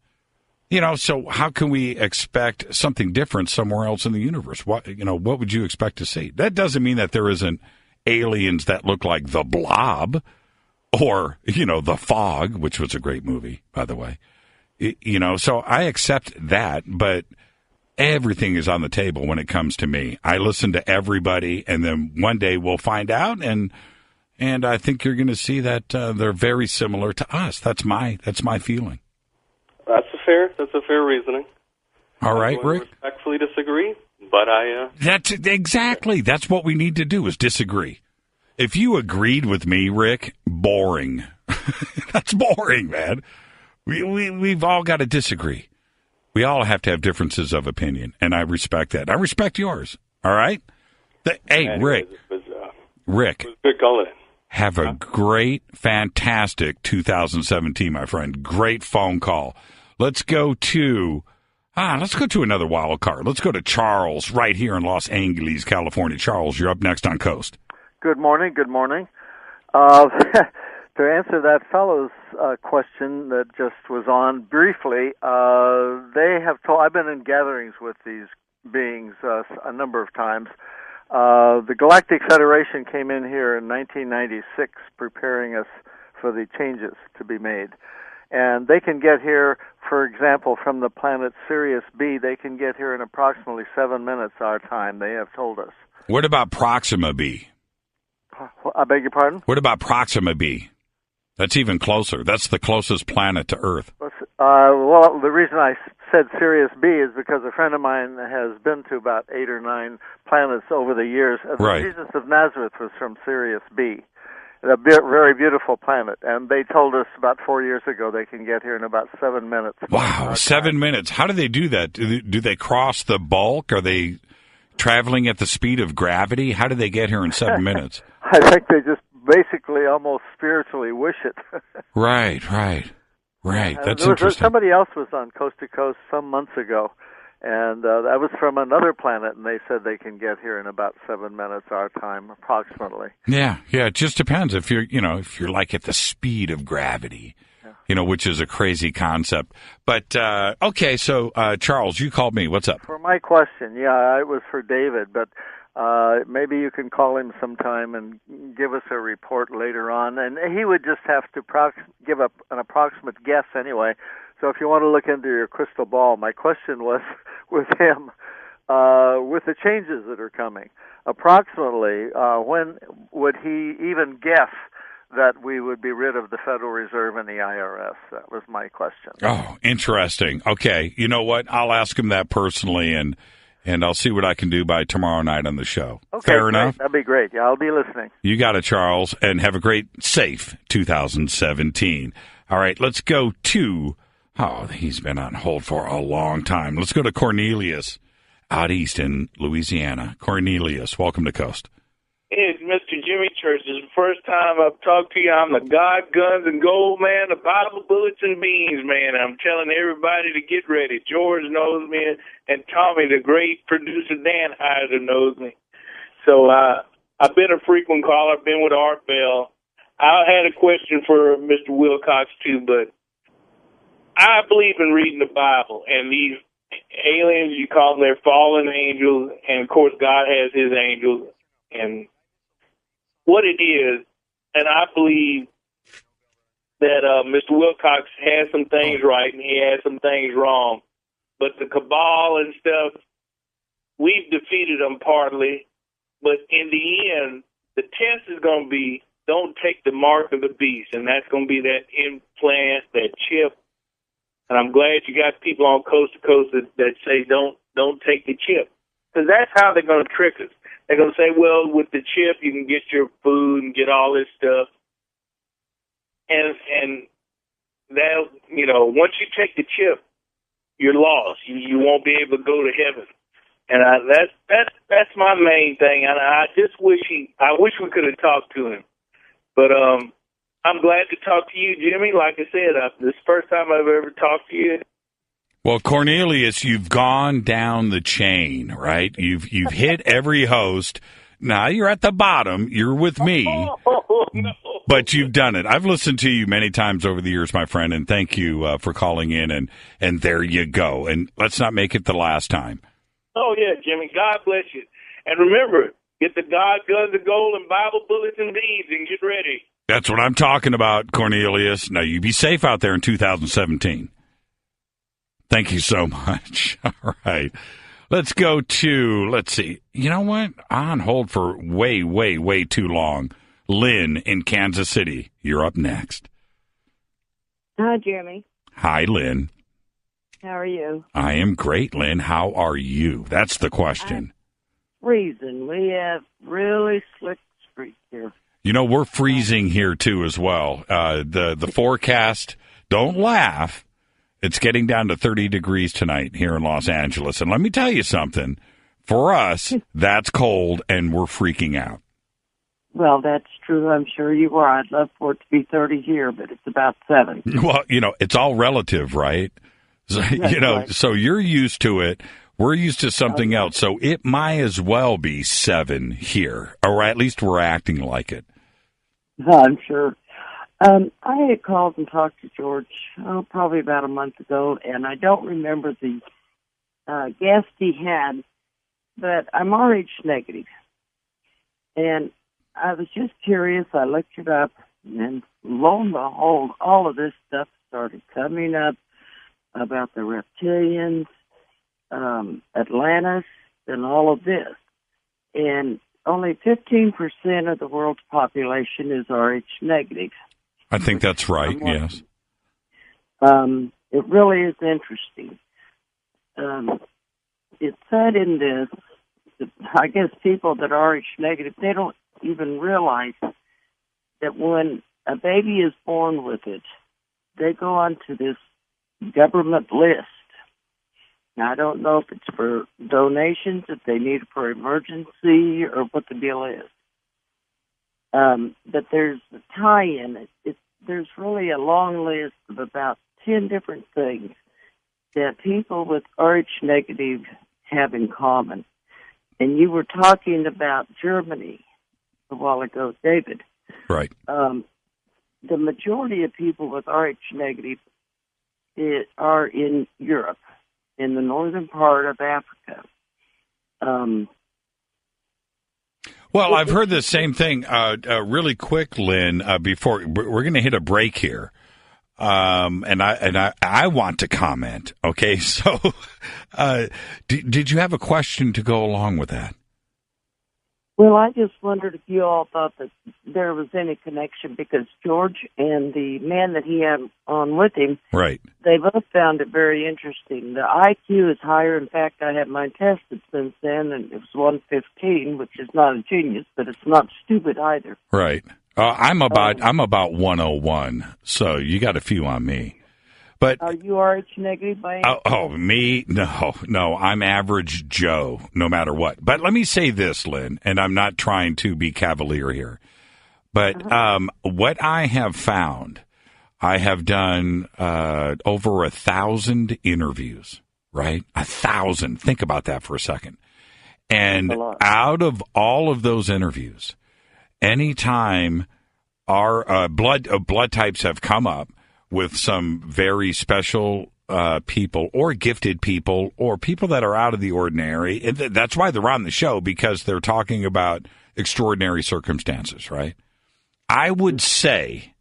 So how can we expect something different somewhere else in the universe? What would you expect to see? That doesn't mean that there isn't aliens that look like the Blob or, the Fog, which was a great movie, by the way. So I accept that, but everything is on the table when it comes to me. I listen to everybody, and then one day we'll find out, and I think you're going to see that they're very similar to us. That's my feeling. That's a fair reasoning. All right, Rick. Respectfully disagree, but That's exactly. That's what we need to do is disagree. If you agreed with me, Rick, boring. That's boring, man. We've all got to disagree. We all have to have differences of opinion, and I respect that. I respect yours. All right? Rick. Rick. Good call. Have a great, fantastic 2017, my friend. Great phone call. Let's go to another wild card. Let's go to Charles right here in Los Angeles, California. Charles, you're up next on Coast. Good morning. To answer that fellow's question that just was on briefly, they have told. I've been in gatherings with these beings a number of times. The Galactic Federation came in here in 1996, preparing us for the changes to be made, and they can get here. For example, from the planet Sirius B, they can get here in approximately 7 minutes our time. They have told us. What about Proxima B? I beg your pardon? What about Proxima B? That's even closer. That's the closest planet to Earth. Well, the reason I said Sirius B is because a friend of mine has been to about 8 or 9 planets over the years. Right. Jesus of Nazareth was from Sirius B, a very beautiful planet. And they told us about 4 years ago they can get here in about 7 minutes. Wow, 7 minutes. How do they do that? Do they cross the bulk? Are they traveling at the speed of gravity? How do they get here in 7 minutes? I think they just basically almost spiritually wish it. Right. That's interesting. Somebody else was on Coast to Coast some months ago, and that was from another planet, and they said they can get here in about 7 minutes our time, approximately. Yeah. It just depends if you're like at the speed of gravity, which is a crazy concept. But okay, so Charles, you called me. What's up? For my question, it was for David, but. Maybe you can call him sometime and give us a report later on. And he would just have to give up an approximate guess anyway. So if you want to look into your crystal ball, my question was with him, with the changes that are coming, approximately when would he even guess that we would be rid of the Federal Reserve and the IRS? That was my question. Oh, interesting. Okay. You know what? I'll ask him that personally, and I'll see what I can do by tomorrow night on the show. Okay, fair enough? That'd be great. Yeah, I'll be listening. You got it, Charles, and have a great, safe 2017. All right, let's go to, he's been on hold for a long time. Let's go to Cornelius out east in Louisiana. Cornelius, welcome to Coast. It's Mr. Jimmy Church. This is the first time I've talked to you. I'm the God, Guns, and Gold man, the Bible, Bullets, and Beans man. I'm telling everybody to get ready. George knows me, and Tommy, the great producer, Dan Heiser, knows me. So I've been a frequent caller. I've been with Art Bell. I had a question for Mr. Wilcox, too, but I believe in reading the Bible, and these aliens, you call them their fallen angels, and of course God has his angels. And what it is, and I believe that Mr. Wilcox has some things right and he has some things wrong. But the cabal and stuff, we've defeated them partly. But in the end, the test is going to be, don't take the mark of the beast. And that's going to be that implant, that chip. And I'm glad you got people on Coast to Coast that say don't take the chip. Because that's how they're going to trick us. They're going to say, well, with the chip, you can get your food and get all this stuff. And that, you know, once you take the chip, you're lost. You won't be able to go to heaven. And that's my main thing. And I just wish we could have talked to him. But I'm glad to talk to you, Jimmy. Like I said, this is the first time I've ever talked to you. Well, Cornelius, you've gone down the chain, right? You've hit every host. Now you're at the bottom. You're with me. No. But you've done it. I've listened to you many times over the years, my friend, and thank you for calling in. And there you go. And let's not make it the last time. Oh, yeah, Jimmy. God bless you. And remember, get the God, guns, and gold, and Bible bullets and beads, and get ready. That's what I'm talking about, Cornelius. Now, you be safe out there in 2017. Thank you so much. All right. Let's go to, let's see. You know what? On hold for way, way, way too long. Lynn in Kansas City, you're up next. Hi, Jeremy. Hi, Lynn. How are you? I am great, Lynn. How are you? That's the question. Freezing. We have really slick streets here. You know, we're freezing here, too, as well. The forecast, don't laugh. It's getting down to 30 degrees tonight here in Los Angeles. And let me tell you something. For us, that's cold, and we're freaking out. Well, that's true. I'm sure you are. I'd love for it to be 30 here, but it's about 7. Well, you know, it's all relative, right? So, you know, right. So you're used to it. We're used to something else. So it might as well be 7 here, or at least we're acting like it. I'm sure. I had called and talked to George probably about a month ago, and I don't remember the guest he had, but I'm Rh negative. And I was just curious. I looked it up, and lo and behold, all of this stuff started coming up about the reptilians, Atlantis, and all of this. And only 15% of the world's population is Rh negative. I think that's right, yes. It really is interesting. It said in this, I guess people that are Rh negative, they don't even realize that when a baby is born with it, they go onto this government list. Now, I don't know if it's for donations, if they need it for emergency, or what the deal is. But there's a tie-in. There's really a long list of about 10 different things that people with Rh negative have in common. And you were talking about Germany a while ago, David. Right. The majority of people with Rh negative are in Europe, in the northern part of Africa. Well, I've heard the same thing. Really quick, Lynn. Before we're going to hit a break here, and I want to comment. Okay, so did you have a question to go along with that? Well, I just wondered if you all thought that there was any connection, because George and the man that he had on with him, right? They both found it very interesting. The IQ is higher. In fact, I had mine tested since then, and it was 115, which is not a genius, but it's not stupid either. Right. I'm about 101, so you got a few on me. But are you Rh negative by any me? No, I'm average Joe, no matter what. But let me say this, Lynn, and I'm not trying to be cavalier here, but what I have found, I have done over 1,000 interviews, right? 1,000. Think about that for a second. And out of all of those interviews, anytime our blood types have come up with some very special people or gifted people or people that are out of the ordinary. That's why they're on the show, because they're talking about extraordinary circumstances, right? I would say,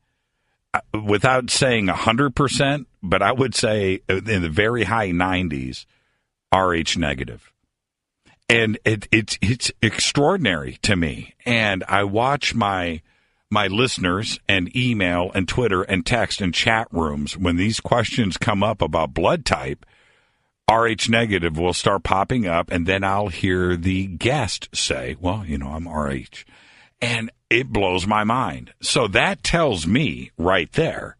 without saying 100%, but I would say in the very high 90s, RH negative. And it's extraordinary to me. And I watch my listeners and email and Twitter and text and chat rooms, when these questions come up about blood type, RH negative will start popping up, and then I'll hear the guest say, well, I'm RH. And it blows my mind. So that tells me right there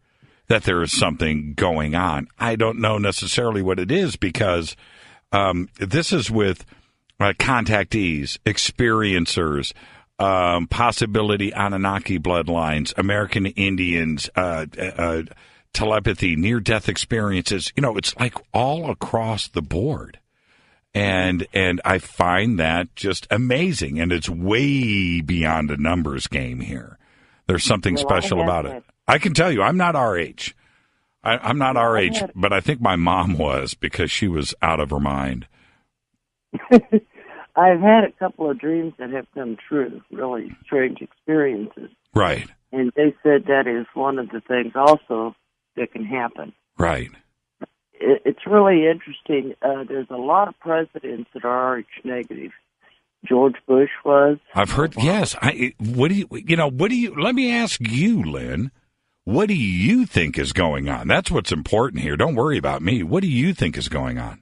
that there is something going on. I don't know necessarily what it is, because this is with contactees, experiencers, possibility Anunnaki bloodlines, American Indians, telepathy, near-death experiences. It's like all across the board. And I find that just amazing. And it's way beyond a numbers game here. There's something special about it. I can tell you, I'm not RH. I'm not RH, but I think my mom was, because she was out of her mind. I've had a couple of dreams that have come true, really strange experiences. Right. And they said that is one of the things also that can happen. Right. It's really interesting. There's a lot of presidents that are RH negative. George Bush was. I've heard, yes. Let me ask you, Lynn, what do you think is going on? That's what's important here. Don't worry about me. What do you think is going on?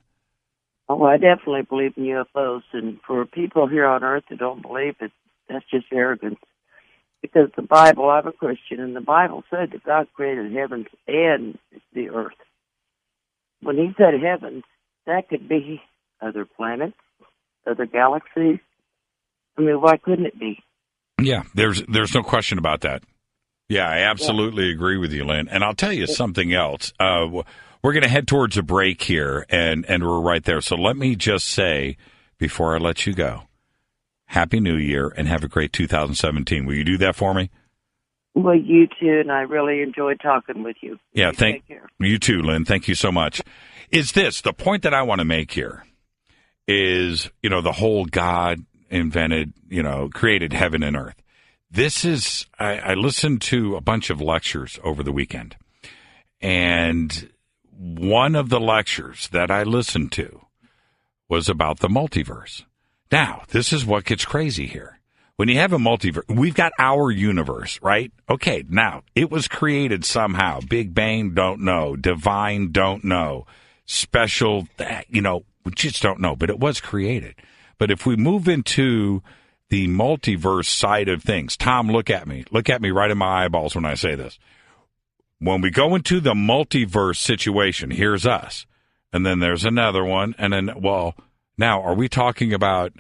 Oh, I definitely believe in UFOs, and for people here on Earth that don't believe it, that's just arrogance. Because the Bible, I'm a Christian, and the Bible said that God created heavens and the earth. When he said heavens, that could be other planets, other galaxies. I mean, why couldn't it be? Yeah, there's no question about that. Yeah, I absolutely agree with you, Lynn. And I'll tell you something else. We're going to head towards a break here, and we're right there. So let me just say, before I let you go, Happy New Year, and have a great 2017. Will you do that for me? Well, you too, and I really enjoyed talking with you. Yeah, thank you too, Lynn. Thank you so much. Is this, the point that I want to make here is, the whole God invented, created heaven and earth. This is, I listened to a bunch of lectures over the weekend, and one of the lectures that I listened to was about the multiverse. Now, this is what gets crazy here. When you have a multiverse, we've got our universe, right? Okay, now, it was created somehow. Big Bang, don't know. Divine, don't know. Special, we just don't know. But it was created. But if we move into the multiverse side of things, Tom, look at me. Look at me right in my eyeballs when I say this. When we go into the multiverse situation, here's us. And then there's another one. And then, now, are we talking about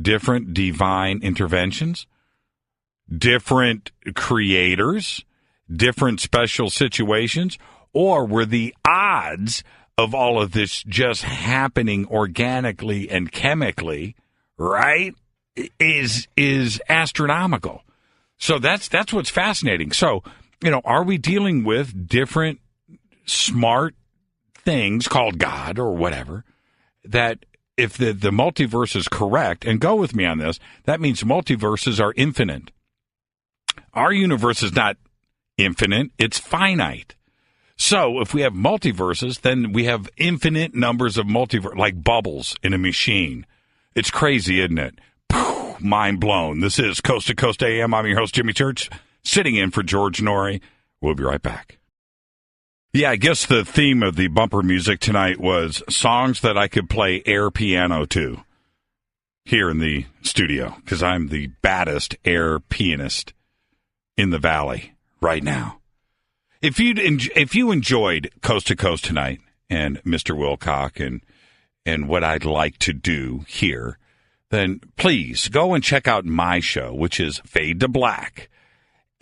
different divine interventions, different creators, different special situations, or were the odds of all of this just happening organically and chemically, right, is astronomical? So that's what's fascinating. So, are we dealing with different smart things called God or whatever, that if the multiverse is correct, and go with me on this, that means multiverses are infinite. Our universe is not infinite, it's finite. So if we have multiverses, then we have infinite numbers of multiverse, like bubbles in a machine. It's crazy, isn't it? Mind blown. This is Coast to Coast AM. I'm your host, Jimmy Church, sitting in for George Norrie. We'll be right back. Yeah, I guess the theme of the bumper music tonight was songs that I could play air piano to here in the studio, because I'm the baddest air pianist in the valley right now. If you enjoyed Coast to Coast tonight and Mr. Wilcock and what I'd like to do here, then please go and check out my show, which is Fade to Black.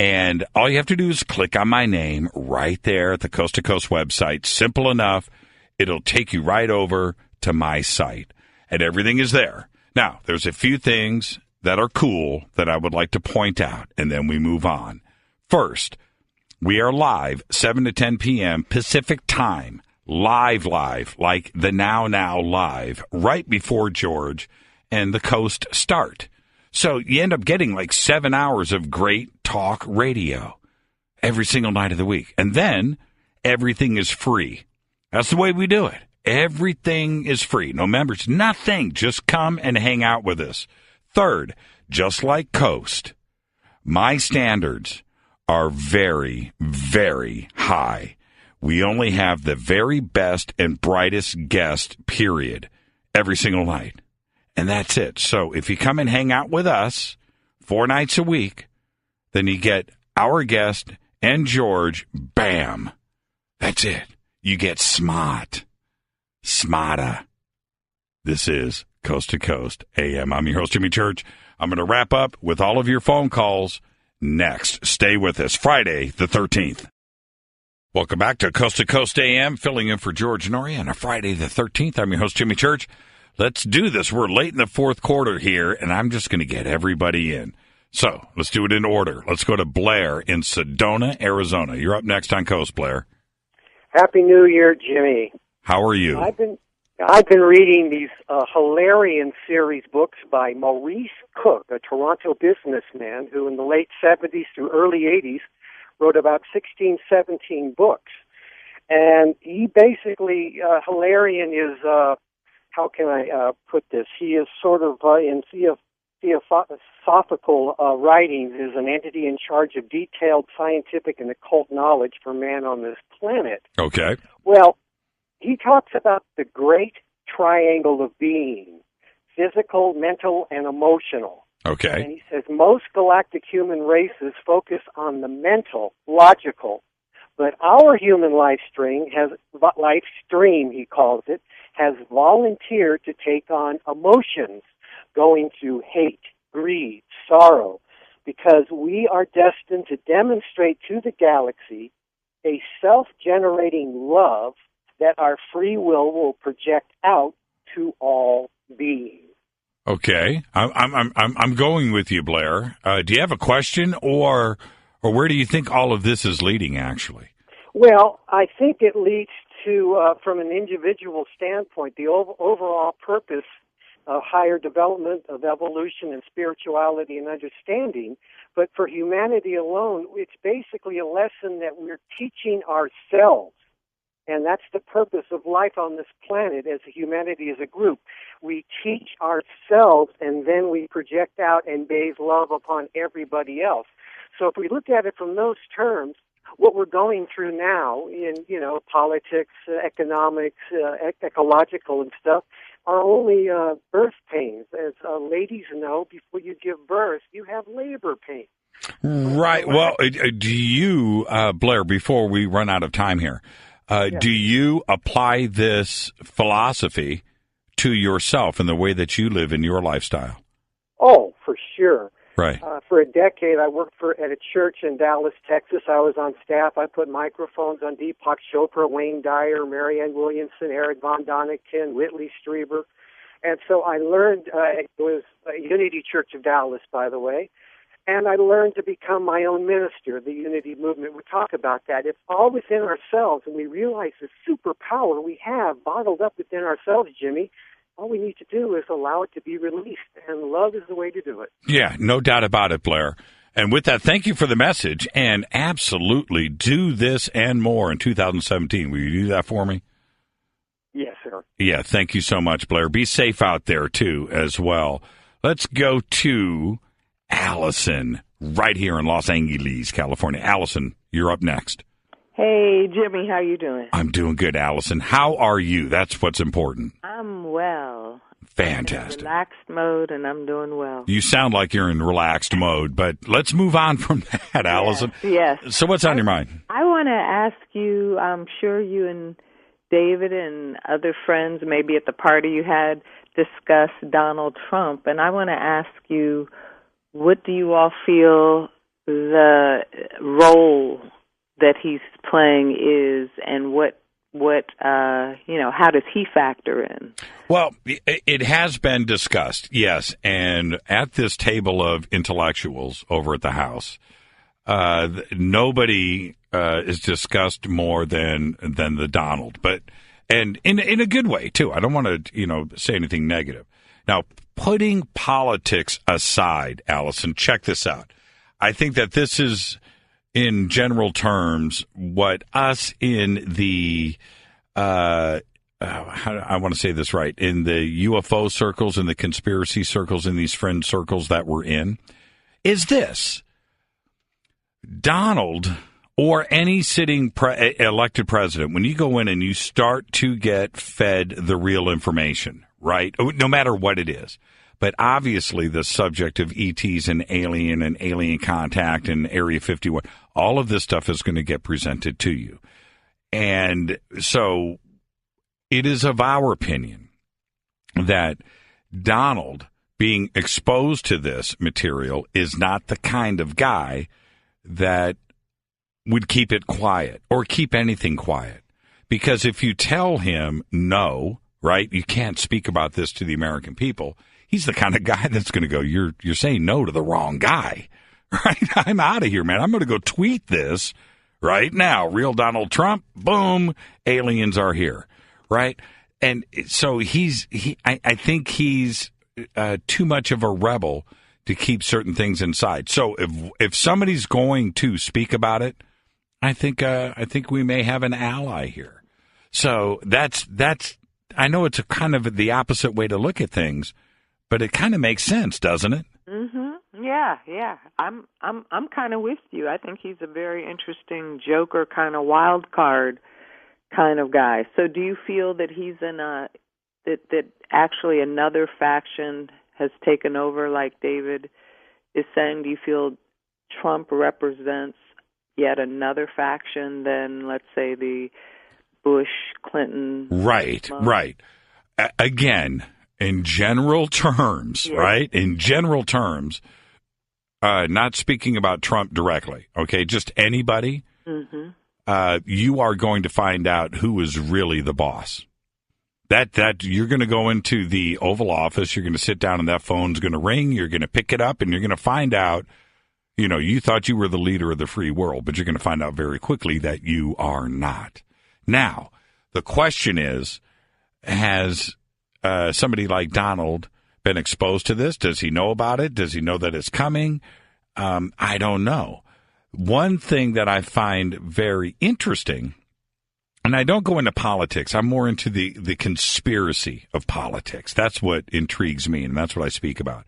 And all you have to do is click on my name right there at the Coast to Coast website. Simple enough. It'll take you right over to my site. And everything is there. Now, there's a few things that are cool that I would like to point out, and then we move on. First, we are live 7 to 10 p.m. Pacific time, live, like the Now Live, right before George and the Coast start. So you end up getting like 7 hours of great talk radio every single night of the week. And then everything is free. That's the way we do it. Everything is free. No members, nothing. Just come and hang out with us. Third, just like Coast, my standards are very, very high. We only have the very best and brightest guest, period, every single night. And that's it. So if you come and hang out with us 4 nights a week, then you get our guest and George, bam. That's it. You get smart. Smarter. This is Coast to Coast AM. I'm your host, Jimmy Church. I'm going to wrap up with all of your phone calls next. Stay with us. Friday the 13th. Welcome back to Coast AM, filling in for George Norrie on a Friday the 13th. I'm your host, Jimmy Church. Let's do this. We're late in the fourth quarter here, and I'm just going to get everybody in. So let's do it in order. Let's go to Blair in Sedona, Arizona. You're up next on Coast, Blair. Happy New Year, Jimmy. How are you? I've been reading these Hilarion series books by Maurice Cook, a Toronto businessman who in the late 70s through early 80s wrote about 16, 17 books. And he basically, Hilarion is, how can I put this? He is sort of in theosophical writings is an entity in charge of detailed scientific and occult knowledge for man on this planet. Okay. Well, he talks about the great triangle of being, physical, mental, and emotional. Okay. And he says most galactic human races focus on the mental, logical, but our human life stream, he calls it, has volunteered to take on emotions, going to hate, greed, sorrow, because we are destined to demonstrate to the galaxy a self-generating love that our free will project out to all beings. Okay, I'm going with you, Blair. Do you have a question, or where do you think all of this is leading? Actually, well, I think it leads to, from an individual standpoint, the overall purpose of higher development, of evolution and spirituality and understanding. But for humanity alone, it's basically a lesson that we're teaching ourselves. And that's the purpose of life on this planet as a humanity, as a group. We teach ourselves and then we project out and bathe love upon everybody else. So if we look at it from those terms, what we're going through now in, politics, economics, ecological and stuff are only birth pains. As ladies know, before you give birth, you have labor pains. Right. Well, do you, Blair, before we run out of time here, do you apply this philosophy to yourself and the way that you live in your lifestyle? Oh, for sure. Right. For a decade, I worked at a church in Dallas, Texas. I was on staff. I put microphones on Deepak Chopra, Wayne Dyer, Marianne Williamson, Eric Von Doniken, Whitley Strieber. And so I learned, it was a Unity Church of Dallas, by the way, and I learned to become my own minister. The Unity movement would talk about that. It's all within ourselves, and we realize the superpower we have bottled up within ourselves, Jimmy. All we need to do is allow it to be released, and love is the way to do it. Yeah, no doubt about it, Blair. And with that, thank you for the message, and absolutely do this and more in 2017. Will you do that for me? Yes, sir. Yeah, thank you so much, Blair. Be safe out there, too, as well. Let's go to Allison right here in Los Angeles, California. Allison, you're up next. Hey, Jimmy, how you doing? I'm doing good, Allison. How are you? That's what's important. I'm well. Fantastic. I'm in relaxed mode, and I'm doing well. You sound like you're in relaxed mode, but let's move on from that, Allison. Yes. So what's on your mind? I want to ask you, I'm sure you and David and other friends, maybe at the party you had, discussed Donald Trump, and I want to ask you, what do you all feel the role that he's playing is, and how does he factor in? Well, it has been discussed, yes, and at this table of intellectuals over at the House, Nobody is discussed more than the Donald, and in a good way too. I don't want to say anything negative. Now, putting politics aside, Allison, check this out. I think that this is, in general terms, what us in the I want to say this right, in the UFO circles, in the conspiracy circles, in these friend circles that we're in, is this. Donald or any sitting elected president, when you go in and you start to get fed the real information, right, no matter what it is, but obviously the subject of ETs and alien contact and Area 51, all of this stuff is going to get presented to you. And so it is of our opinion that Donald being exposed to this material is not the kind of guy that would keep it quiet or keep anything quiet. Because if you tell him no, right, you can't speak about this to the American people, he's the kind of guy that's going to go, you're saying no to the wrong guy, right? I'm out of here, man. I'm going to go tweet this right now. Real Donald Trump, boom, aliens are here, right? And so I think he's too much of a rebel to keep certain things inside. So if somebody's going to speak about it, I think we may have an ally here. So that's I know it's a kind of the opposite way to look at things, but it kind of makes sense, doesn't it? Mhm. Yeah. I'm kind of with you. I think he's a very interesting joker, kind of wild card kind of guy. So do you feel that he's in that actually another faction has taken over, like David is saying? Do you feel Trump represents yet another faction than, let's say, the Bush, Clinton? Right. Again, in general terms, yes. Right? In general terms, not speaking about Trump directly, okay, just anybody, you are going to find out who is really the boss. That you're going to go into the Oval Office, you're going to sit down and that phone's going to ring, you're going to pick it up, and you're going to find out, you thought you were the leader of the free world, but you're going to find out very quickly that you are not. Now, the question is, has somebody like Donald been exposed to this? Does he know about it? Does he know that it's coming? I don't know. One thing that I find very interesting, and I don't go into politics, I'm more into the conspiracy of politics. That's what intrigues me, and that's what I speak about.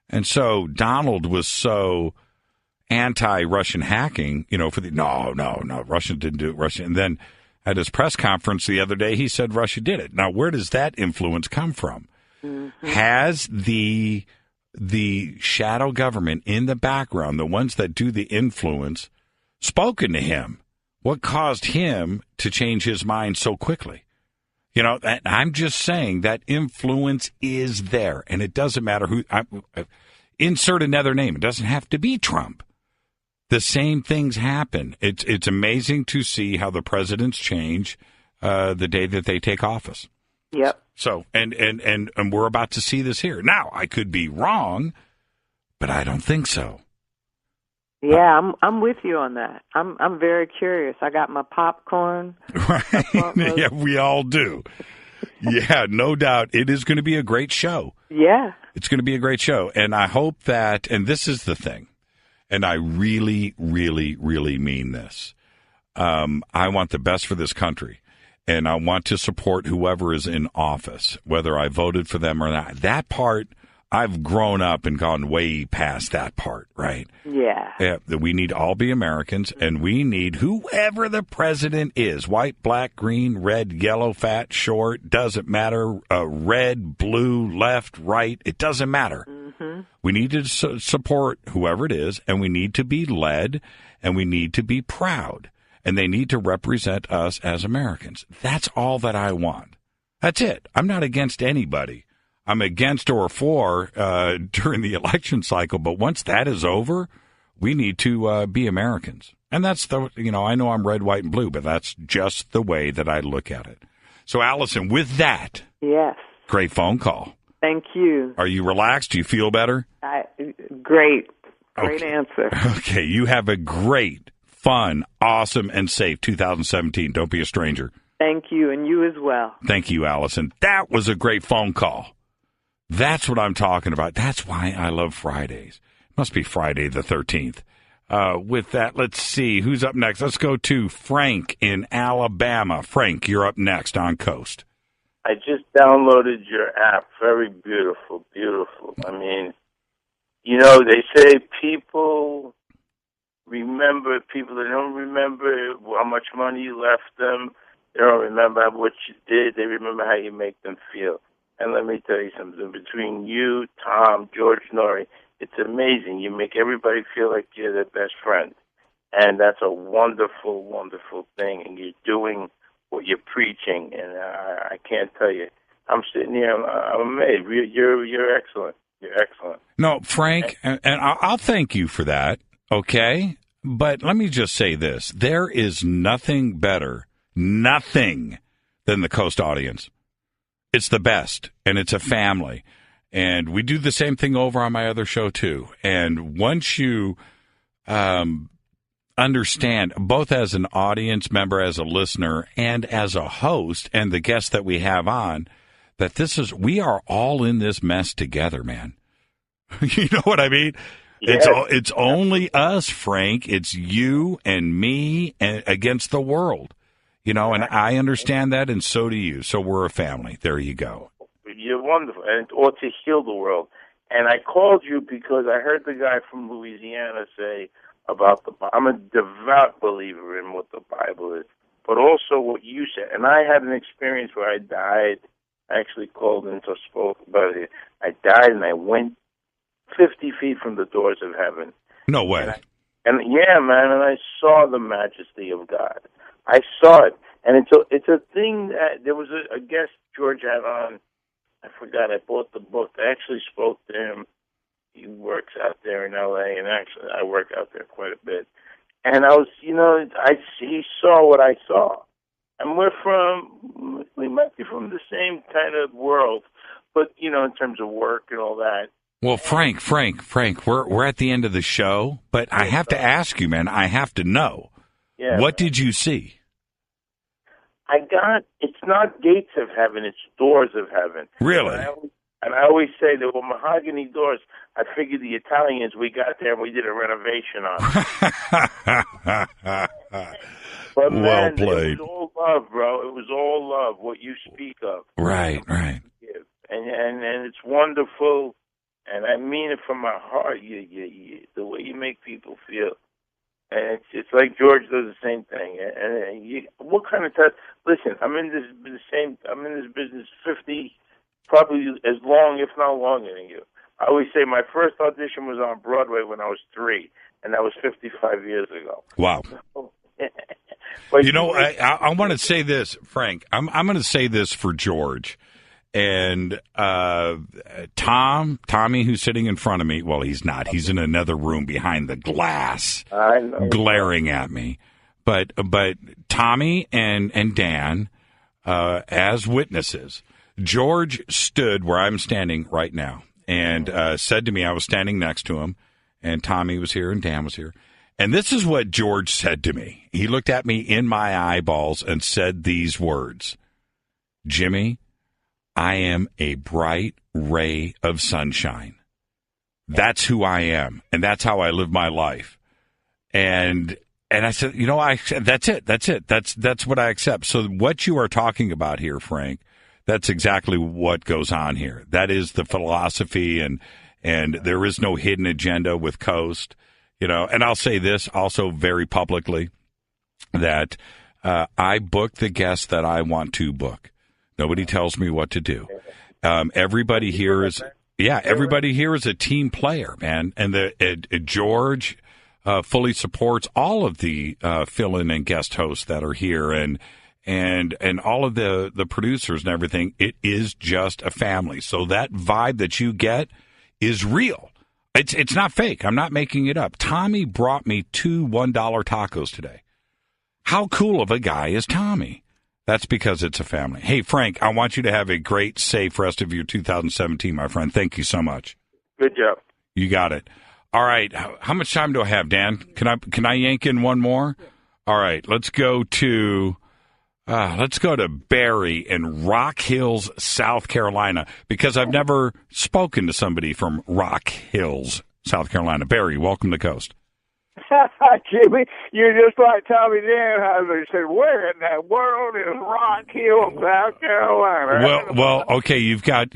And so Donald was so anti-Russian hacking, for no, Russia didn't do it. And then at his press conference the other day, he said Russia did it. Now, where does that influence come from? Mm-hmm. Has the shadow government in the background, the ones that do the influence, spoken to him? What caused him to change his mind so quickly? I'm just saying that influence is there, and it doesn't matter who. Insert another name. It doesn't have to be Trump. The same things happen. It's amazing to see how the presidents change the day that they take office. Yep. So and we're about to see this here. Now, I could be wrong, but I don't think so. Yeah, I'm with you on that. I'm very curious. I got my popcorn. Right. Yeah, we all do. Yeah, no doubt. It is going to be a great show. Yeah. It's going to be a great show. And I hope that, and this is the thing, and I really, really, really mean this. I want the best for this country, and I want to support whoever is in office, whether I voted for them or not. That part, I've grown up and gone way past that part, right? Yeah. We need to all be Americans, and we need whoever the president is, white, black, green, red, yellow, fat, short, doesn't matter, red, blue, left, right, it doesn't matter. Mm-hmm. We need to support whoever it is, and we need to be led, and we need to be proud, and they need to represent us as Americans. That's all that I want. That's it. I'm not against anybody. I'm against or for during the election cycle, but once that is over, we need to be Americans. And that's I know I'm red, white, and blue, but that's just the way that I look at it. So, Allison, with that, yes, great phone call. Thank you. Are you relaxed? Do you feel better? Great. Great answer. Okay, you have a great, fun, awesome, and safe 2017. Don't be a stranger. Thank you, and you as well. Thank you, Allison. That was a great phone call. That's what I'm talking about. That's why I love Fridays. Must be Friday the 13th. With that, let's see. Who's up next? Let's go to Frank in Alabama. Frank, you're up next on Coast. I just downloaded your app. Very beautiful, beautiful. I mean, you know, they say people that don't remember how much money you left them. They don't remember what you did. They remember how you make them feel. And let me tell you something. Between you, Tom, George Norrie, it's amazing. You make everybody feel like you're their best friend. And that's a wonderful, wonderful thing. And you're doing what you're preaching. And I can't tell you. I'm sitting here. I'm amazed. You're excellent. You're excellent. No, Frank, and I'll thank you for that, okay? But let me just say this. There is nothing better, nothing, than the Coast audience. It's the best, and it's a family. And we do the same thing over on my other show, too. And once you understand, both as an audience member, as a listener, and as a host, and the guests that we have on, that we are all in this mess together, man. You know what I mean? Yes. It's only us, Frank. It's you and me against the world. You know, and I understand that, and so do you. So we're a family. There you go. You're wonderful, and it ought to heal the world. And I called you because I heard the guy from Louisiana say about I'm a devout believer in what the Bible is, but also what you said. And I had an experience where I died. I actually called and spoke about it. I died, and I went 50 feet from the doors of heaven. No way. And yeah, man, and I saw the majesty of God. I saw it, and it's a thing that there was a guest George had on. I forgot. I bought the book. I actually spoke to him. He works out there in L.A., and actually I work out there quite a bit. And I was, he saw what I saw, and we might be from the same kind of world, but in terms of work and all that. Well, Frank, we're at the end of the show, but I have to ask you, man. I have to know. Yeah, what did you see? It's not gates of heaven, it's doors of heaven. Really? And I always say there were mahogany doors. I figured the Italians, we got there and we did a renovation on it. But well played. It was all love, bro. It was all love, what you speak of. Right. And it's wonderful, and I mean it from my heart, the way you make people feel. And it's like George does the same thing. And what kind of test? Listen, I'm in this business 50, probably as long, if not longer than you. I always say my first audition was on Broadway when I was 3, and that was 55 years ago. Wow. But I want to say this, Frank. I'm going to say this for George. And Tommy, who's sitting in front of me, well, he's not. He's in another room behind the glass, glaring at me. But Tommy and Dan, as witnesses, George stood where I'm standing right now and said to me, I was standing next to him, and Tommy was here and Dan was here. And this is what George said to me. He looked at me in my eyeballs and said these words, Jimmy, I am a bright ray of sunshine. That's who I am, and that's how I live my life. And I said, that's it. That's what I accept. So what you are talking about here, Frank, that's exactly what goes on here. That is the philosophy, and there is no hidden agenda with Coast. And I'll say this also very publicly, that I book the guests that I want to book. Nobody tells me what to do. Everybody here is a team player, man. And George fully supports all of the fill-in and guest hosts that are here, and all of the producers and everything. It is just a family. So that vibe that you get is real. It's not fake. I'm not making it up. Tommy brought me 2 $1 tacos today. How cool of a guy is Tommy? That's because it's a family. Hey, Frank, I want you to have a great, safe rest of your 2017, my friend. Thank you so much. Good job. You got it. All right. How much time do I have, Dan? Can I yank in one more? All right. Let's go to Barry in Rock Hills, South Carolina, because I've never spoken to somebody from Rock Hills, South Carolina. Barry, welcome to Coast. Jimmy, you're just like Tommy Danheiser. He said, "Where in the world is Rock Hill, South Carolina?" Well, okay. You've got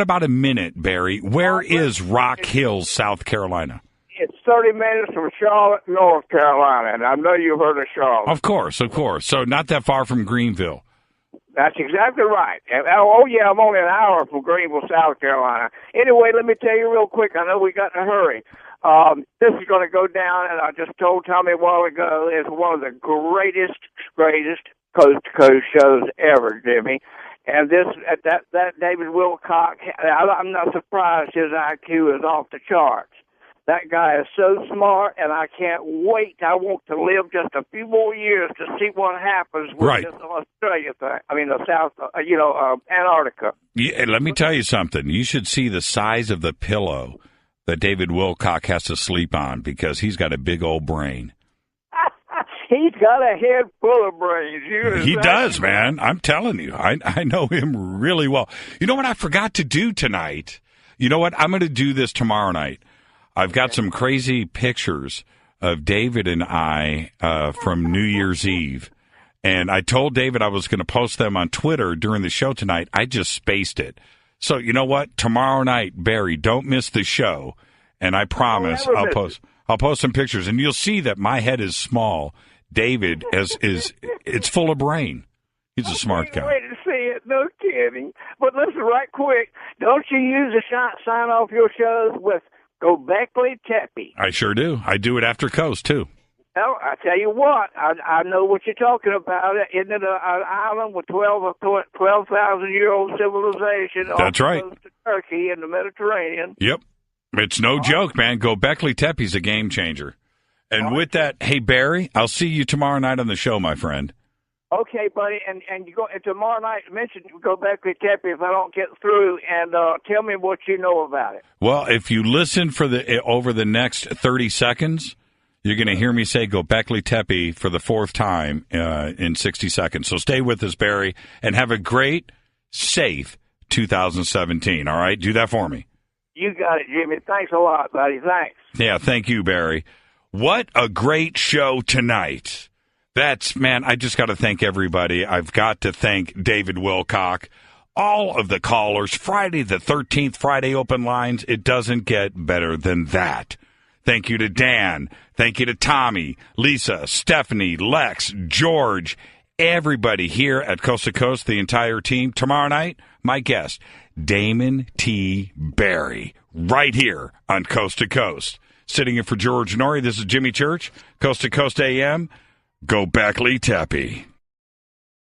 about a minute, Barry. Where is Rock Hills, South Carolina? It's 30 minutes from Charlotte, North Carolina, and I know you've heard of Charlotte. Of course. So not that far from Greenville. That's exactly right. And, oh, yeah, I'm only an hour from Greenville, South Carolina. Anyway, let me tell you real quick. I know we got in a hurry. This is going to go down, and I just told Tommy a while ago, it's one of the greatest coast-to-coast shows ever, Jimmy. And that David Wilcock, I'm not surprised his IQ is off the charts. That guy is so smart, and I can't wait. I want to live just a few more years to see what happens with this Australia thing. I mean, the South, Antarctica. Yeah, let me tell you something. You should see the size of the pillow that David Wilcock has to sleep on because he's got a big old brain. He's got a head full of brains. He does, man. I'm telling you. I know him really well. You know what I forgot to do tonight? You know what? I'm going to do this tomorrow night. I've got some crazy pictures of David and I from New Year's Eve. And I told David I was going to post them on Twitter during the show tonight. I just spaced it. So you know what? Tomorrow night, Barry, don't miss the show. And I promise I'll post some pictures. And you'll see that my head is small. David it's full of brain. He's a smart guy. Wait to see it. No kidding. But listen right quick. Don't you use the sign off your shows with Gobekli Tepe? I sure do. I do it after Coast, too. No, I tell you what, I know what you're talking about. Isn't it an island with 12,000-year-old civilization? That's right. To Turkey in the Mediterranean. Yep. It's no joke, man. Gobekli Tepe's a game changer. And with that, hey, Barry, I'll see you tomorrow night on the show, my friend. Okay, buddy, and you go tomorrow night. Mention Gobekli Tepe if I don't get through, and tell me what you know about it. Well, if you listen over the next 30 seconds, you're going to hear me say Gobekli Tepe for the fourth time in 60 seconds. So stay with us, Barry, and have a great, safe 2017. All right, do that for me. You got it, Jimmy. Thanks a lot, buddy. Thanks. Yeah, thank you, Barry. What a great show tonight. Man, I just got to thank everybody. I've got to thank David Wilcock, all of the callers, Friday the 13th, Friday open lines. It doesn't get better than that. Thank you to Dan. Thank you to Tommy, Lisa, Stephanie, Lex, George, everybody here at Coast to Coast, the entire team. Tomorrow night, my guest, Damon T. Barry, right here on Coast to Coast. Sitting in for George Norrie, this is Jimmy Church, Coast to Coast AM. Gobekli Tepe.